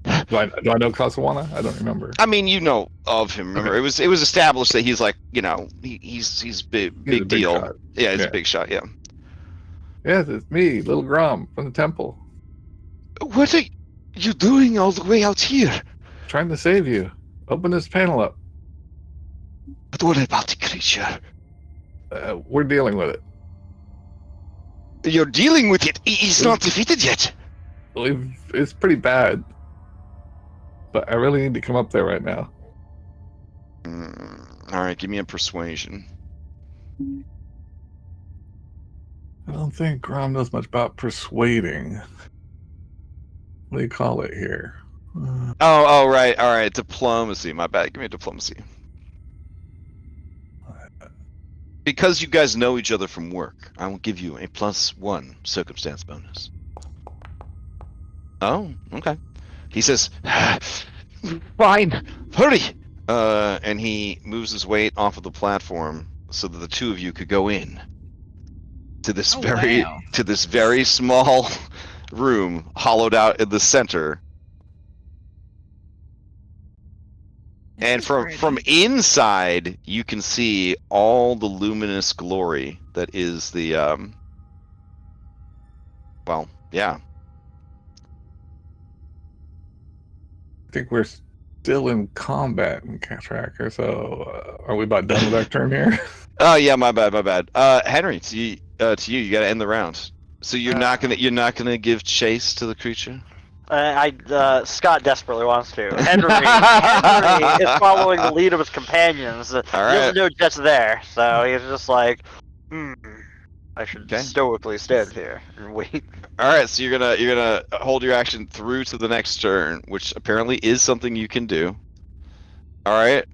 Do I know Kaswana? I don't remember. I mean, you know of him. Remember, okay. It was established that he's like, he's big deal. Shot. Yeah, he's a big shot. Yeah. Yes, it's me, little Grom from the temple. What are you doing all the way out here? Trying to save you. Open this panel up. But what about the creature? We're dealing with it. You're dealing with it. He's not defeated yet. It's pretty bad. But I really need to come up there right now. All right, give me a persuasion. I don't think Grom knows much about persuading. What do you call it here? Oh, right. All right, diplomacy. My bad. Give me a diplomacy. because you guys know each other from work, I will give you a +1 circumstance bonus. Oh, okay. He says, "Fine, hurry!" And he moves his weight off of the platform so that the two of you could go in to this very small room, hollowed out in the center. And from inside, you can see all the luminous glory that is the well, yeah. I think we're still in combat in Tracker, so are we about done with our turn here? Oh yeah, my bad. Henry, to you, you gotta end the round. So you're not gonna give chase to the creature? Scott desperately wants to. Henry is following the lead of his companions. All right. He doesn't know Jet's there, so he's just like, I should stoically stand here and wait. All right, so you're gonna hold your action through to the next turn, which apparently is something you can do. All right,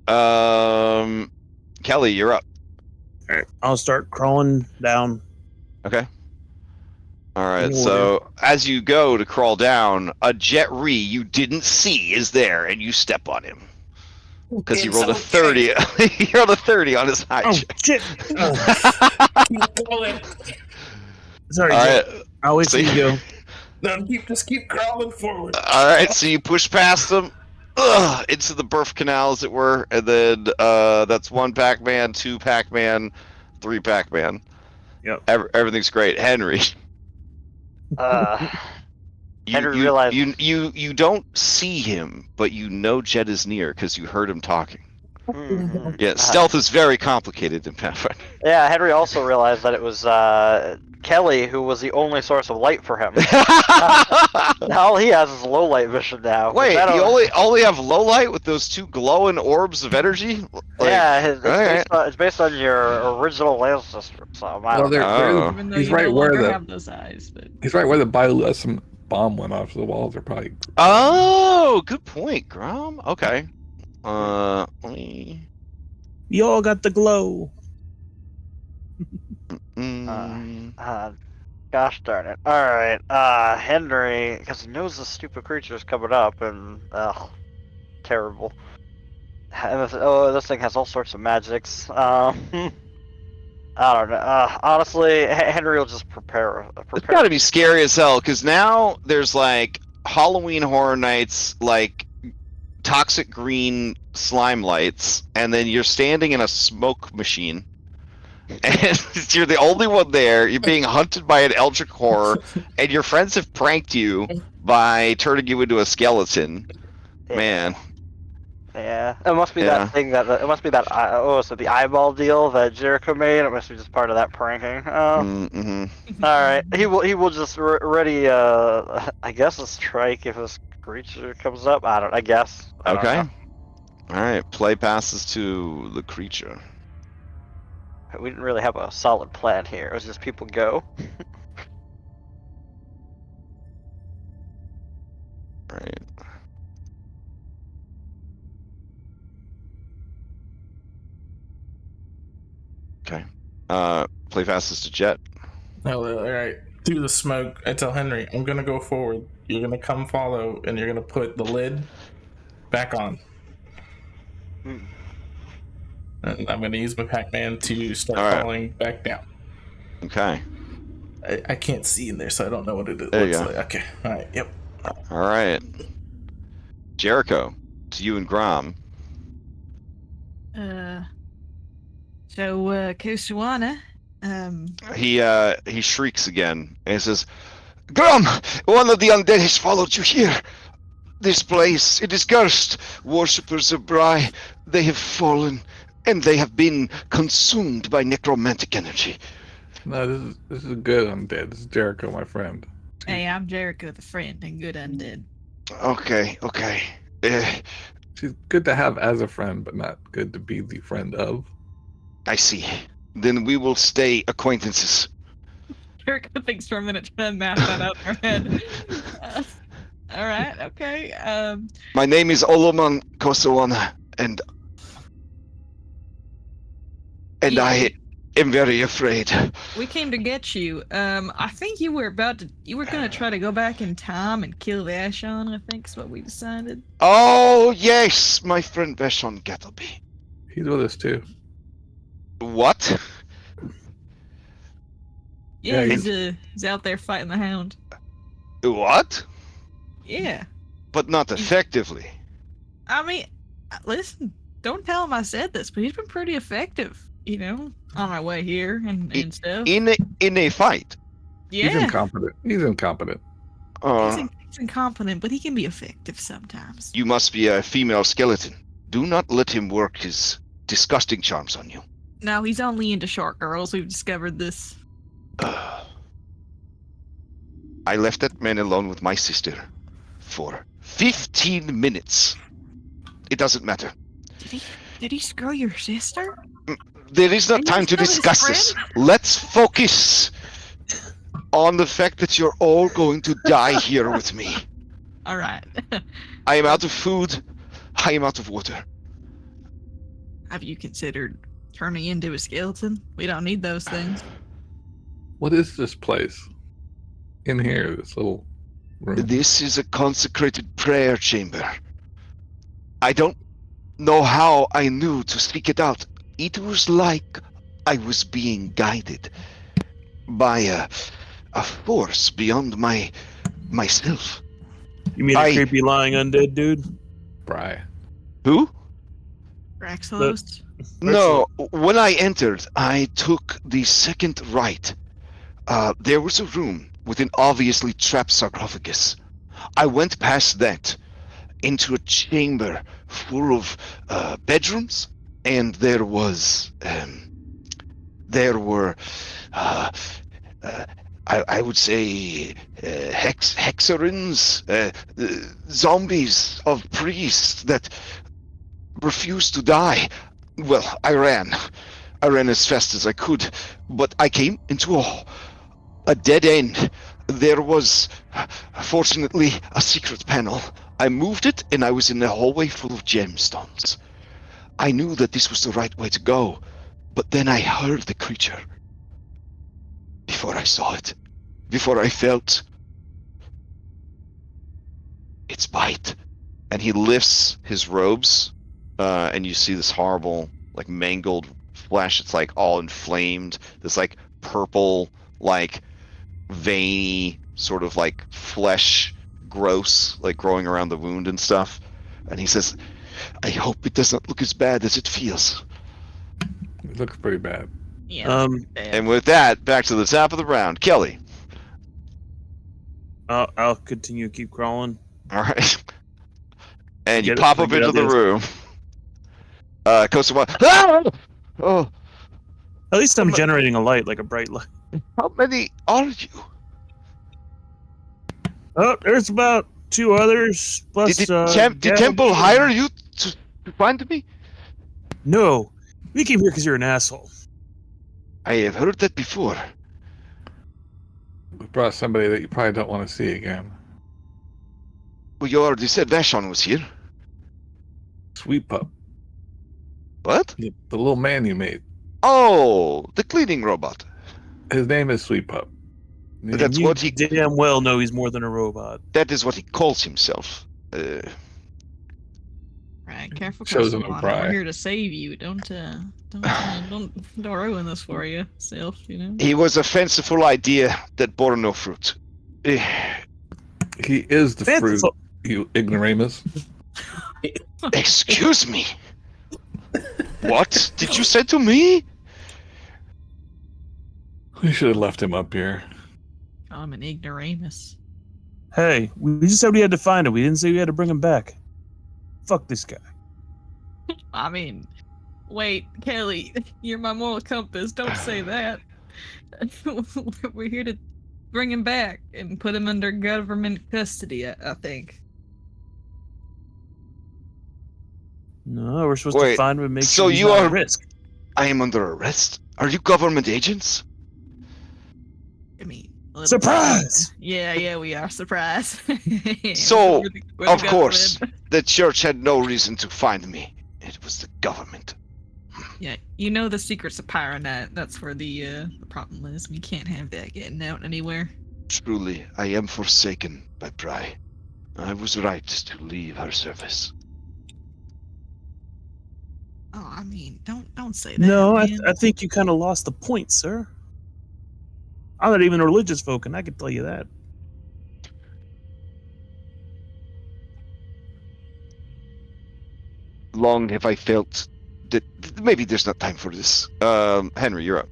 Kelly, you're up. All right, I'll start crawling down. Okay. All right, so as you go to crawl down, a Jet Re you didn't see is there, and you step on him. Because you rolled a 30. You rolled a 30 on his high check. Shit! Sorry, all right. I'll wait till you go. No, just keep crawling forward. All right, so you push past them, into the birth canal, as it were, and then that's 1 Pac-Man, 2 Pac-Man, 3 Pac-Man. Yep. Everything's great. Henry. Henry realized you don't see him, but you know Jet is near because you heard him talking. Yeah, stealth is very complicated in Pathfinder. Yeah, Henry also realized that it was Kelly who was the only source of light for him. All he has is low light vision now. Wait, you only have low light with those 2 glowing orbs of energy? Like, yeah, it's based on your original lens system. So he's right where the bioluminescent bomb went off, so the walls are probably. Oh, good point, Grom. Okay. Let me. You all got the glow. Gosh darn it. Alright, Henry, because he knows the stupid creature's coming up, and, terrible. And this thing has all sorts of magics. I don't know. Honestly, Henry will just prepare. It's gotta be scary as hell, because now there's, like, Halloween Horror Nights, like, toxic green slime lights, and then you're standing in a smoke machine. And you're the only one there. You're being hunted by an eldritch horror, and your friends have pranked you by turning you into a skeleton. Yeah. Man. Yeah, it must be that thing that it must be that the eyeball deal that Jericho made. It must be just part of that pranking. All right, he will just ready. I guess a strike if this creature comes up. I guess. I don't know. All right, play passes to the creature. We didn't really have a solid plan here. It was just people go. Right. Okay. Play fastest to Jet. Oh, all right. Through the smoke, I tell Henry, I'm gonna go forward. You're gonna come follow, and you're gonna put the lid back on. And I'm gonna use my Pac-Man to start falling back down. Okay. I can't see in there, so I don't know what it looks like. Okay. All right. Yep. All right. Jericho, to you and Grom. So Kosuana, he shrieks again and he says, "Grom, one of the undead has followed you here. This place, it is cursed. Worshippers of Bry, they have fallen, and they have been consumed by necromantic energy." No, this is good undead. This is Jericho, my friend. Hey, I'm Jericho, the friend, and good undead. Okay. She's good to have as a friend, but not good to be the friend of. I see. Then we will stay acquaintances. Jericho thinks for a minute trying to map that out in her head. All right, okay. My name is Oloman Kosowana, and am very afraid. We came to get you. I think you were gonna try to go back in time and kill Vashon, I think is what we decided. Oh, yes, my friend Vashon Gettleby. He's with us too. What? Yeah, he's out there fighting the Hound. What? Yeah. But not effectively. I mean, listen, don't tell him I said this, but he's been pretty effective, on my way here and stuff. In a fight? Yeah. He's incompetent. He's incompetent, but he can be effective sometimes. You must be a female skeleton. Do not let him work his disgusting charms on you. No, he's only into short girls. We've discovered this. I left that man alone with my sister for 15 minutes. It doesn't matter. Did he screw your sister? There is not time to discuss this. Let's focus on the fact that you're all going to die here with me. All right. I am out of food. I am out of water. Have you considered turning into a skeleton? We don't need those things. What is this place? In here, this little room. This is a consecrated prayer chamber. I don't know how I knew to seek it out. It was like I was being guided by a force beyond myself. You mean a creepy lying undead dude? Bry. Who? Raxelos? No, when I entered, I took the second right. There was a room with an obviously trapped sarcophagus. I went past that into a chamber full of bedrooms, and there were I would say hexerins, zombies of priests that refused to die. Well, I ran as fast as I could, but I came into a dead end. There was, fortunately, a secret panel. I moved it, and I was in a hallway full of gemstones. I knew that this was the right way to go, but then I heard the creature. Before I saw it, before I felt its bite. And he lifts his robes, and you see this horrible, like, mangled flesh. It's, like, all inflamed. This, like, purple, like, veiny, sort of, like, flesh, gross, like, growing around the wound and stuff. And he says, I hope it does not look as bad as it feels. It looks pretty bad. Yeah. And with that, back to the top of the round. Kelly. I'll continue to keep crawling. All right. And you pop up into the room. Kosovo. Ah! Oh. At least I'm generating a light, like a bright light. How many are you? Oh, there's about 2 others. Plus, did Temple hire you to find me? No. We came here because you're an asshole. I have heard that before. We brought somebody that you probably don't want to see again. Well, you already said Vashon was here. Sweet Pup. What? The little man you made. Oh, the cleaning robot. His name is Sweet Pup. That's you what he damn well know he's more than a robot. That is what he calls himself. Right, careful, Chosen Kosovo. of Bry. We're here to save you. Don't ruin this for you, self. He was a fanciful idea that bore no fruit. He is the fruit, you ignoramus. Excuse me. What did you say to me? We should have left him up here. I'm an ignoramus. Hey, we just said we had to find him. We didn't say we had to bring him back. Fuck this guy. I mean, wait, Kelly, you're my moral compass. Don't say that. We're here to bring him back and put him under government custody, I think. No, we're supposed to find him and make so sure he's you not are at risk. I am under arrest. Are you government agents? I mean, surprise! Yeah, we are. Surprise. So, we're of course, the church had no reason to find me. It was the government. Yeah, you know the secrets of Pyronet. That's where the problem is. We can't have that getting out anywhere. Truly, I am forsaken by Pry. I was right to leave her service. Oh, I mean, don't say that. No, man. I think you kind of lost the point, sir. I'm not even a religious folk, and I can tell you that. Long have I felt that maybe there's not time for this. Henry, you're up.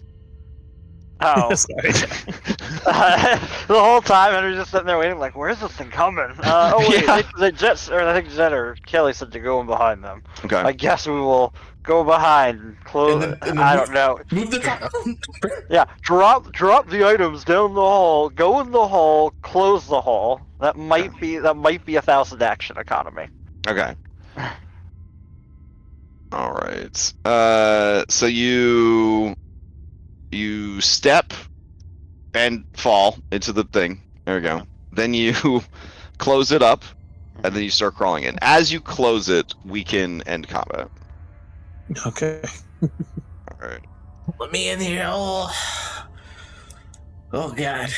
Oh. Sorry. The whole time, Henry's just sitting there waiting, like, where's this thing coming? Oh, wait, Yeah. I think Jet or Kelly said to go in behind them. Okay. I guess we will go behind, close. I don't know. Move the top. Yeah, drop the items down the hall, go in the hall, close the hall. That might be a 1,000 action economy. Okay. All right. So you step and fall into the thing. There we go. Then you close it up, and then you start crawling in. As you close it, we can end combat. Okay. All right. Let me in here. Oh God.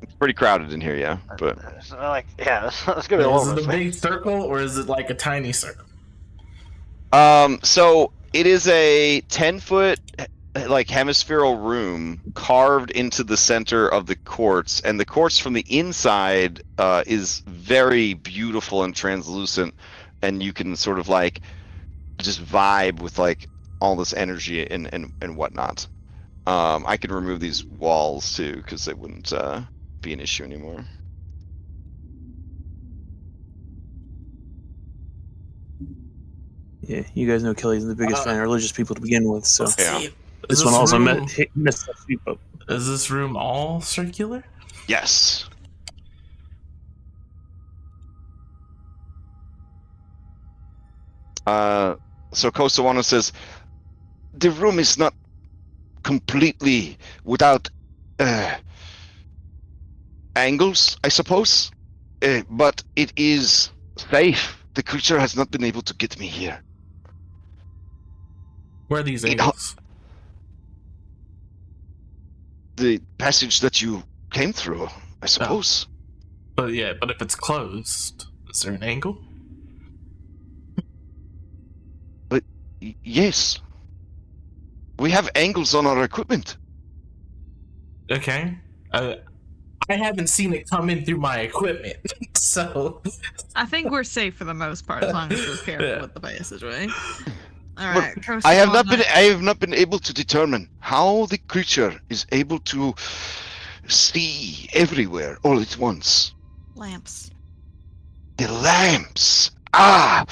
It's pretty crowded in here, yeah. But It's like, yeah, that's gonna be a Is little it a big circle or is it like a tiny circle? so it is a 10-foot like hemispherical room carved into the center of the quartz, and the quartz from the inside is very beautiful and translucent, and you can sort of like just vibe with like all this energy and whatnot. I could remove these walls too because they wouldn't be an issue anymore. Yeah, you guys know Kelly's the biggest fan of religious people to begin with, so Yeah. this one also missed the sweep up. Is this room all circular? Yes. So Kosawano says, the room is not completely without angles, I suppose, but it is safe. The creature has not been able to get me here. Where are these angles? The passage that you came through, I suppose. But if it's closed, is there an angle? But yes. We have angles on our equipment. Okay. I haven't seen it come in through my equipment, so I think we're safe for the most part as long as we're careful with the passageway. All right. I have not been able to determine how the creature is able to see everywhere all at once. Lamps. The lamps. Ah.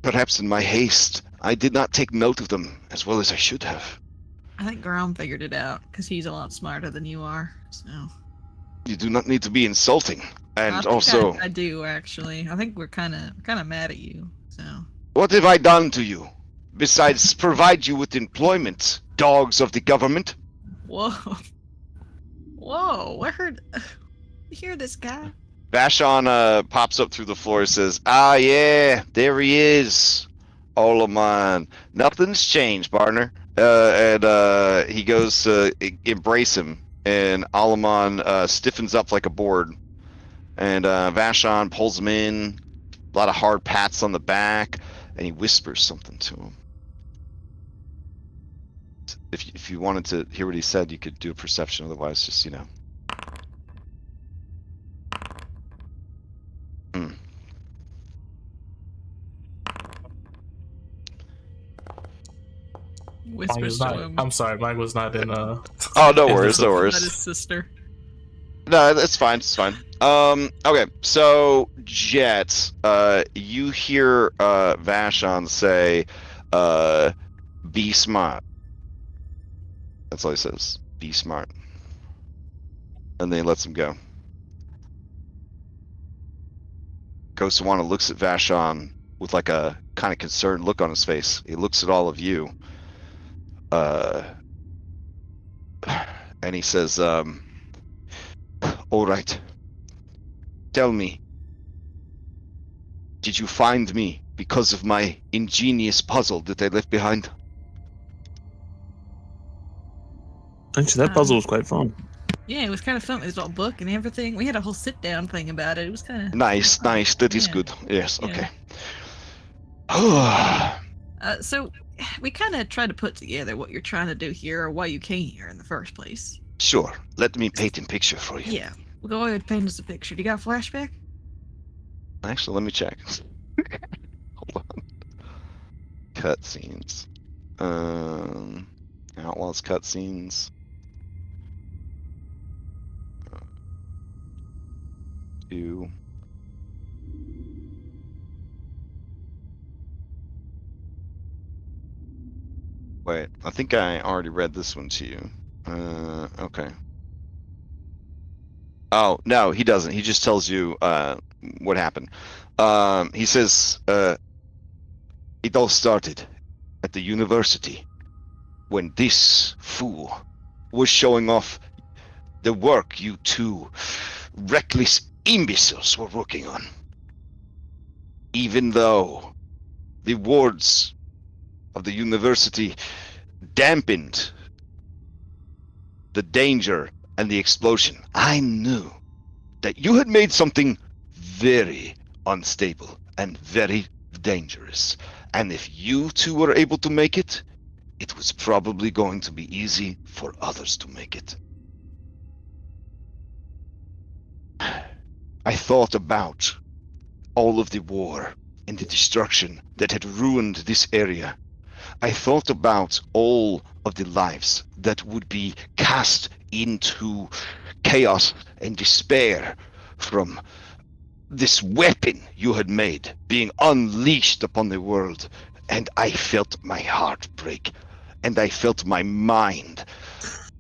Perhaps in my haste, I did not take note of them as well as I should have. I think Grom figured it out because he's a lot smarter than you are. So You do not need to be insulting, and I think also I do actually. I think we're kind of mad at you. So what have I done to you besides provide you with employment, dogs of the government? whoa, I heard. You hear this guy? Vashon pops up through the floor and says, "Ah, yeah, there he is. Olaman. Nothing's changed, partner." And he goes to embrace him, and Olaman stiffens up like a board. And Vashon pulls him in, a lot of hard pats on the back, and he whispers something to him. If you wanted to hear what he said, you could do a perception. Otherwise, just, Whispers to him. I'm sorry, mine was not in. Oh, no worries, no worries. Not his sister. No, that's fine. It's fine. Okay, so Jet, you hear Vashon say, "Be smart." That's all he says. Be smart, and then he lets him go. Ghostawana looks at Vashon with like a kind of concerned look on his face. He looks at all of you, and he says, "All right. Tell me, did you find me because of my ingenious puzzle that I left behind. Actually, that puzzle was quite fun. Yeah, it was kind of fun. It was all book and everything. We had a whole sit-down thing about it. It was kind of nice. That is good. Yes. Okay. So we kind of try to put together what you're trying to do here, or why you came here in the first place. Sure. Let me paint a picture for you. Yeah. We'll go ahead and paint us a picture. Do you got a flashback? Actually, let me check. Hold on. Cutscenes. Outlaws cutscenes. Two. Wait, I think I already read this one to you. Okay. Oh, no, he doesn't. He just tells you what happened. He says it all started at the university when this fool was showing off the work you two reckless imbeciles were working on. Even though the wards of the university dampened the danger and the explosion, I knew that you had made something very unstable and very dangerous. And if you two were able to make it, it was probably going to be easy for others to make it. I thought about all of the war and the destruction that had ruined this area. I thought about all of the lives that would be cast into chaos and despair from this weapon you had made being unleashed upon the world. And I felt my heart break, and I felt my mind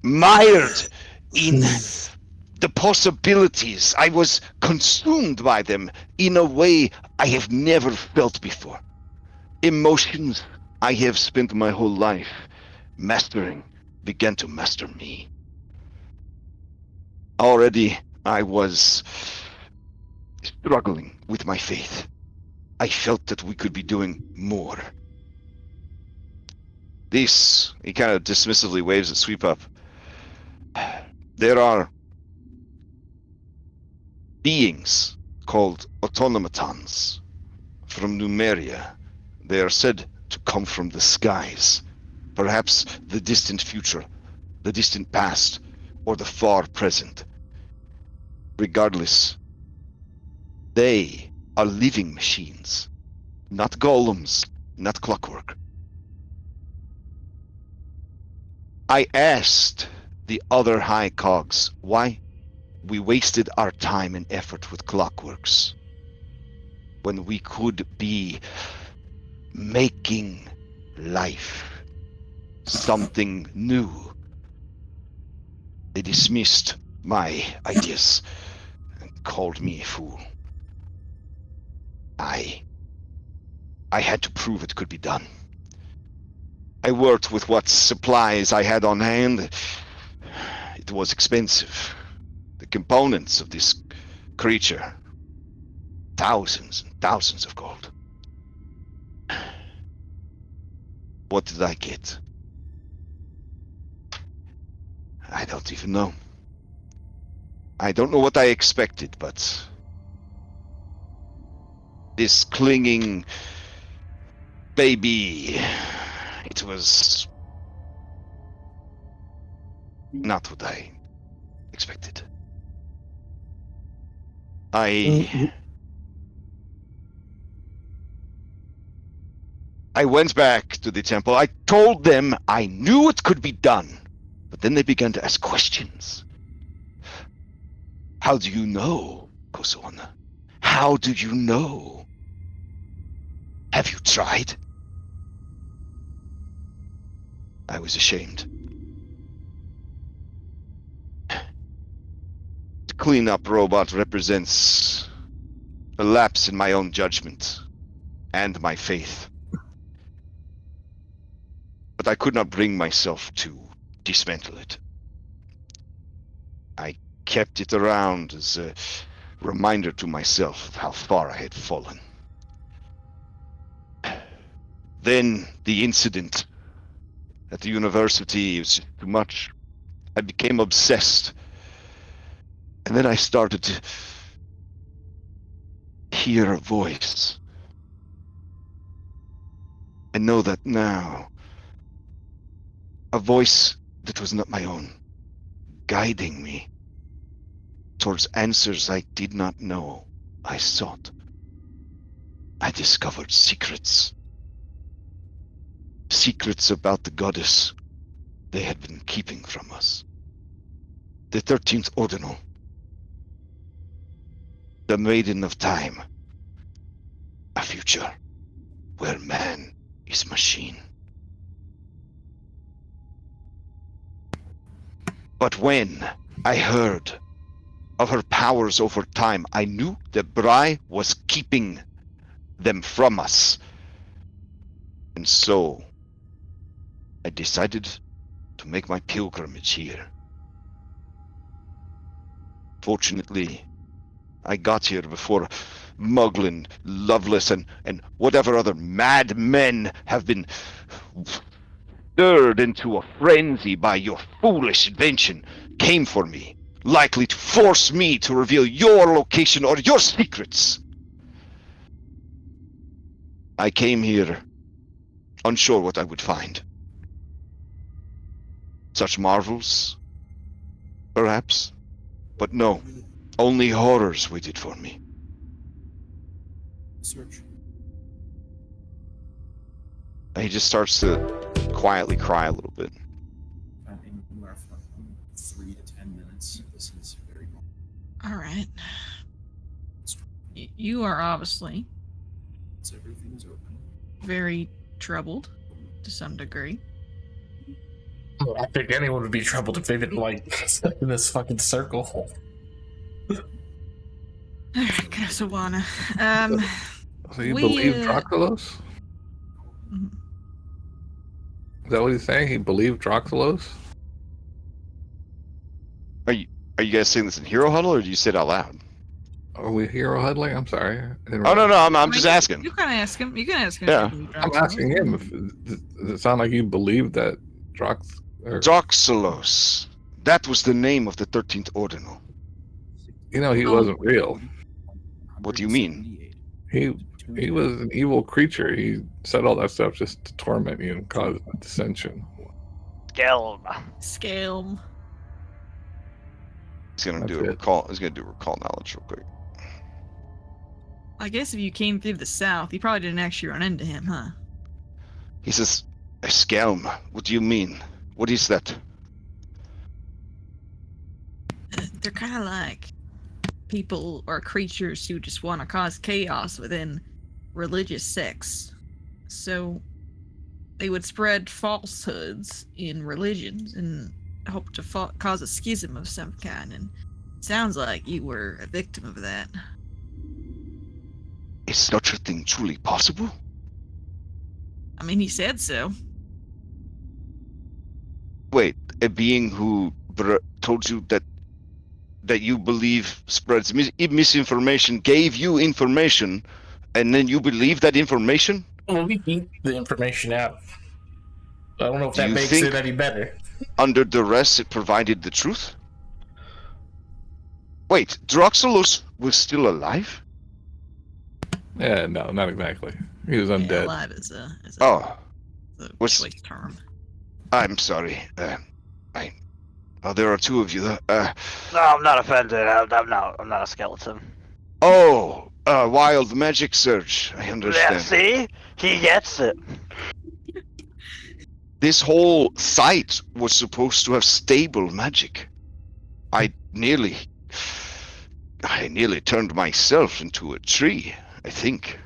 mired in the possibilities. I was consumed by them in a way I have never felt before. Emotions I have spent my whole life mastering began to master me. Already I was struggling with my faith. I felt that we could be doing more. This, he kind of dismissively waves a sweep up. There are beings called automatons from Numeria. They are said to come from the skies, perhaps the distant future, the distant past, or the far present. Regardless, they are living machines, not golems, not clockwork. I asked the other high cogs why we wasted our time and effort with clockworks when we could be making life something new. They dismissed my ideas and called me a fool. I had to prove it could be done. I worked with what supplies I had on hand. It was expensive. The components of this creature, thousands and thousands of gold. What did I get? I don't even know. I don't know what I expected, but this clinging baby, it was not what I expected. I went back to the temple. I told them I knew it could be done, but then they began to ask questions. How do you know, Kosoana? How do you know? Have you tried? I was ashamed. The cleanup robot represents a lapse in my own judgment and my faith. But I could not bring myself to dismantle it. I kept it around as a reminder to myself of how far I had fallen. Then the incident at the university was too much. I became obsessed. And then I started to hear a voice. I know that now. A voice that was not my own, guiding me towards answers I did not know I sought. I discovered secrets. Secrets about the goddess they had been keeping from us. The 13th Ordinal. The Maiden of Time. A future where man is machine. But when I heard of her powers over time, I knew that Bry was keeping them from us. And so I decided to make my pilgrimage here. Fortunately, I got here before Muglin, Loveless, and whatever other mad men have been stirred into a frenzy by your foolish invention came for me, likely to force me to reveal your location or your secrets. I came here unsure what I would find. Such marvels, perhaps, but no, only horrors waited for me. Search. He just starts to quietly cry a little bit. Anywhere from 3 to 10 minutes. This is very long. All right. You are obviously So everything is open. very troubled to some degree. Well, I think anyone would be troubled if they didn't like in this fucking circle. All right, Casawana. So you believe Droxelos? Mhm. Is that what he's saying? He believed Droxelos? Are you guys saying this in Hero Huddle, or do you say it out loud? Are we hero huddling? I'm sorry. Oh no, I'm just asking. You can ask him. You can ask him. Yeah. I'm asking him. Does it sound like you believe that Droxelos. That was the name of the 13th Ordinal. You know, he wasn't real. What do you mean? He was an evil creature. He said all that stuff just to torment you and cause dissension. Scale. He's gonna do a recall knowledge real quick. I guess if you came through the south, you probably didn't actually run into him, huh? He says, "A scalm. What do you mean? What is that?" They're kind of like people or creatures who just want to cause chaos within religious sects. So they would spread falsehoods in religions and hope to cause a schism of some kind. And it sounds like you were a victim of that. Is such a thing truly possible? I mean, he said so. Wait, a being who told you that you believe spreads misinformation, gave you information, and then you believe that information? Well, we beat the information out. I don't know if that makes it any better. Under duress, it provided the truth? Wait, Droxelos was still alive? Yeah, no, not exactly. He was undead. Yeah, alive is a choice term. I'm sorry. There are two of you. No, I'm not offended. I'm not a skeleton. Oh, wild magic search. I understand. Yeah, see? He gets it. This whole site was supposed to have stable magic. I nearly turned myself into a tree, I think,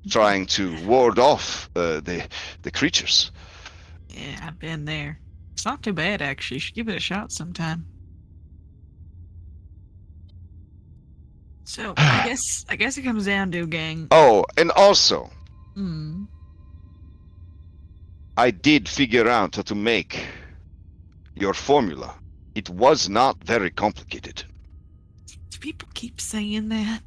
trying to ward off the creatures. Yeah, I've been there. It's not too bad, actually. You should give it a shot sometime. So, I guess it comes down to, gang. Oh, and also, Hmm. I did figure out how to make your formula. It was not very complicated. Do people keep saying that?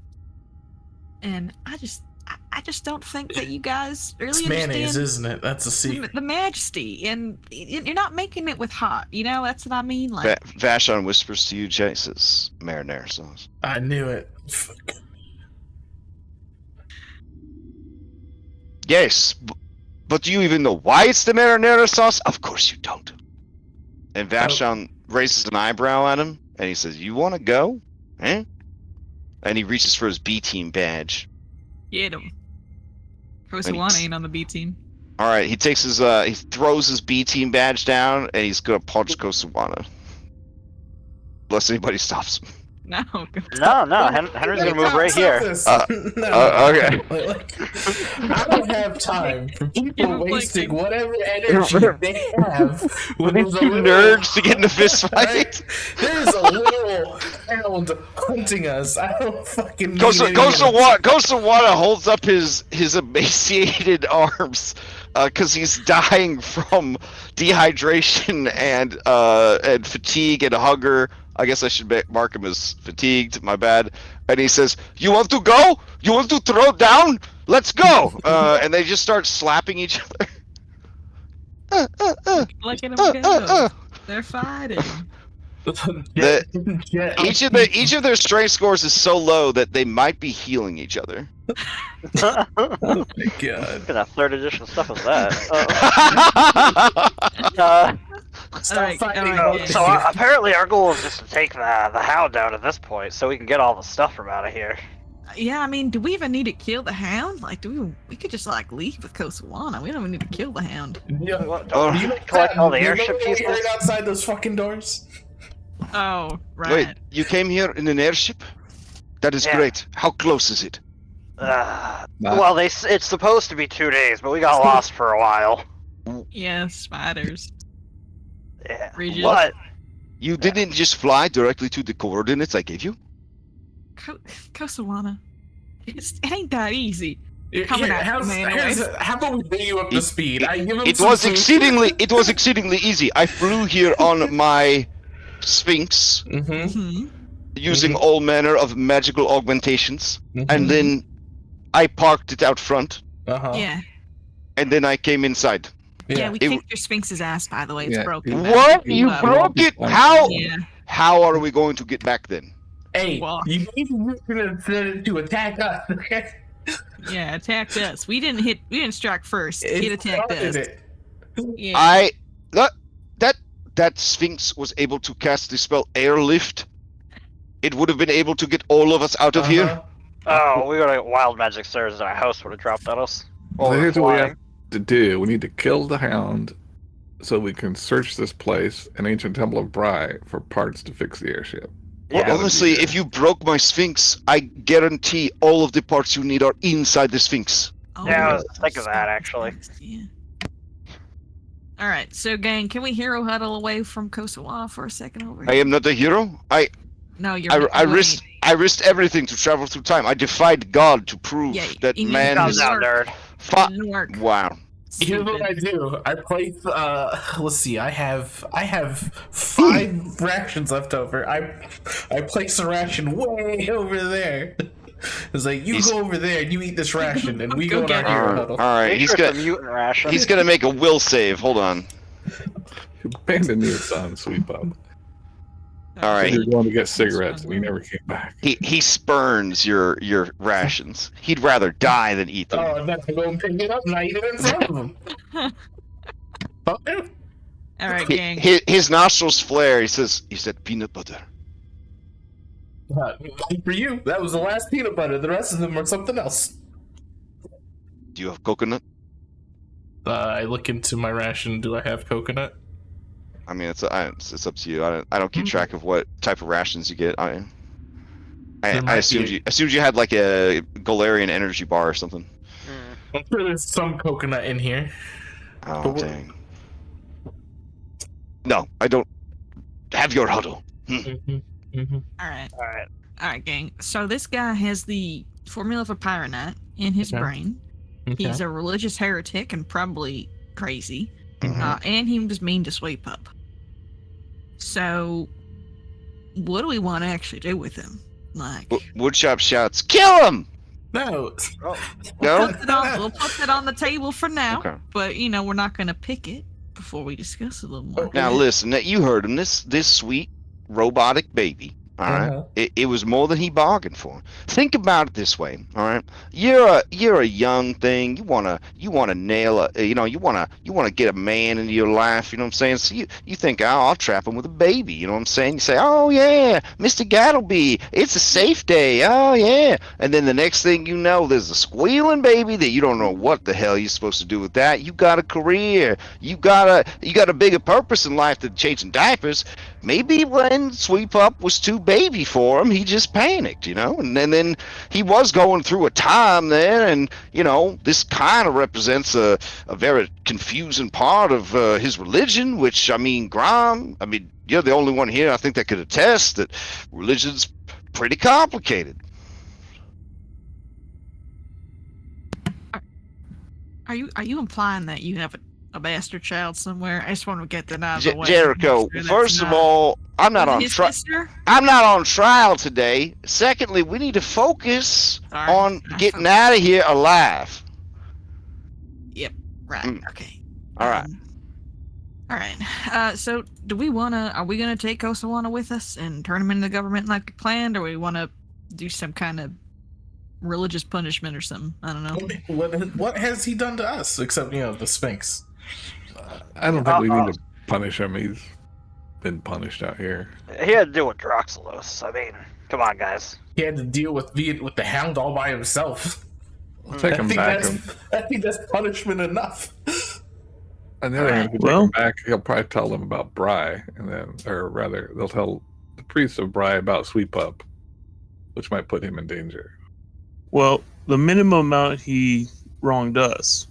And I I just don't think that you guys really It's understand. mayonnaise, isn't it? That's a secret. The majesty, and you're not making it with hot. You know, that's what I mean. Like Vashon whispers to you, Jay, says marinara sauce. I knew it. Fuck. Yes, but do you even know why it's the marinara sauce? Of course you don't. And Vashon raises an eyebrow at him, and he says, "You want to go? Eh?" And he reaches for his B team badge. Get him. Kosawana ain't on the B team. All right, he takes his he throws his B team badge down, and he's gonna punch Kosawana. Unless anybody stops him. No. No. Henry's gonna move right here. Okay. I don't have time for people wasting whatever energy they have when there's a nerds to get in a fist fight. Right? There's a little hound hunting us. I don't fucking need Kosawana holds up his emaciated arms because he's dying from dehydration and fatigue and hunger. I guess I should mark him as fatigued. My bad. And he says, "You want to go? You want to throw down? Let's go!" And they just start slapping each other. Look at them go. They're fighting. Each of their strength scores is so low that they might be healing each other. Oh my god! What kind of third edition stuff is that? Stop fighting. So apparently our goal is just to take the hound down at this point, so we can get all the stuff from out of here. Yeah, I mean, do we even need to kill the hound? Like, we could just like leave with Kosawana. We don't even need to kill the hound. Yeah. You collect all the airship pieces right outside those fucking doors. Oh, right. Wait, you came here in an airship? That is great. How close is it? Well, it's supposed to be 2 days, but we got lost for a while. Yeah, spiders. Yeah. Regis. What? You didn't just fly directly to the coordinates I gave you? Kosawana. It ain't that easy. How about we bring you up to speed? It was exceedingly easy. I flew here on my Sphinx, using all manner of magical augmentations, and then I parked it out front. Yeah. And then I came inside. Yeah, we kicked your Sphinx's ass, by the way. It's broken. What? You broke it? How? Yeah. How are we going to get back then? Hey, you need to attack us. Yeah, attacked us. We didn't strike first. It attacked us. Yeah. That Sphinx was able to cast the spell Airlift. It would have been able to get all of us out of here. Oh, we got a wild magic surge and our house would have dropped on us. Well, here's what we have to do. We need to kill the hound so we can search this place in Ancient Temple of Bry for parts to fix the airship. Yeah. Honestly, if you broke my Sphinx, I guarantee all of the parts you need are inside the Sphinx. Yeah, I was thinking of that, actually. Yeah. Alright, so gang, can we hero huddle away from Kosawa for a second over here? I am not a hero. I risked everything to travel through time. I defied God to prove that man is Wow. Here's what I do. I place. Let's see. I have 5 rations left over. I place a ration way over there. It's like you go over there and you eat this ration, and we go in our hero huddle. All right, he's gonna make a will save. Hold on. Abandoned your son, sweet bub. All right. He was going to get cigarettes, and he never came back. He spurns your rations. He'd rather die than eat them. Oh, that's go and pick it up and I eat it in front of him. All right, gang. His nostrils flare. He said peanut butter. For you, that was the last peanut butter. The rest of them are something else. Do you have coconut? I look into my ration. Do I have coconut? I mean, it's up to you. I don't keep track of what type of rations you get. I assumed you had like a Galarian energy bar or something. I'm sure there's some coconut in here. Oh dang! No, I don't have your huddle. All right, gang. So this guy has the formula for Pyronite in his brain. Okay. He's a religious heretic and probably crazy. And he was mean to Sweep Up. So, what do we want to actually do with him? Like, Woodshop shouts, "Kill him!" No. No? We'll put it on the table for now. Okay. But, we're not going to pick it before we discuss it a little more. Now listen, you heard him. This sweet robotic baby. All right. It was more than he bargained for. Think about it this way. All right. You're a young thing. You wanna nail you wanna get a man into your life. You know what I'm saying? So you think, oh, I'll trap him with a baby. You know what I'm saying? You say, oh yeah, Mr. Gattleby, it's a safe day. Oh yeah. And then the next thing you know, there's a squealing baby that you don't know what the hell you're supposed to do with that. You got a career. You got a bigger purpose in life than changing diapers. Maybe when Sweep Up was too baby for him, he just panicked, and then he was going through a time there, and this kind of represents a very confusing part of his religion, which Grom, you're the only one here I think that could attest that religion's pretty complicated. Are you implying that you have a bastard child somewhere? I just want to get that out of the way. Jericho, first of all, I'm not on trial today. Secondly, we need to focus on getting out of here alive. Yep. Right. Okay. All right. All right. So, are we gonna take Kosawana with us and turn him into the government like we planned, or we want to do some kind of religious punishment or something? I don't know. What has he done to us except the Sphinx? I don't think we need to punish him. He's been punished out here. He had to deal with Droxelos. Come on, guys. He had to deal with the Hound all by himself. We'll take him back. I think that's punishment enough. On the other hand, if we take him back, he'll probably tell them about Bry, or rather, they'll tell the priest of Bry about Sweep Up, which might put him in danger. Well, the minimum amount he wronged us.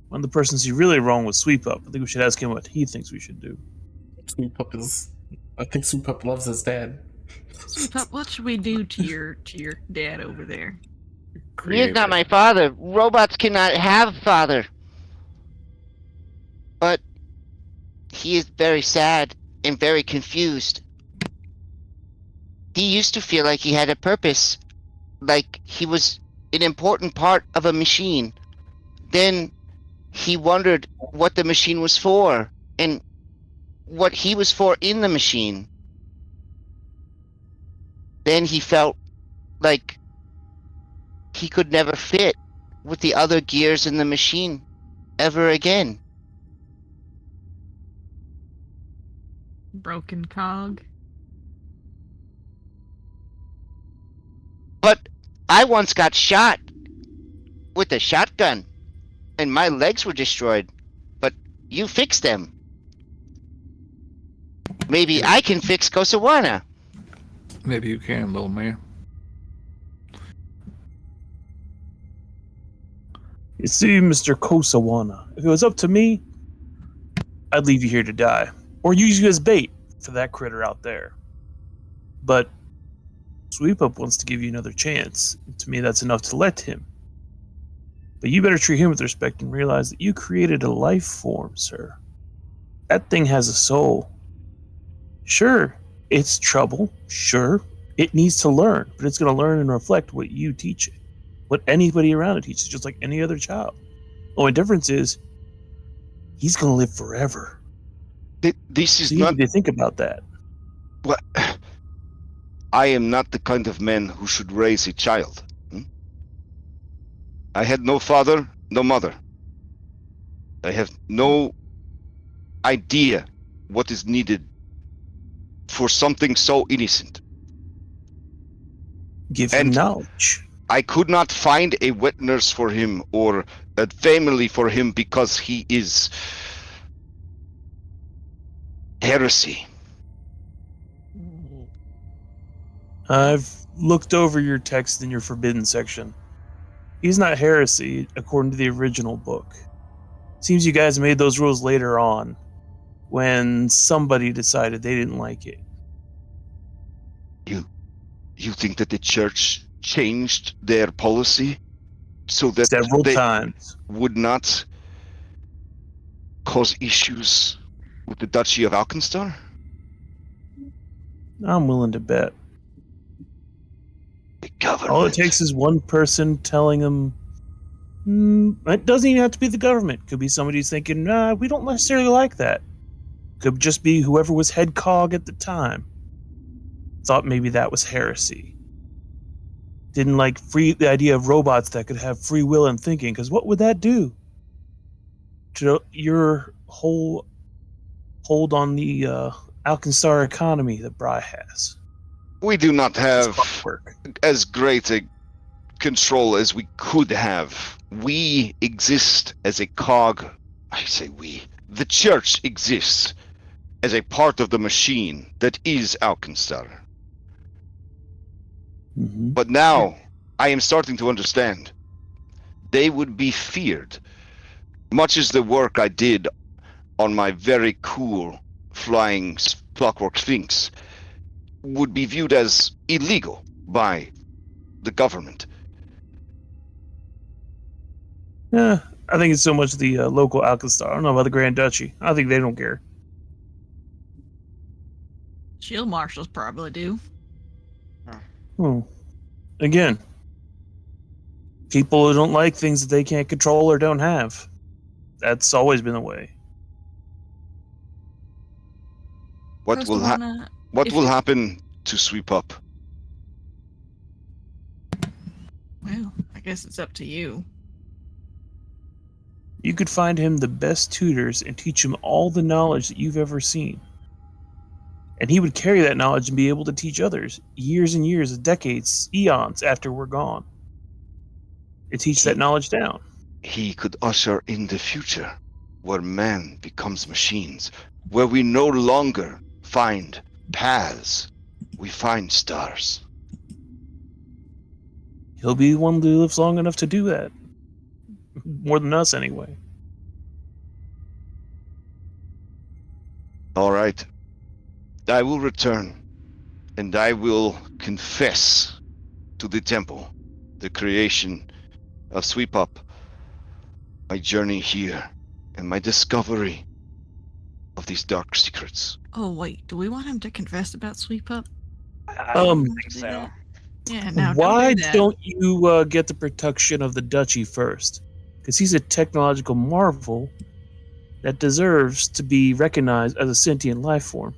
One of the persons he really wronged was Sweep Up. I think we should ask him what he thinks we should do. I think Sweep Up loves his dad. Sweep Up, what should we do to your dad over there? He is not my father. Robots cannot have a father. But he is very sad and very confused. He used to feel like he had a purpose, like he was an important part of a machine. Then he wondered what the machine was for and what he was for in the machine. Then he felt like he could never fit with the other gears in the machine ever again. Broken cog. But I once got shot with a shotgun and my legs were destroyed, but you fixed them. Maybe I can fix Kosawana. Maybe you can, little man. You see, Mr. Kosawana, if it was up to me, I'd leave you here to die. Or use you as bait for that critter out there. But Sweep Up wants to give you another chance. To me, that's enough to let him. But you better treat him with respect and realize that you created a life form, sir. That thing has a soul. Sure, it's trouble. Sure, it needs to learn. But it's going to learn and reflect what you teach it. What anybody around it teaches, just like any other child. The only difference is, he's going to live forever. This is so you not... need to think about that. What? I am not the kind of man who should raise a child. I had no father, no mother. I have no idea what is needed for something so innocent. Give him knowledge. I could not find a wet nurse for him or a family for him because he is heresy. I've looked over your text in your forbidden section. He's not heresy, according to the original book. Seems you guys made those rules later on, when somebody decided they didn't like it. You think that the church changed their policy so that several they times would not cause issues with the Duchy of Alkenstar? I'm willing to bet. government. All it takes is one person telling them. It doesn't even have to be the government. Could be somebody who's thinking, we don't necessarily like that. Could just be whoever was head cog at the time. Thought maybe that was heresy. Didn't like the idea of robots that could have free will and thinking, because what would that do to your whole hold on the Alkenstar economy that Bry has? We do not have as great a control as we could have. We exist as a cog. I say we. The church exists as a part of the machine that is Alkenstar. Mm-hmm. But now, I am starting to understand. They would be feared, much as the work I did on my very cool flying Clockwork Sphinx would be viewed as illegal by the government. Yeah, I think it's so much the local Alkenstar. I don't know about the Grand Duchy. I think they don't care. Shield marshals probably do. Again, people who don't like things that they can't control or don't have. That's always been the way. What will happen to Sweep Up? Well, I guess it's up to you. You could find him the best tutors and teach him all the knowledge that you've ever seen. And he would carry that knowledge and be able to teach others years and years, decades, eons after we're gone. And teach that knowledge down. He could usher in the future, where man becomes machines, where we no longer find paths, we find stars. He'll be the one who lives long enough to do that. More than us, anyway. All right. I will return, and I will confess to the temple the creation of Sweep Up, my journey here, and my discovery of these dark secrets. Oh wait, do we want him to confess about Sweep Up? I don't think so. Yeah, now why don't you get the protection of the duchy first? Because he's a technological marvel that deserves to be recognized as a sentient life form.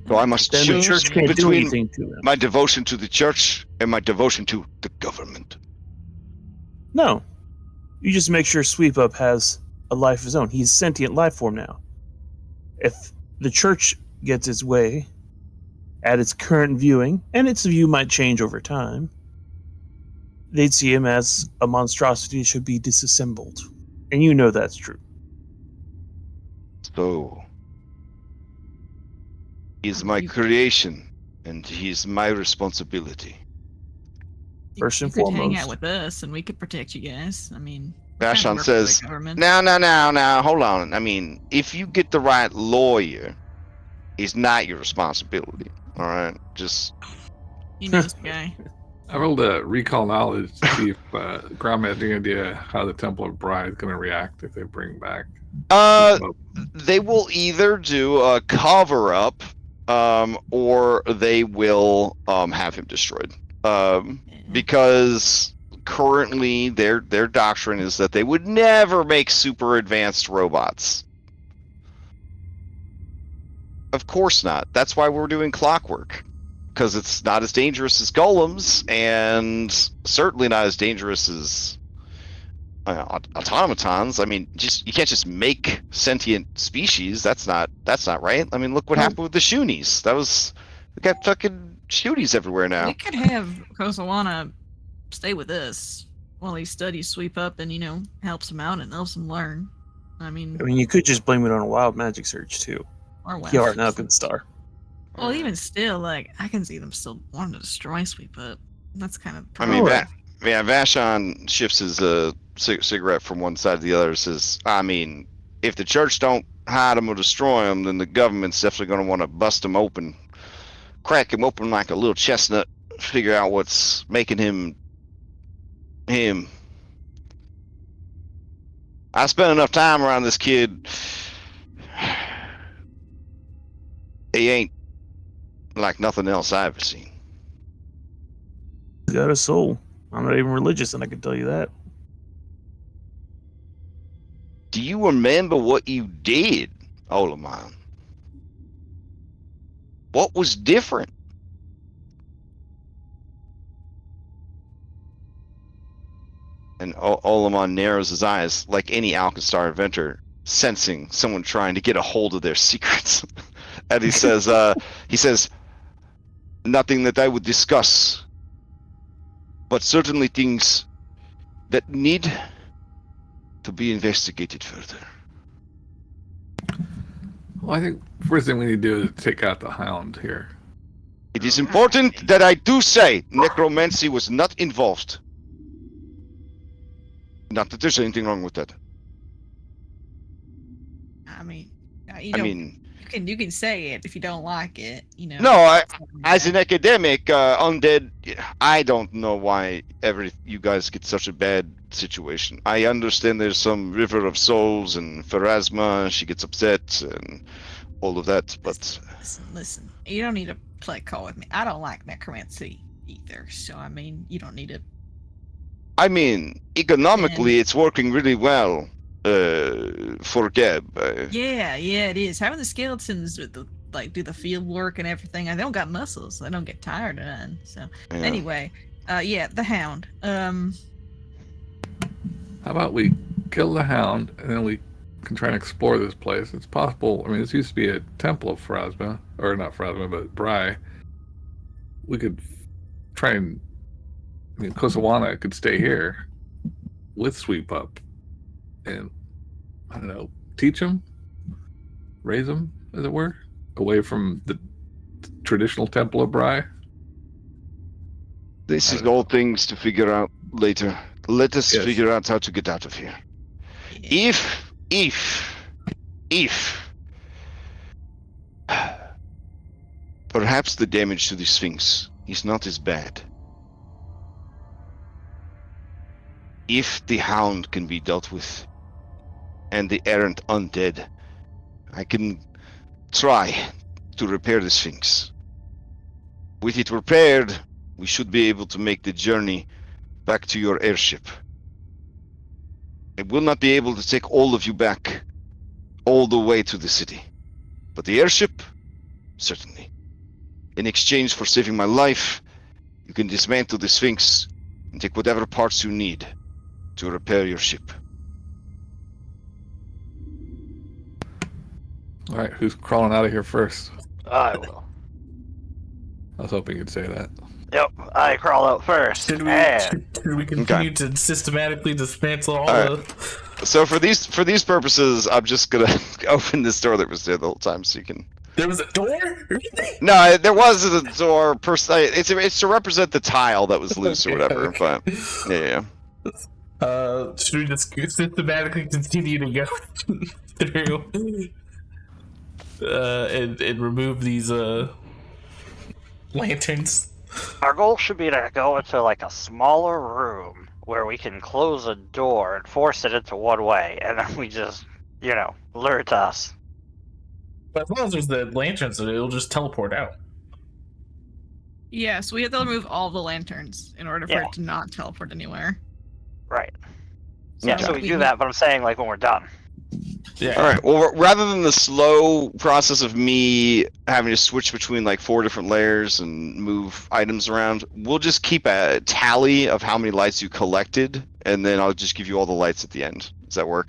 So I must then choose the church can't do anything to him. My devotion to the church and my devotion to the government. No. You just make sure Sweep Up has a life of his own. He's a sentient life form now. If the church gets its way at its current viewing, and its view might change over time, they'd see him as a monstrosity that should be disassembled. And you know that's true. So, he's my creation, and he's my responsibility. First and you could foremost. hang out with us, and we could protect you guys. I mean, Vashon says, "Now, hold on. I mean, if you get the right lawyer, it's not your responsibility. All right, just." He knows the guy. I rolled a recall knowledge to see if Grom has any idea how the Temple of Bride is going to react if they bring back. They will either do a cover up, or they will have him destroyed. Because currently their doctrine is that they would never make super advanced robots. Of course not. That's why we're doing Clockwork. Because it's not as dangerous as golems, and certainly not as dangerous as automatons. I mean, you can't just make sentient species. That's not right. I mean, look what happened with the Shunies. We got fucking Shunies everywhere now. We could have Kosawana stay with us while he studies Sweep Up and helps him out and helps him learn. I mean, you could just blame it on a wild magic surge too. Or you are an Alkenstar. Well, even still, I can see them still wanting to destroy Sweep Up. That's kind of. I mean, Vashon shifts his cigarette from one side to the other. Says, I mean, if the church don't hide him or destroy him, then the government's definitely going to want to bust him open, crack him open like a little chestnut, figure out what's making him. I spent enough time around this kid. He ain't like nothing else I've ever seen. got a soul. I'm not even religious, and I can tell you that. Do you remember what you did, Olamon? What was different? And Olamon narrows his eyes like any Alkenstar inventor, sensing someone trying to get a hold of their secrets. And he says, nothing that I would discuss, but certainly things that need to be investigated further. Well, I think first thing we need to do is take out the hound here. It is important that I do say necromancy was not involved. Not that there's anything wrong with that. I mean, you can say it if you don't like it, No, as an academic, undead, I don't know why you guys get such a bad situation. I understand there's some river of souls and Pharasma, she gets upset and all of that, but... Listen, you don't need to play call with me. I don't like necromancy either, so you don't need to... economically, it's working really well for Geb. Yeah, it is. Having the skeletons do the field work and everything, they don't got muscles. They don't get tired or nothing. So, Anyway, the hound. How about we kill the hound, and then we can try and explore this place. It's possible, this used to be a temple of Pharasma, or not Pharasma, but Bry. We could try and... Kosawana could stay here with Sweep Up and, I don't know, teach him? Raise him, as it were? Away from the traditional Temple of Bry? This is all things to figure out later. Let us figure out how to get out of here. Yeah. If perhaps the damage to the Sphinx is not as bad. If the hound can be dealt with, and the errant undead, I can try to repair the Sphinx. With it repaired, we should be able to make the journey back to your airship. I will not be able to take all of you back all the way to the city, but the airship, certainly. In exchange for saving my life, you can dismantle the Sphinx and take whatever parts you need to repair your ship. Alright, who's crawling out of here first? I will. I was hoping you'd say that. Yep, I crawl out first. Should we continue to systematically dismantle all the... So for these purposes, I'm just gonna open this door that was there the whole time, so you can... There was a door? No, there was a door per se. It's to represent the tile that was loose or whatever, but... Yeah. Should we just systematically continue to go through and remove these lanterns? Our goal should be to go into a smaller room where we can close a door and force it into one way, and then we just, lure it to us. But as long as there's the lanterns, it'll just teleport out. Yeah, so we have to remove all the lanterns in order for it to not teleport anywhere. Right. So we do that, but I'm saying when we're done. Yeah. All right. Well, rather than the slow process of me having to switch between 4 different layers and move items around, we'll just keep a tally of how many lights you collected, and then I'll just give you all the lights at the end. Does that work?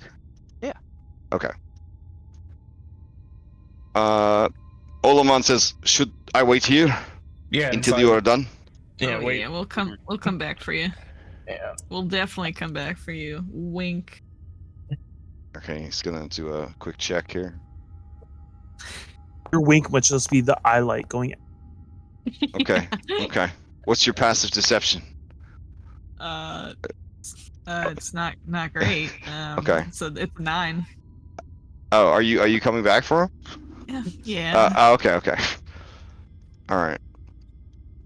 Yeah. Okay. Olamon says, "Should I wait here? Yeah. Until you are done." Yeah. Wait. Yeah, we'll come back for you. Yeah. We'll definitely come back for you. Wink. Okay, he's gonna do a quick check here. Your wink must just be the eye light going. Okay. Okay. What's your passive deception? It's not great. Okay. So it's 9. Oh, are you coming back for him? Yeah. Okay. All right.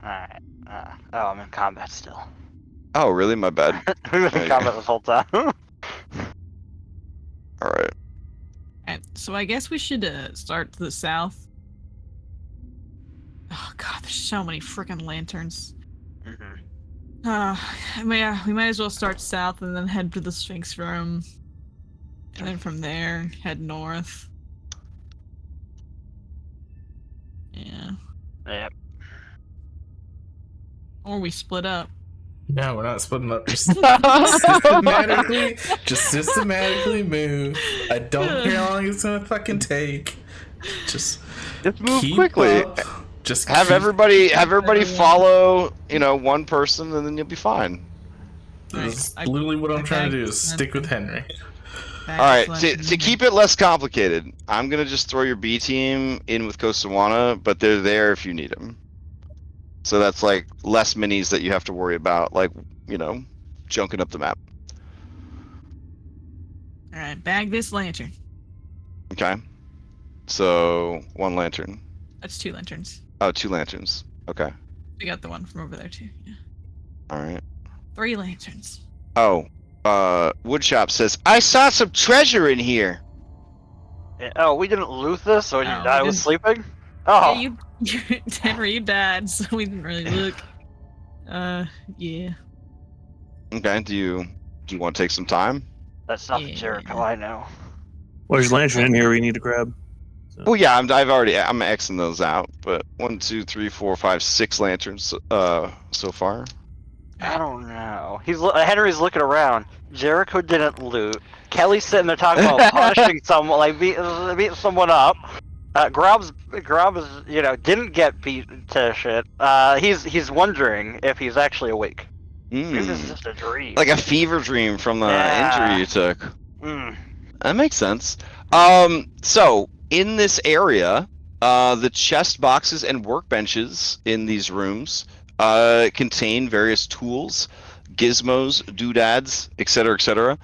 Alright. I'm in combat still. Oh, really? My bad. We've been in combat this whole time. All right. And so I guess we should start to the south. Oh god, there's so many freaking lanterns. We might as well start south and then head to the Sphinx room. And then from there, head north. Yeah. Yep. Or we split up. No, we're not splitting up. Just systematically move. I don't care how long it's gonna fucking take. Just move quickly. Just have everybody follow, one person, and then you'll be fine. That's literally what I'm trying to do is stick with Henry. All right, to keep it less complicated, I'm gonna just throw your B team in with Kosawana, but they're there if you need them. So that's like less minis that you have to worry about, like junking up the map. All right, bag this lantern. Okay. So 1 lantern. That's 2 lanterns. Oh, 2 lanterns. Okay. We got the one from over there too. Yeah. All right. 3 lanterns. Oh, Woodshop says, I saw some treasure in here. Yeah, oh, we didn't loot this, or I was sleeping? Oh. Yeah, Henry, you died, so we didn't really look. Yeah. Okay, do you want to take some time? That's not the Jericho I know. Well, there's a lantern in here we need to grab. So. Well, yeah, I'm Xing those out, but 1, 2, 3, 4, 5, 6 lanterns so far. I don't know. Henry's looking around. Jericho didn't loot. Kelly's sitting there talking about punishing someone, like beating someone up. Grob's didn't get beat to shit. He's wondering if he's actually awake. This is just a dream. Like a fever dream from the injury you took. That makes sense. So in this area, the chest boxes and workbenches in these rooms contain various tools, gizmos, doodads, etc., etc.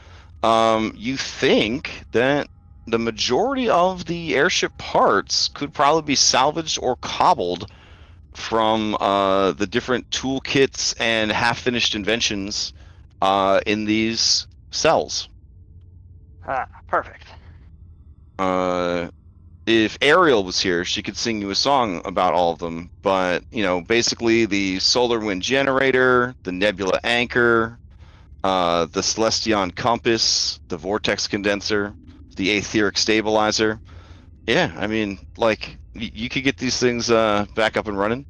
You think that the majority of the airship parts could probably be salvaged or cobbled from the different toolkits and half-finished inventions in these cells. Perfect. If Ariel was here, she could sing you a song about all of them. But, basically the solar wind generator, the nebula anchor, the Celestion compass, the vortex condenser, the etheric stabilizer. Yeah, I mean, like, you could get these things back up and running,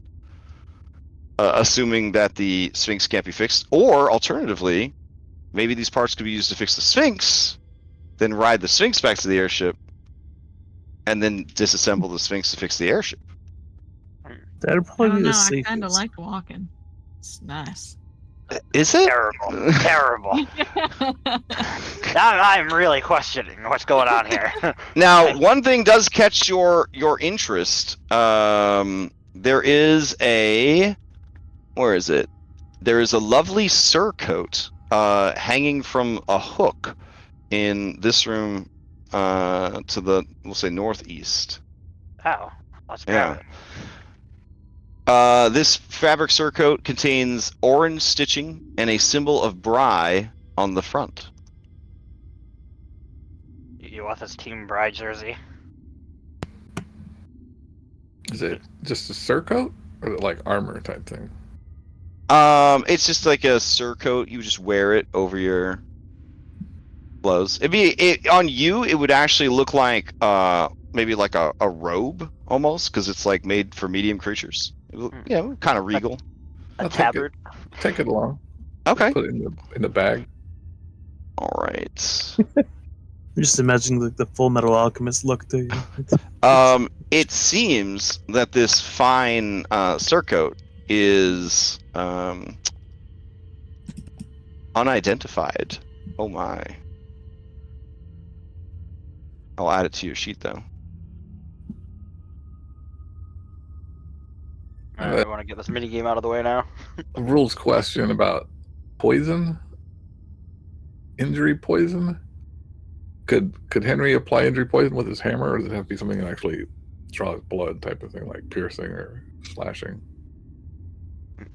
assuming that the Sphinx can't be fixed. Or, alternatively, maybe these parts could be used to fix the Sphinx, then ride the Sphinx back to the airship, and then disassemble the Sphinx to fix the airship. That'd probably be the I safest. kind of like walking. It's nice. Is it? Terrible. Now I'm really questioning what's going on here. Now, one thing does catch your interest. There is a... Where is it? There is a lovely surcoat hanging from a hook in this room to the, we'll say, northeast. Oh, let's grab it. This fabric surcoat contains orange stitching and a symbol of Bry on the front. You want this Team Bry jersey? Is it just a surcoat, or is it like armor type thing? It's just like a surcoat. You just wear it over your clothes. On you. It would actually look like maybe like a robe almost, because it's like made for medium creatures. Yeah, kind of regal. A tabard. Take it along. Okay. Put it in the bag. All right. Just imagining like the Full Metal Alchemist look to you. It seems that this fine surcoat is unidentified. Oh my. I'll add it to your sheet though. I want to get this mini game out of the way now. A rules question about poison. Injury poison. Could Henry apply injury poison with his hammer, or does it have to be something that actually draws blood type of thing, like piercing or slashing?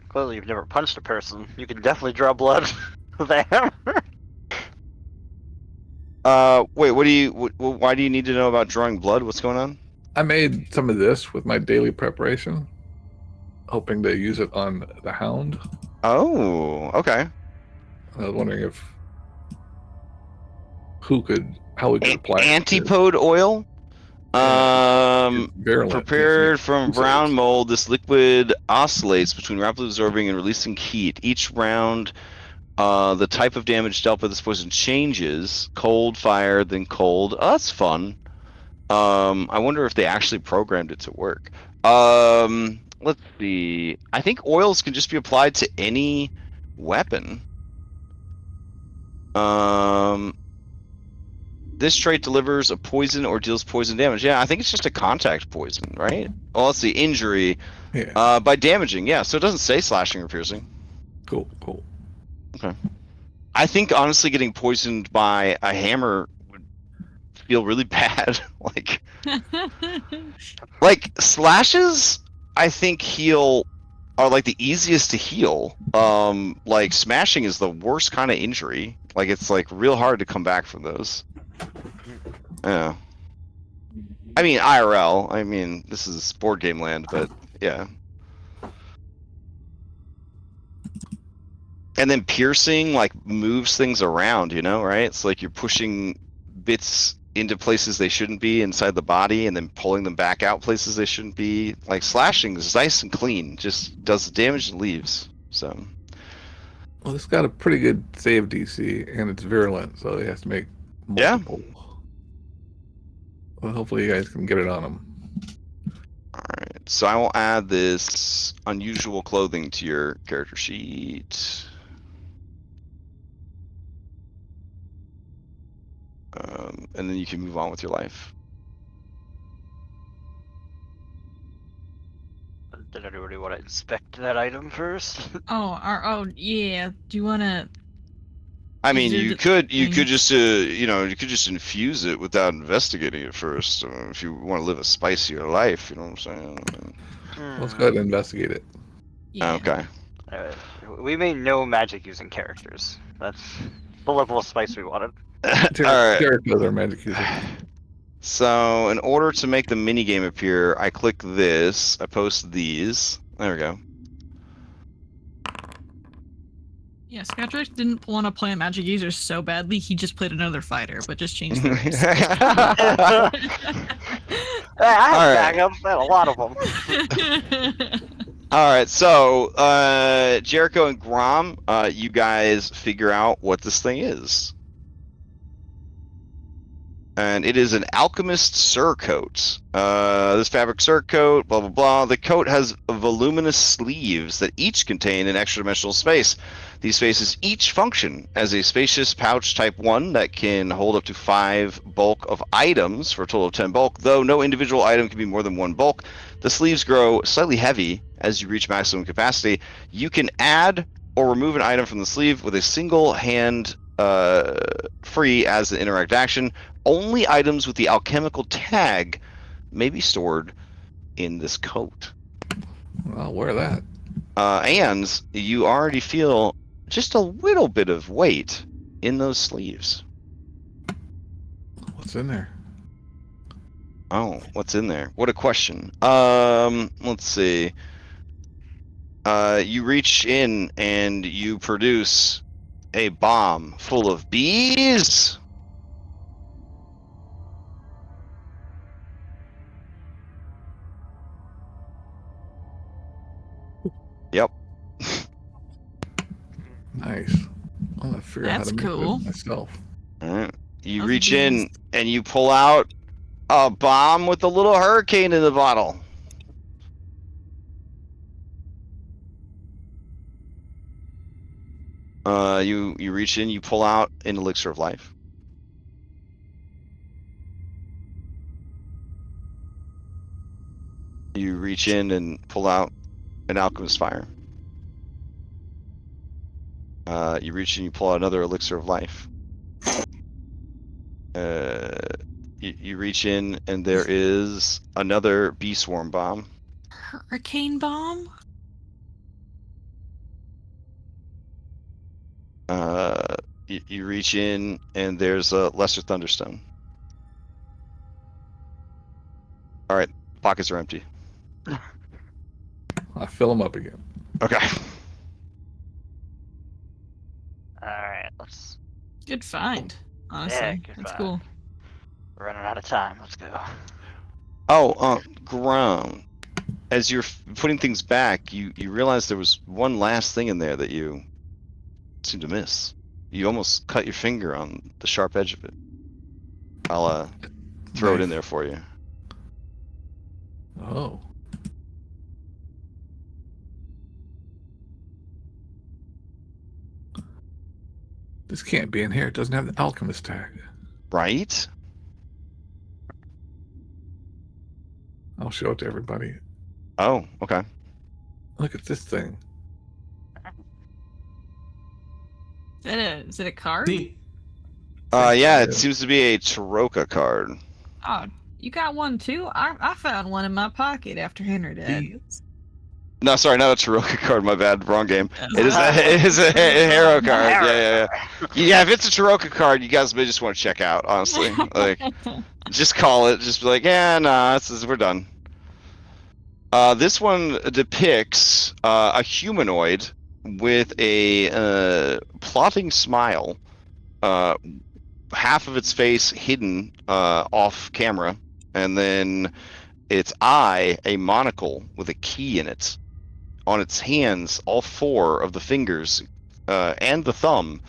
Clearly, you've never punched a person. You can definitely draw blood with a hammer. Wait, why do you need to know about drawing blood? What's going on? I made some of this with my daily preparation, hoping to use it on the Hound. Oh, okay. I was wondering how we could apply antipode oil. Virulent, prepared from brown mold, this liquid oscillates between rapidly absorbing and releasing heat. Each round, the type of damage dealt by this poison changes. Cold, fire, then cold. Oh, that's fun. I wonder if they actually programmed it to work. Let's see. I think oils can just be applied to any weapon. This trait delivers a poison or deals poison damage. Yeah, I think it's just a contact poison, right? Well, let's see. Injury. Yeah. By damaging. Yeah, so it doesn't say slashing or piercing. Cool. Okay. I think, honestly, getting poisoned by a hammer would feel really bad. like slashes, I think are like the easiest to heal. Like smashing is the worst kind of injury. Like it's like real hard to come back from those. Yeah. I mean IRL. I mean this is board game land, but yeah. And then piercing like moves things around, right? It's like you're pushing bits into places they shouldn't be inside the body and then pulling them back out places they shouldn't be. Like slashing is nice and clean, just does the damage and leaves. So well, it's got a pretty good save DC and it's virulent, so it has to make multiple. Yeah. Well, hopefully you guys can get it on them. Alright, so I will add this unusual clothing to your character sheet. And then you can move on with your life. Did anybody want to inspect that item first? Oh, yeah. Do you want to? I mean, you could just you could just infuse it without investigating it first. If you want to live a spicier life, you know what I'm saying? Let's go ahead and investigate it. Yeah. Okay. We made no magic using characters. That's the level of spice we wanted. Characters are magic users. So, in order to make the minigame appear, I click this. I post these. There we go. Yeah, Scotch didn't want to play a magic user so badly, he just played another fighter, but just changed the rules. I have backups, a lot of them. Alright, so, Jericho and Grom, you guys figure out what this thing is. And it is an alchemist surcoat. This fabric surcoat, blah, blah, blah. The coat has voluminous sleeves that each contain an extra dimensional space. These spaces each function as a spacious pouch type 1 that can hold up to 5 bulk of items for a total of 10 bulk, though no individual item can be more than 1 bulk. The sleeves grow slightly heavy as you reach maximum capacity. You can add or remove an item from the sleeve with a single hand free as an interact action. Only items with the alchemical tag may be stored in this coat. I'll wear that. And you already feel just a little bit of weight in those sleeves. What's in there? Oh, what's in there? What a question. Let's see. You reach in and you produce a bomb full of bees. Yep. Nice. I'm gonna figure out how to make this myself. All right. You reach in and you pull out a bomb with a little hurricane in the bottle. You reach in, you pull out an elixir of life. You reach in and pull out an alchemist fire. You reach in, you pull out another elixir of life. You reach in and there is another bee swarm bomb. Hurricane bomb? You reach in and there's a lesser thunderstone. All right, pockets are empty. I fill them up again. Okay. Good find, honestly. Yeah, good That's find. cool. We're running out of time. Let's go. Oh, Ground. As you're putting things back, you realize there was one last thing in there that you seem to miss. You almost cut your finger on the sharp edge of it. I'll throw it in there for you. Oh. This can't be in here. It doesn't have the alchemist tag. Right? I'll show it to everybody. Oh, okay. Look at this thing. Is it a card? Yeah, it seems to be a Taroka card. Oh, you got one too? I found one in my pocket after Henry died. No, sorry, not a Taroka card. My bad, wrong game. It is a hero card. Yeah. Yeah, if it's a Taroka card, you guys may just want to check out. Honestly, like, just call it. Just be like, yeah, nah, we're done. This one depicts a humanoid with a plotting smile. Half of its face hidden off camera, and then its eye a monocle with a key in it. On its hands, all 4 of the fingers and the thumb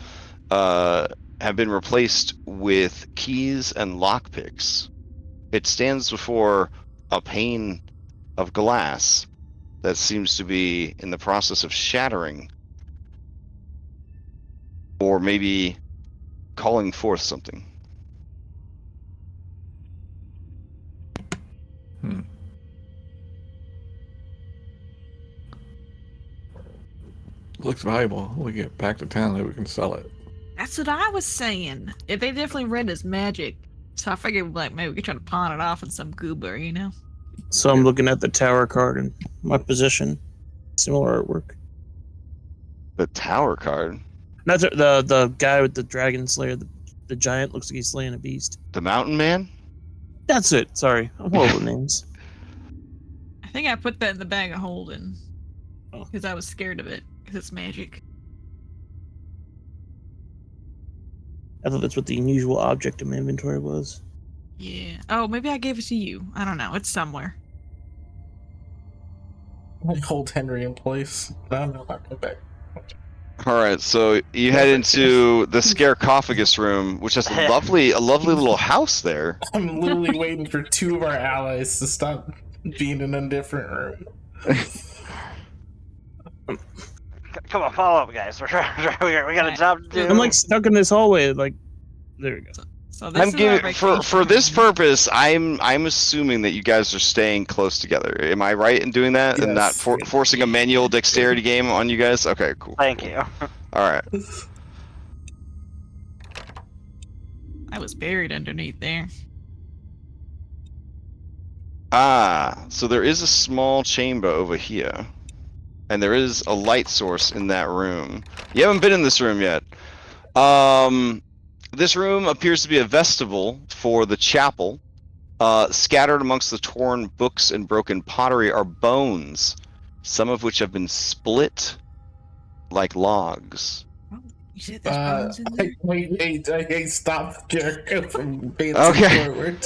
have been replaced with keys and lockpicks. It stands before a pane of glass that seems to be in the process of shattering, or maybe calling forth something. Looks valuable. We get back to town, maybe we can sell it. That's what I was saying. If they definitely read as magic, so I figured like maybe we could try to pawn it off in some goober, you know. So I'm looking at the tower card in my position. Similar artwork. The tower card. Not the guy with the dragon slayer. The giant looks like he's slaying a beast. The mountain man. That's it. Sorry, I'm horrible with names. I think I put that in the bag of holding because I was scared of it because it's magic. I thought that's what the unusual object in my inventory was. Yeah. Oh, maybe I gave it to you. I don't know. It's somewhere. I hold Henry in place. I don't know if I come back. All right, so you head into the Scarcophagus room, which has a lovely little house there. I'm literally waiting for 2 of our allies to stop being in a different room. Come on, follow up, guys. We got a job to do. I'm like stuck in this hallway. Like, there we go. So this I'm giving for this purpose. I'm assuming that you guys are staying close together. Am I right in doing that and not forcing a manual dexterity game on you guys? Okay, cool. Thank you. All right. I was buried underneath there. So there is a small chamber over here, and there is a light source in that room. You haven't been in this room yet. This room appears to be a vestibule for the chapel. Scattered amongst the torn books and broken pottery are bones, some of which have been split like logs. You said there's bones in there? Wait, stop Jericho from being forward.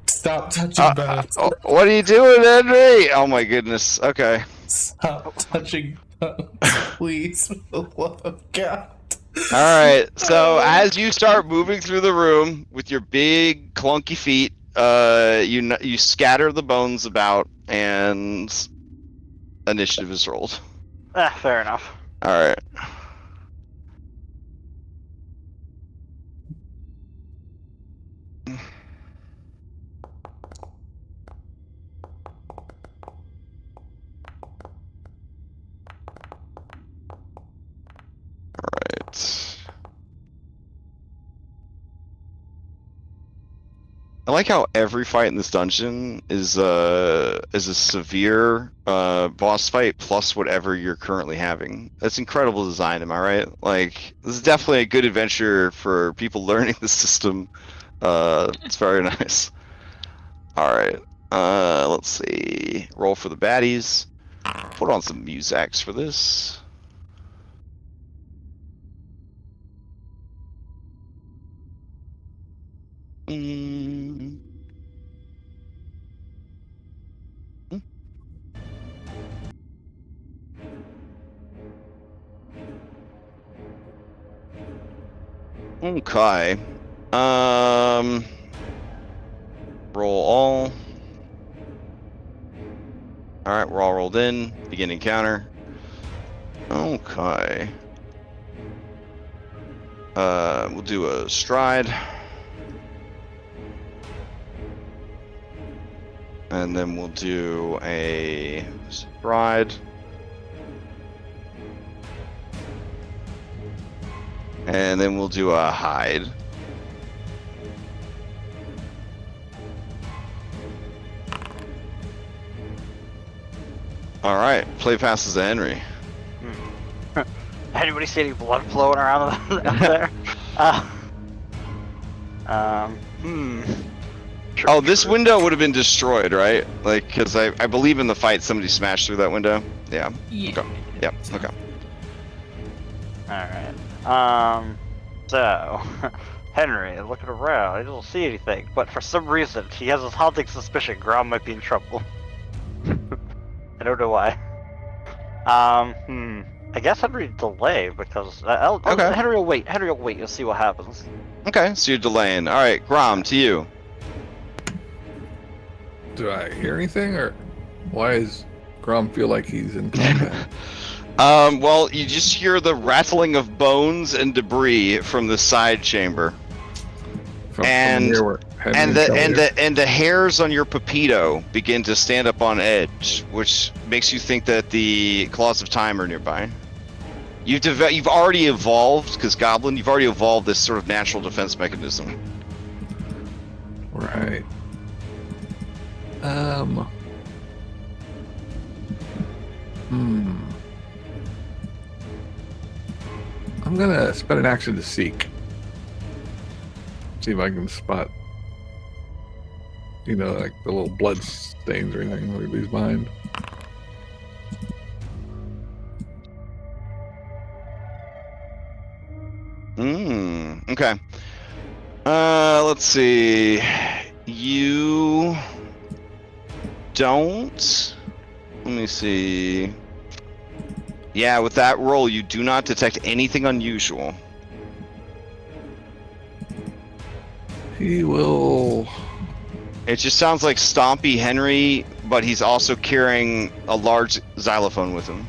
Stop touching bones. What are you doing, Henry? Oh my goodness. Okay. Stop touching bones, please, for the love of God. Alright, so as you start moving through the room with your big clunky feet, you scatter the bones about, and initiative is rolled. Fair enough. Alright. Alright. I like how every fight in this dungeon is a severe boss fight plus whatever you're currently having. That's incredible design, am I right? Like, this is definitely a good adventure for people learning the system. It's very nice. Alright. Let's see. Roll for the baddies. Put on some musics for this. Okay. Roll all. Alright, we're all rolled in. Begin encounter. Okay. We'll do a stride. And then we'll do a stride. And then we'll do a hide. All right, play passes to Henry. Anybody see any blood flowing around up there? Sure, oh, this window would have been destroyed, right? Like, because I believe in the fight somebody smashed through that window. Yeah. Yeah. Okay. Yep. Okay. Alright. So, Henry, looking around, he doesn't see anything, but for some reason, he has this haunting suspicion Grom might be in trouble. I don't know why. I guess Henry delay because okay. Henry will wait. Henry will wait. You'll see what happens. Okay, so you're delaying. All right, Grom, to you. Do I hear anything, or why does Grom feel like he's in combat? Well, you just hear the rattling of bones and debris from the side chamber, and the hairs on your pepito begin to stand up on edge, which makes you think that the claws of time are nearby. You've already evolved, because Goblin, you've already evolved this sort of natural defense mechanism. Right. I'm gonna spend an action to seek. See if I can spot, like the little blood stains or anything that he leaves behind. Okay. Let's see. You don't. Let me see. Yeah, with that roll, you do not detect anything unusual. He will. It just sounds like Stompy Henry, but he's also carrying a large xylophone with him.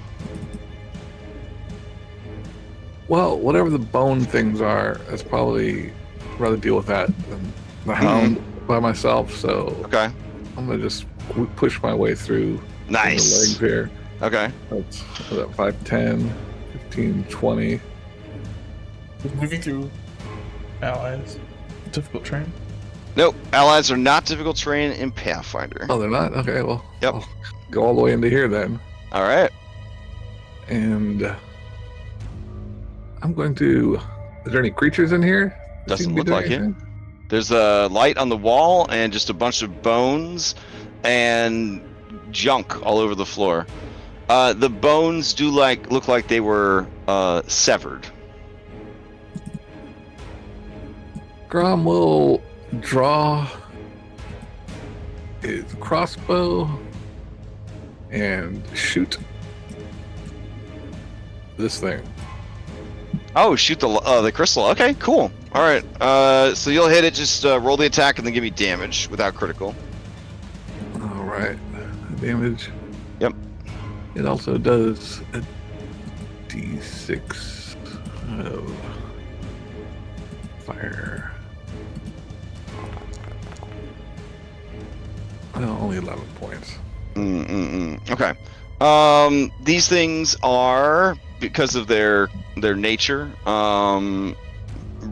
Well, whatever the bone things are, that's probably rather deal with that than the hound by myself. So okay, I'm gonna just push my way through. Nice. The legs here. Okay. That's 5, 10, 15, 20. Moving through allies. Difficult terrain? Nope. Allies are not difficult terrain in Pathfinder. Oh, they're not? Okay, well. Yep. I'll go all the way into here then. All right. And I'm going to. Is there any creatures in here? Doesn't look like it. There's a light on the wall and just a bunch of bones and junk all over the floor. The bones do look like they were severed. Grom will draw his crossbow and shoot this thing. Oh, shoot the crystal. Okay, cool. All right. So you'll hit it. Just roll the attack and then give me damage without critical. All right. Damage. Yep. It also does a d6 of fire. Well, only 11 points. Okay. These things are, because of their nature,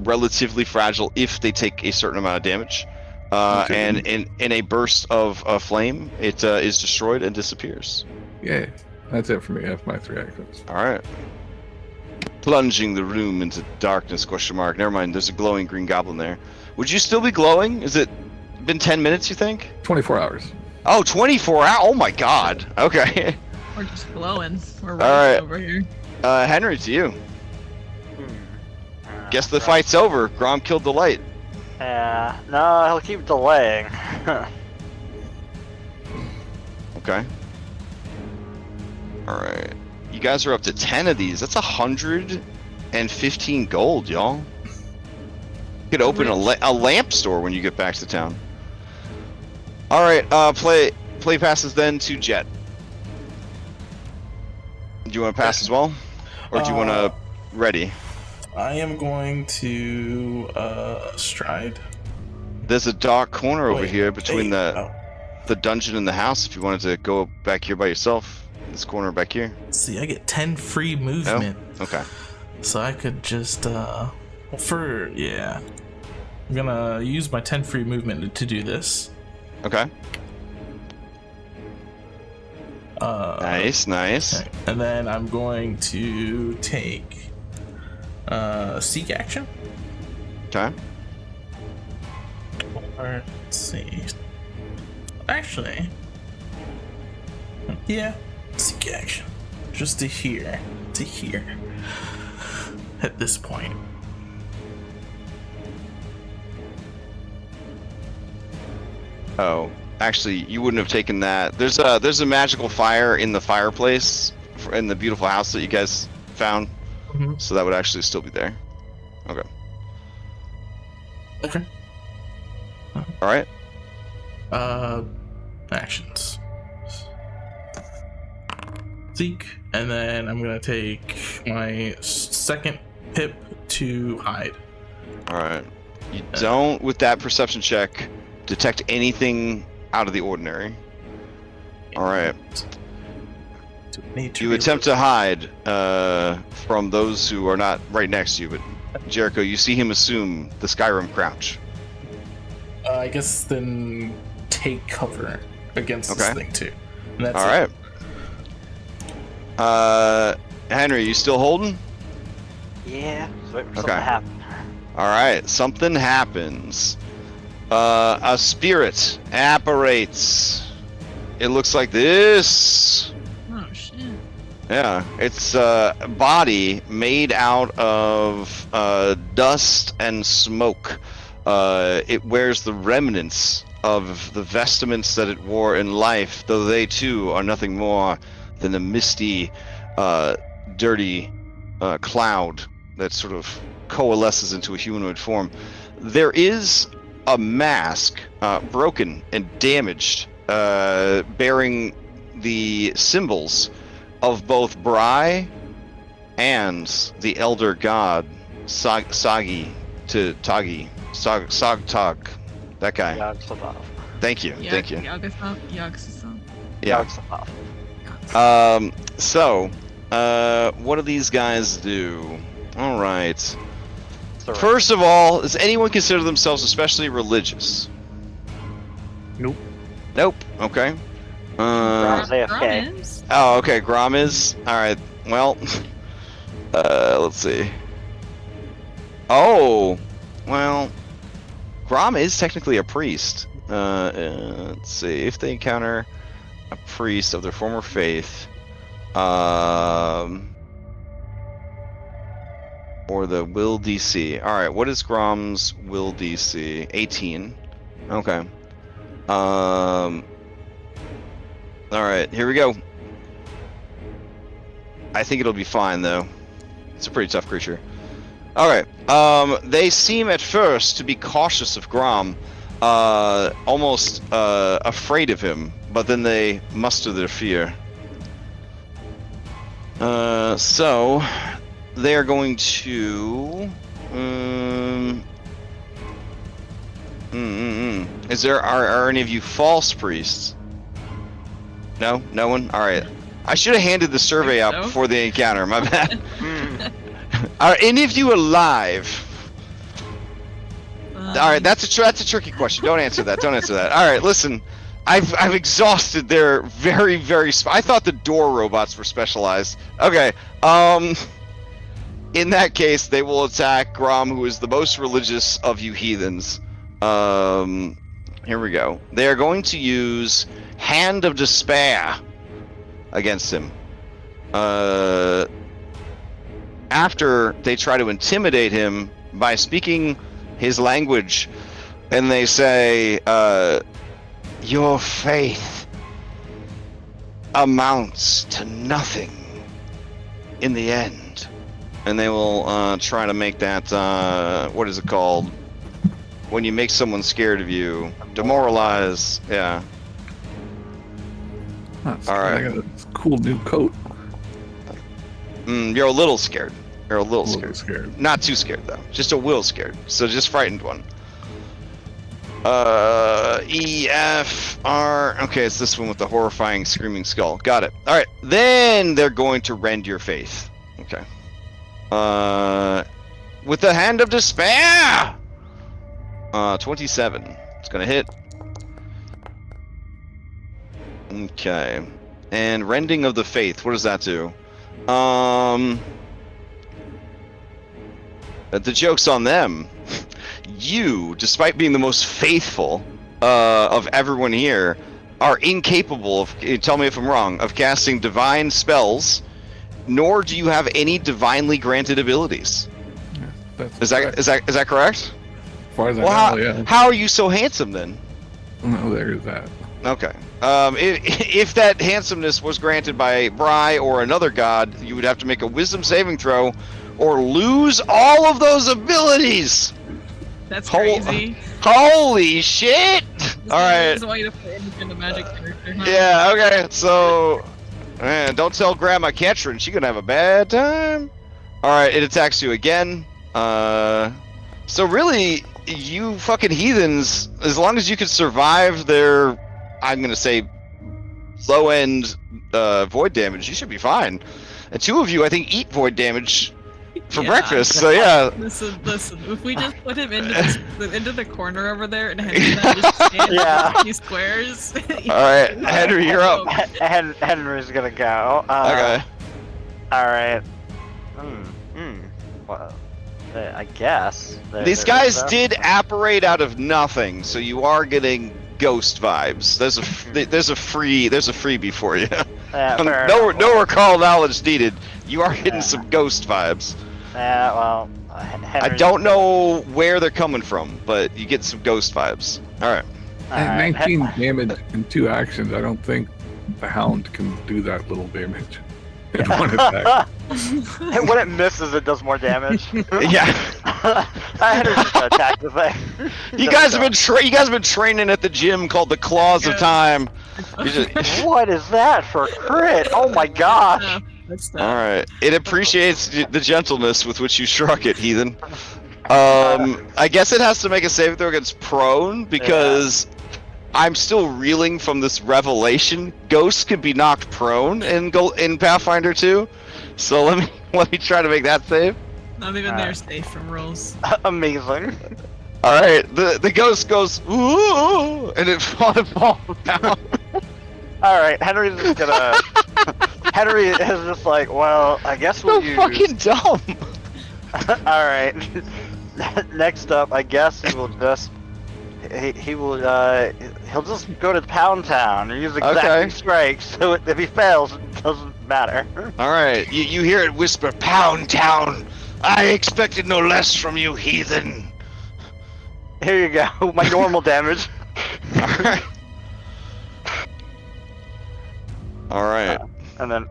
relatively fragile if they take a certain amount of damage. And in a burst of flame, it is destroyed and disappears. Yeah, that's it for me. That's my 3 actions. All right. Plunging the room into darkness, question mark. Never mind, there's a glowing green goblin there. Would you still be glowing? Is it been 10 minutes, you think? 24 hours. Oh, 24 hours? Oh my god. Okay. We're just glowing. We're right over here. Henry, to you. Guess the fight's over. Grom killed the light. Yeah, no, he'll keep delaying. Okay. Alright. You guys are up to 10 of these. That's 115 gold, y'all. You could open a lamp store when you get back to town. All right, play passes then to Jet. Do you want to pass as well, or do you want to ready? I am going to stride. There's a dark corner over here between the dungeon and the house. If you wanted to go back here by yourself, this corner back here. See, I get 10 free movement. Oh, okay. So I could just I'm gonna use my 10 free movement to do this. Okay. Nice. Okay. And then I'm going to take seek action. Okay. Or let's see. Actually, yeah, seek action. Just to here. At this point. Oh, actually, you wouldn't have taken that. There's a magical fire in the fireplace in the beautiful house that you guys found. Mm-hmm. So that would actually still be there. Okay. Okay. All right. Actions. Seek, and then I'm gonna take my second pip to hide. All right. You don't, with that perception check, detect anything out of the ordinary. All right. You attempt to hide from those who are not right next to you, but Jericho, you see him assume the Skyrim crouch. I guess then take cover against this thing too. And that's all right. Henry, you still holding? Yeah. Just waiting for something to happen. All right. Something happens. A spirit apparates. It looks like this. Oh shit. Yeah, it's a body made out of dust and smoke. It wears the remnants of the vestments that it wore in life, though they too are nothing more than a misty, dirty cloud that sort of coalesces into a humanoid form. There is a mask, broken and damaged, bearing the symbols of both Bry and the elder god Sogtog. That guy. Thank you. Thank you. Yeah. So, what do these guys do? All right. First of all, does anyone consider themselves especially religious? Nope. Nope. Okay. AFK. Oh, okay. Grom is. All right. Well, let's see. Oh, well, Grom is technically a priest. Let's see if they encounter a priest of their former faith, or the will DC. All right. What is Grom's will DC? 18. Okay. All right, here we go. I think it'll be fine, though. It's a pretty tough creature. All right. They seem at first to be cautious of Grom, almost afraid of him, but then they muster their fear. So they are going to. Are any of you false priests? No? No one? Alright. I should have handed the survey out before the encounter, my bad. Are any of you alive? Alright, that's a tricky question. Don't answer that. Don't answer that. Alright, listen. I've exhausted their very, very... I thought the door robots were specialized. Okay. In that case, they will attack Grom, who is the most religious of you heathens. Here we go. They are going to use Hand of Despair against him. After they try to intimidate him by speaking his language, and they say, your faith amounts to nothing in the end. And they will try to make that, what is it called? when you make someone scared of you. Demoralize. Yeah. All right. I got a cool new coat. You're a little scared. You're a little scared. Not too scared though. Just a little scared. So just frightened one. E, F, R. Okay, it's this one with the horrifying screaming skull. Got it. All right. Then they're going to rend your faith. Okay. With the hand of despair. 27. It's gonna hit. Okay. And rending of the faith. What does that do? The joke's on them. You, despite being the most faithful of everyone here, are incapable of, tell me if I'm wrong, of casting divine spells, nor do you have any divinely granted abilities. Yeah, is that correct? As far as I know, yeah. How are you so handsome then? No, there is that. Okay. If that handsomeness was granted by Bry or another god, you would have to make a wisdom saving throw or lose all of those abilities. That's crazy. Holy shit! All right. That's why you play any magic character. Huh? Yeah. Okay. So, man, don't tell Grandma Ketrin. She's gonna have a bad time. All right. It attacks you again. So really, you fucking heathens, as long as you can survive their, I'm gonna say, low end void damage, you should be fine. And two of you, I think, eat void damage for breakfast. So yeah. Listen. If we just put him into the corner over there and Henry just stand in these squares. All right, Henry, you're up. Henry's gonna go. Okay. All right. Well, I guess. These guys did apparate out of nothing, so you are getting ghost vibes. There's a freebie for you. Yeah, no recall knowledge needed. You are getting some ghost vibes. Yeah, well, I don't know where they're coming from, but you get some ghost vibes. All right. At 19 damage in 2 actions, I don't think the Hound can do that little damage in one attack. When it misses, it does more damage. Yeah. I had to attack the thing. You guys have been training at the gym called the Claws of Time. What is that for crit? Oh my gosh. All right. It appreciates the gentleness with which you struck it, heathen. I guess it has to make a saving throw against prone because I'm still reeling from this revelation. Ghosts can be knocked prone in Pathfinder 2. So let me try to make that save. Not even they're safe from rolls. Amazing. All right. The ghost goes ooh, and it falls down. All right. Henry's just gonna. Henry is just like, well, I guess we'll use. Fucking dumb. All right. Next up, I guess he will just. He'll just go to Pound Town and use exacting strikes. So if he fails, it doesn't matter. All right, you hear it whisper, "Pound Town." I expected no less from you, heathen. Here you go, my normal damage. All right. And then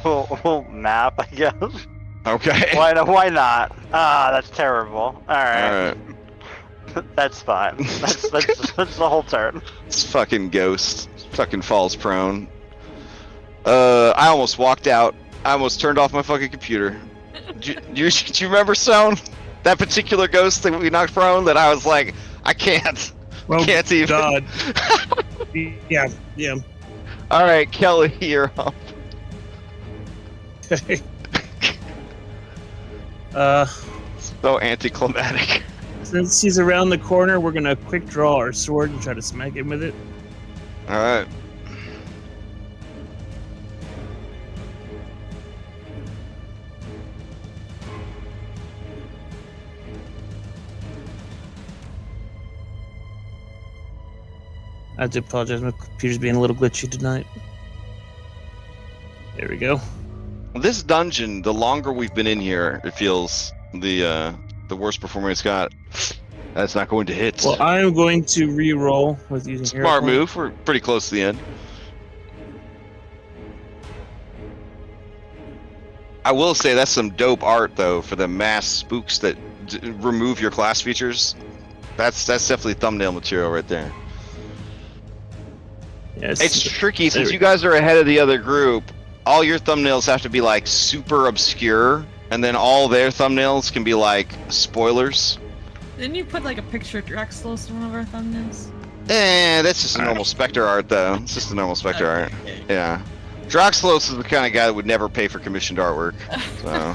we'll map, I guess. Okay. Why not? Ah, that's terrible. All right. That's fine. That's the whole turn. It's fucking ghost. Fucking falls prone. I almost walked out. I almost turned off my fucking computer. Do you remember, Stone? That particular ghost that we knocked prone that I was like, I can't. Well, can't even. God. Yeah. All right, Kelly, you're up. Okay. So anticlimactic. Since he's around the corner, we're gonna quick draw our sword and try to smack him with it. All right. I have to apologize. My computer's being a little glitchy tonight. There we go. This dungeon, the longer we've been in here, it feels the worst performer it's got. That's not going to hit. Well, I'm going to re-roll with using Smart move. We're pretty close to the end. I will say that's some dope art, though, for the mass spooks that remove your class features. That's definitely thumbnail material right there. Yes. It's tricky since you guys are ahead of the other group. All your thumbnails have to be like super obscure, and then all their thumbnails can be like spoilers. Didn't you put like a picture of Draxlos in one of our thumbnails? That's just a normal Spectre art, though. It's just a normal Spectre art. Yeah. Draxlos is the kind of guy that would never pay for commissioned artwork. So.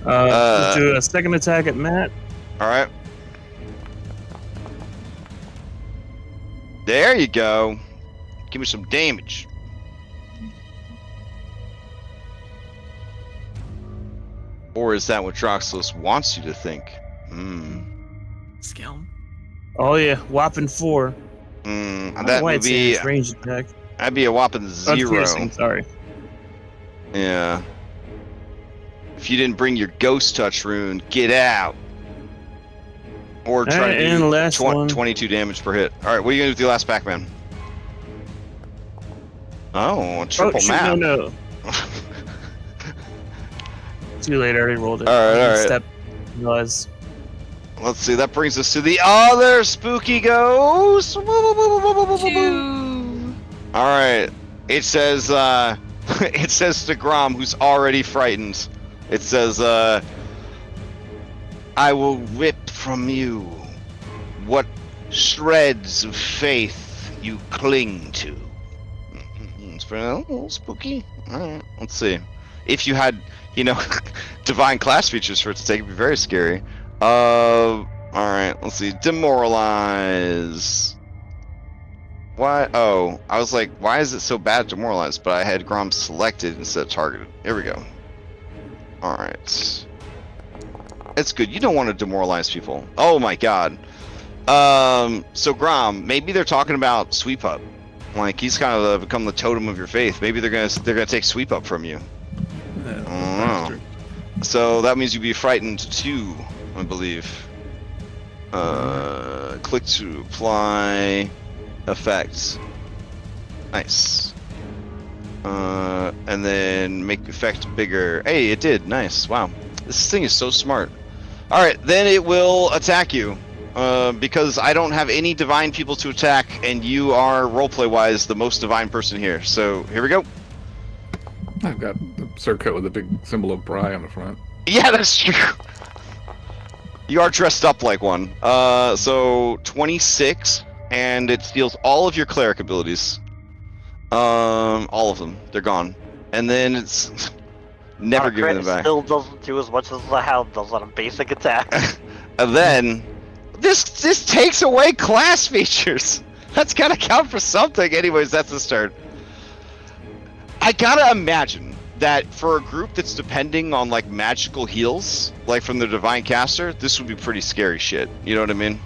Let's do a second attack at Matt. All right. There you go. Give me some damage. Or is that what Draxlos wants you to think? Skill. Oh yeah, whopping 4. That would be range attack. That'd be a whopping 0. Piercing, sorry. Yeah. If you didn't bring your ghost touch rune, get out. Or try to do 22 damage per hit. All right, what are you gonna do with your last Pac-Man? Oh, triple map. No. Too late, I already rolled it. All right. Step was. Let's see, that brings us to the other spooky ghost. Alright. It says it says to Grom, who's already frightened. It says, I will rip from you what shreds of faith you cling to. It's pretty a little spooky. Alright, let's see. If you had, divine class features for it to take, it'd be very scary. Alright, let's see. Demoralize. Why? Oh, I was like, why is it so bad demoralize? But I had Grom selected instead of targeted. Here we go. Alright. It's good. You don't want to demoralize people. Oh my god. So Grom, maybe they're talking about Sweep Up. Like, he's kind of become the totem of your faith. Maybe they're gonna take Sweep Up from you. I don't know. So that means you'd be frightened too, I believe. Click to apply effects. Nice. And then make effect bigger. Hey, it did. Nice. Wow. This thing is so smart. Alright, then it will attack you. Because I don't have any divine people to attack, and you are, roleplay-wise, the most divine person here. So, here we go. I've got the surcoat with a big symbol of Bry on the front. Yeah, that's true. You are dressed up like one. So 26, and it steals all of your cleric abilities. All of them. They're gone. And then it's never giving them back. Still doesn't do as much as the Hound does on a basic attack. And then this takes away class features. That's gotta count for something. Anyways, that's the start. I gotta imagine that for a group that's depending on like magical heals, like from the divine caster, this would be pretty scary shit. You know what I mean?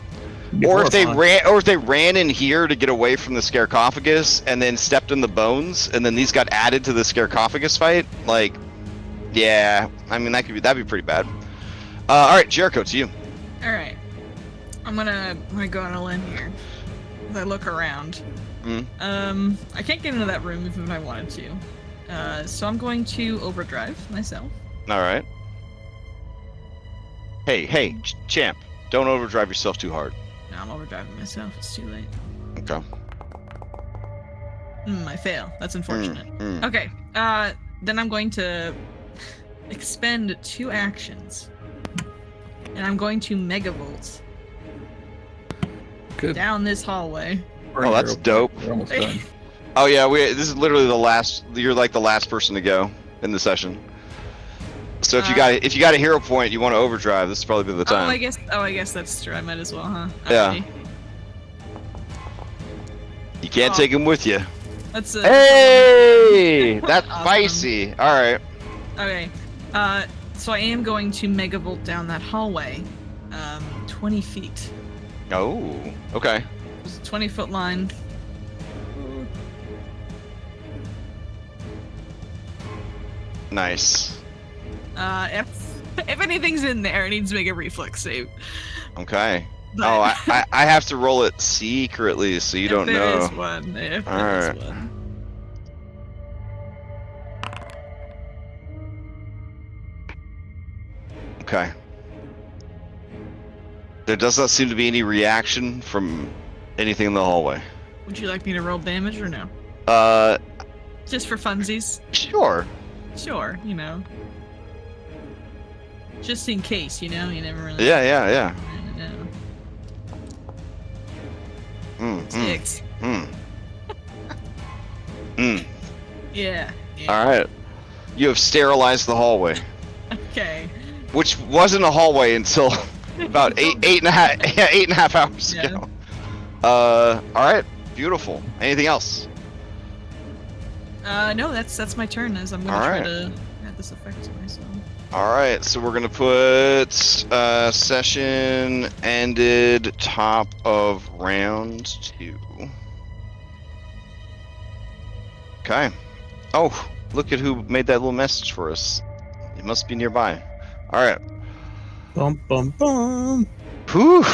Or if they ran in here to get away from the Scarcophagus and then stepped in the bones, and then these got added to the Scarcophagus fight, like, yeah, I mean that'd be pretty bad. All right, Jericho, to you. All right, I'm gonna go on a limb here. As I look around. I can't get into that room even if I wanted to. So I'm going to overdrive myself. All right. Hey, champ, don't overdrive yourself too hard. No, I'm overdriving myself. It's too late. Okay. I fail. That's unfortunate. Okay. Then I'm going to expend 2 actions, and I'm going to megavolt down this hallway. Oh, that's dope. We're almost done. Oh yeah, this is literally the last. You're like the last person to go in the session. So if you got a hero point, you want to overdrive. This is probably the time. I guess that's true. I might as well, huh? Yeah. You can't take him with you. That's hey, that's awesome. spicy. All right. Okay. So I am going to megavolt down that hallway, 20 feet. Oh. Okay. There's a 20-foot line. Nice. If anything's in there, it needs to make a reflex save. Okay. But I have to roll it secretly, so you don't know. There is one. Alright. Okay. There does not seem to be any reaction from anything in the hallway. Would you like me to roll damage or no? Just for funsies? Sure. Sure, you know. Just in case, you know? You never really... Yeah. No. 6. Yeah. Alright. You have sterilized the hallway. Okay. Which wasn't a hallway until about eight and a half hours ago. Alright. Beautiful. Anything else? No, that's my turn, as I'm gonna try to add this effect to myself. Alright, so we're gonna put session ended top of round 2. Okay. Oh, look at who made that little message for us. It must be nearby. Alright. Bum bum bum. Whew.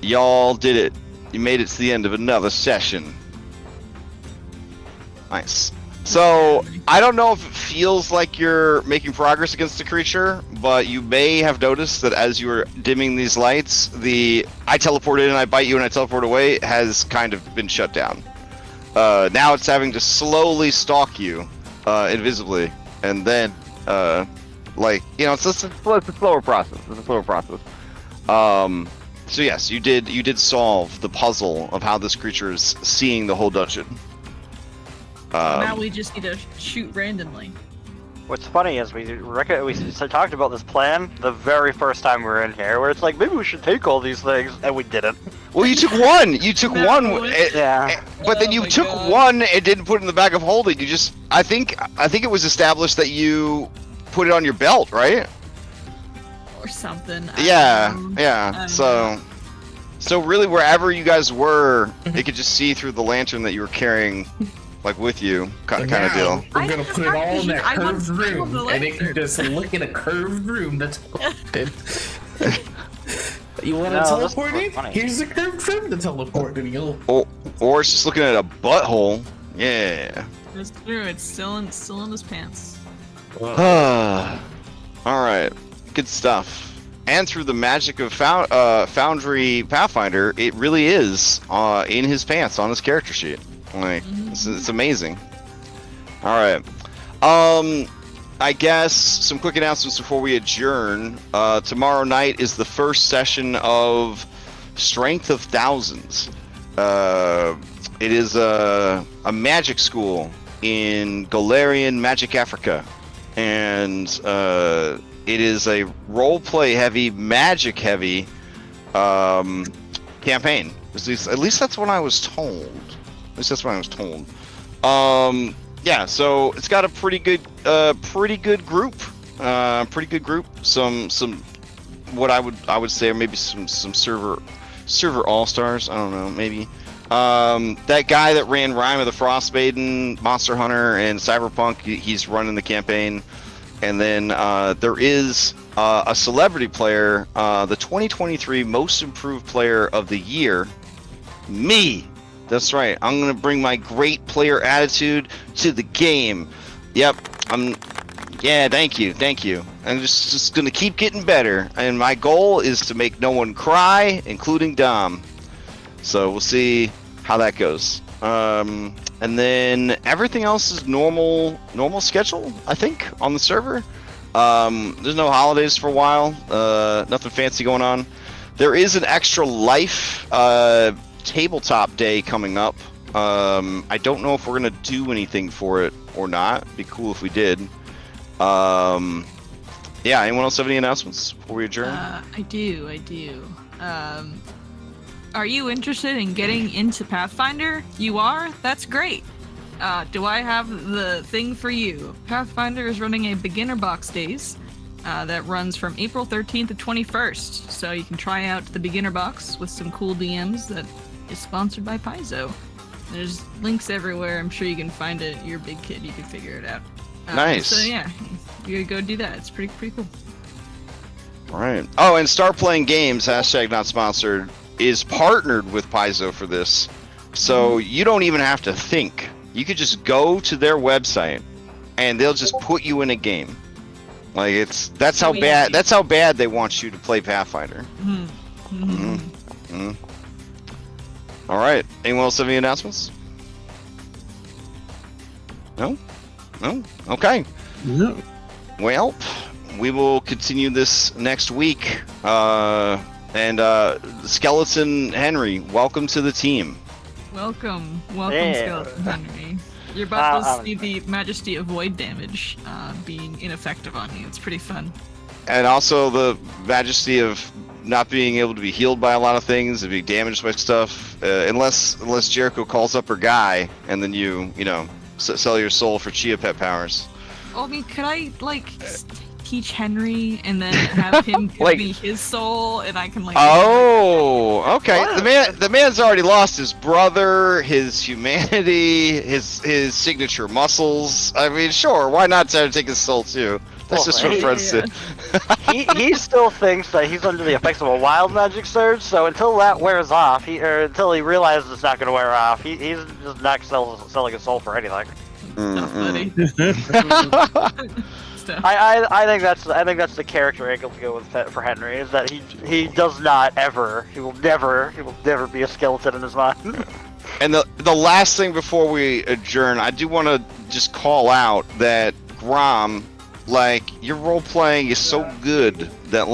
Y'all did it. You made it to the end of another session. Nice. So, I don't know if it feels like you're making progress against the creature, but you may have noticed that as you were dimming these lights, the I teleport in and I bite you and I teleport away has kind of been shut down. Now it's having to slowly stalk you, invisibly, and then, like, you know, it's a slower process. So yes, you did solve the puzzle of how this creature is seeing the whole dungeon. Now we just need to shoot randomly. What's funny is we talked about this plan the very first time we were in here, where it's like, maybe we should take all these things, and we didn't. Well, you took one. You took one. Yeah. But then you took one and didn't put it in the bag of holding. You just, I think it was established that you put it on your belt, right? Or something. Yeah. So really, wherever you guys were, it could just see through the lantern that you were carrying, like, with you, kind of deal. We're gonna put it all in that curved room, and it can just look in a curved room that's teleported. You want to teleport in? Here's a curved room to teleport in. Or it's just looking at a butthole. Yeah. That's true. It's still in his pants. All right. Good stuff. And through the magic of Foundry Pathfinder, it really is in his pants on his character sheet. Like, it's amazing. All right. I guess some quick announcements before we adjourn. Tomorrow night is the first session of Strength of Thousands. It is a magic school in Galarian Magic Africa, and it is a roleplay heavy, magic heavy campaign. At least that's what I was told. Yeah, so it's got a pretty good group. Some what I would say are maybe some server all-stars. I don't know, maybe. That guy that ran Rime of the Frostmaiden, Monster Hunter, and Cyberpunk, he's running the campaign. And then there is a celebrity player, the 2023 Most Improved Player of the Year, me. That's right. I'm gonna bring my great player attitude to the game. Yep. Yeah. Thank you. I'm just gonna keep getting better, and my goal is to make no one cry, including Dom. So we'll see how that goes. And then everything else is normal schedule, I think, on the server. There's no holidays for a while. Nothing fancy going on. There is an extra life tabletop day coming up. I don't know if we're gonna do anything for it or not. It'd be cool if we did. Yeah, anyone else have any announcements before we adjourn? I do. Are you interested in getting into Pathfinder? You are? That's great. Do I have the thing for you? Pathfinder is running a beginner box days that runs from April 13th to 21st. So you can try out the beginner box with some cool DMs that is sponsored by Paizo. There's links everywhere. I'm sure you can find it. You're a big kid. You can figure it out. Nice. So yeah, you go do that. It's pretty cool. All right. Oh, and Start Playing Games, #NotSponsored, is partnered with Paizo for this. So you don't even have to think. You could just go to their website and they'll just put you in a game. Like that's how bad they want you to play Pathfinder. All right. Anyone else have any announcements? No. Okay. No. Well, we will continue this next week. Skeleton Henry, welcome to the team. Welcome, Skeleton Henry. You're about to see the Majesty of Void damage being ineffective on you. It's pretty fun. And also the Majesty of not being able to be healed by a lot of things, and being damaged by stuff, unless Jericho calls up her guy, and then you sell your soul for Chia Pet powers. Oh, I mean, could I teach Henry and then have him give me his soul, and I can Oh, okay. What? The man's already lost his brother, his humanity, his signature muscles. I mean, sure, why not try to take his soul too? That's just what friends do. He still thinks that he's under the effects of a wild magic surge, so until that wears off, until he realizes it's not going to wear off, he's just not selling his soul for anything. Buddy. I think that's the character angle to go with for Henry, is that he will never be a skeleton in his mind. And the last thing before we adjourn, I do want to just call out that Grom, your role playing is so good that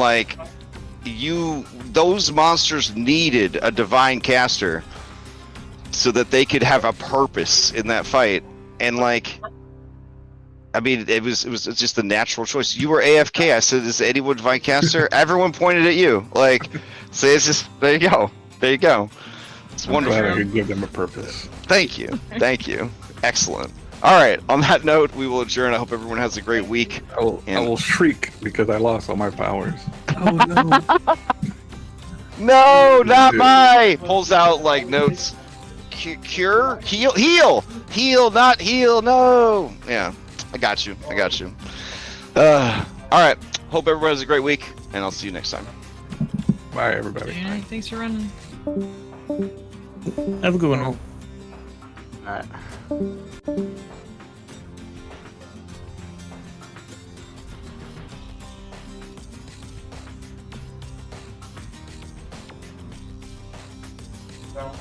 those monsters needed a divine caster so that they could have a purpose in that fight. And I mean, it was just the natural choice. You were AFK. I said, "Is anyone divine caster?" Everyone pointed at you. So it's just there you go. It's wonderful. I'm glad I could give them a purpose. Thank you. Excellent. All right. On that note, we will adjourn. I hope everyone has a great week. I will shriek because I lost all my powers. Oh no! No, not my. Pulls out notes. Cure, heal, not heal. No. Yeah, I got you. All right. Hope everyone has a great week, and I'll see you next time. Bye, everybody. Yeah, thanks for running. Have a good one. All right. No.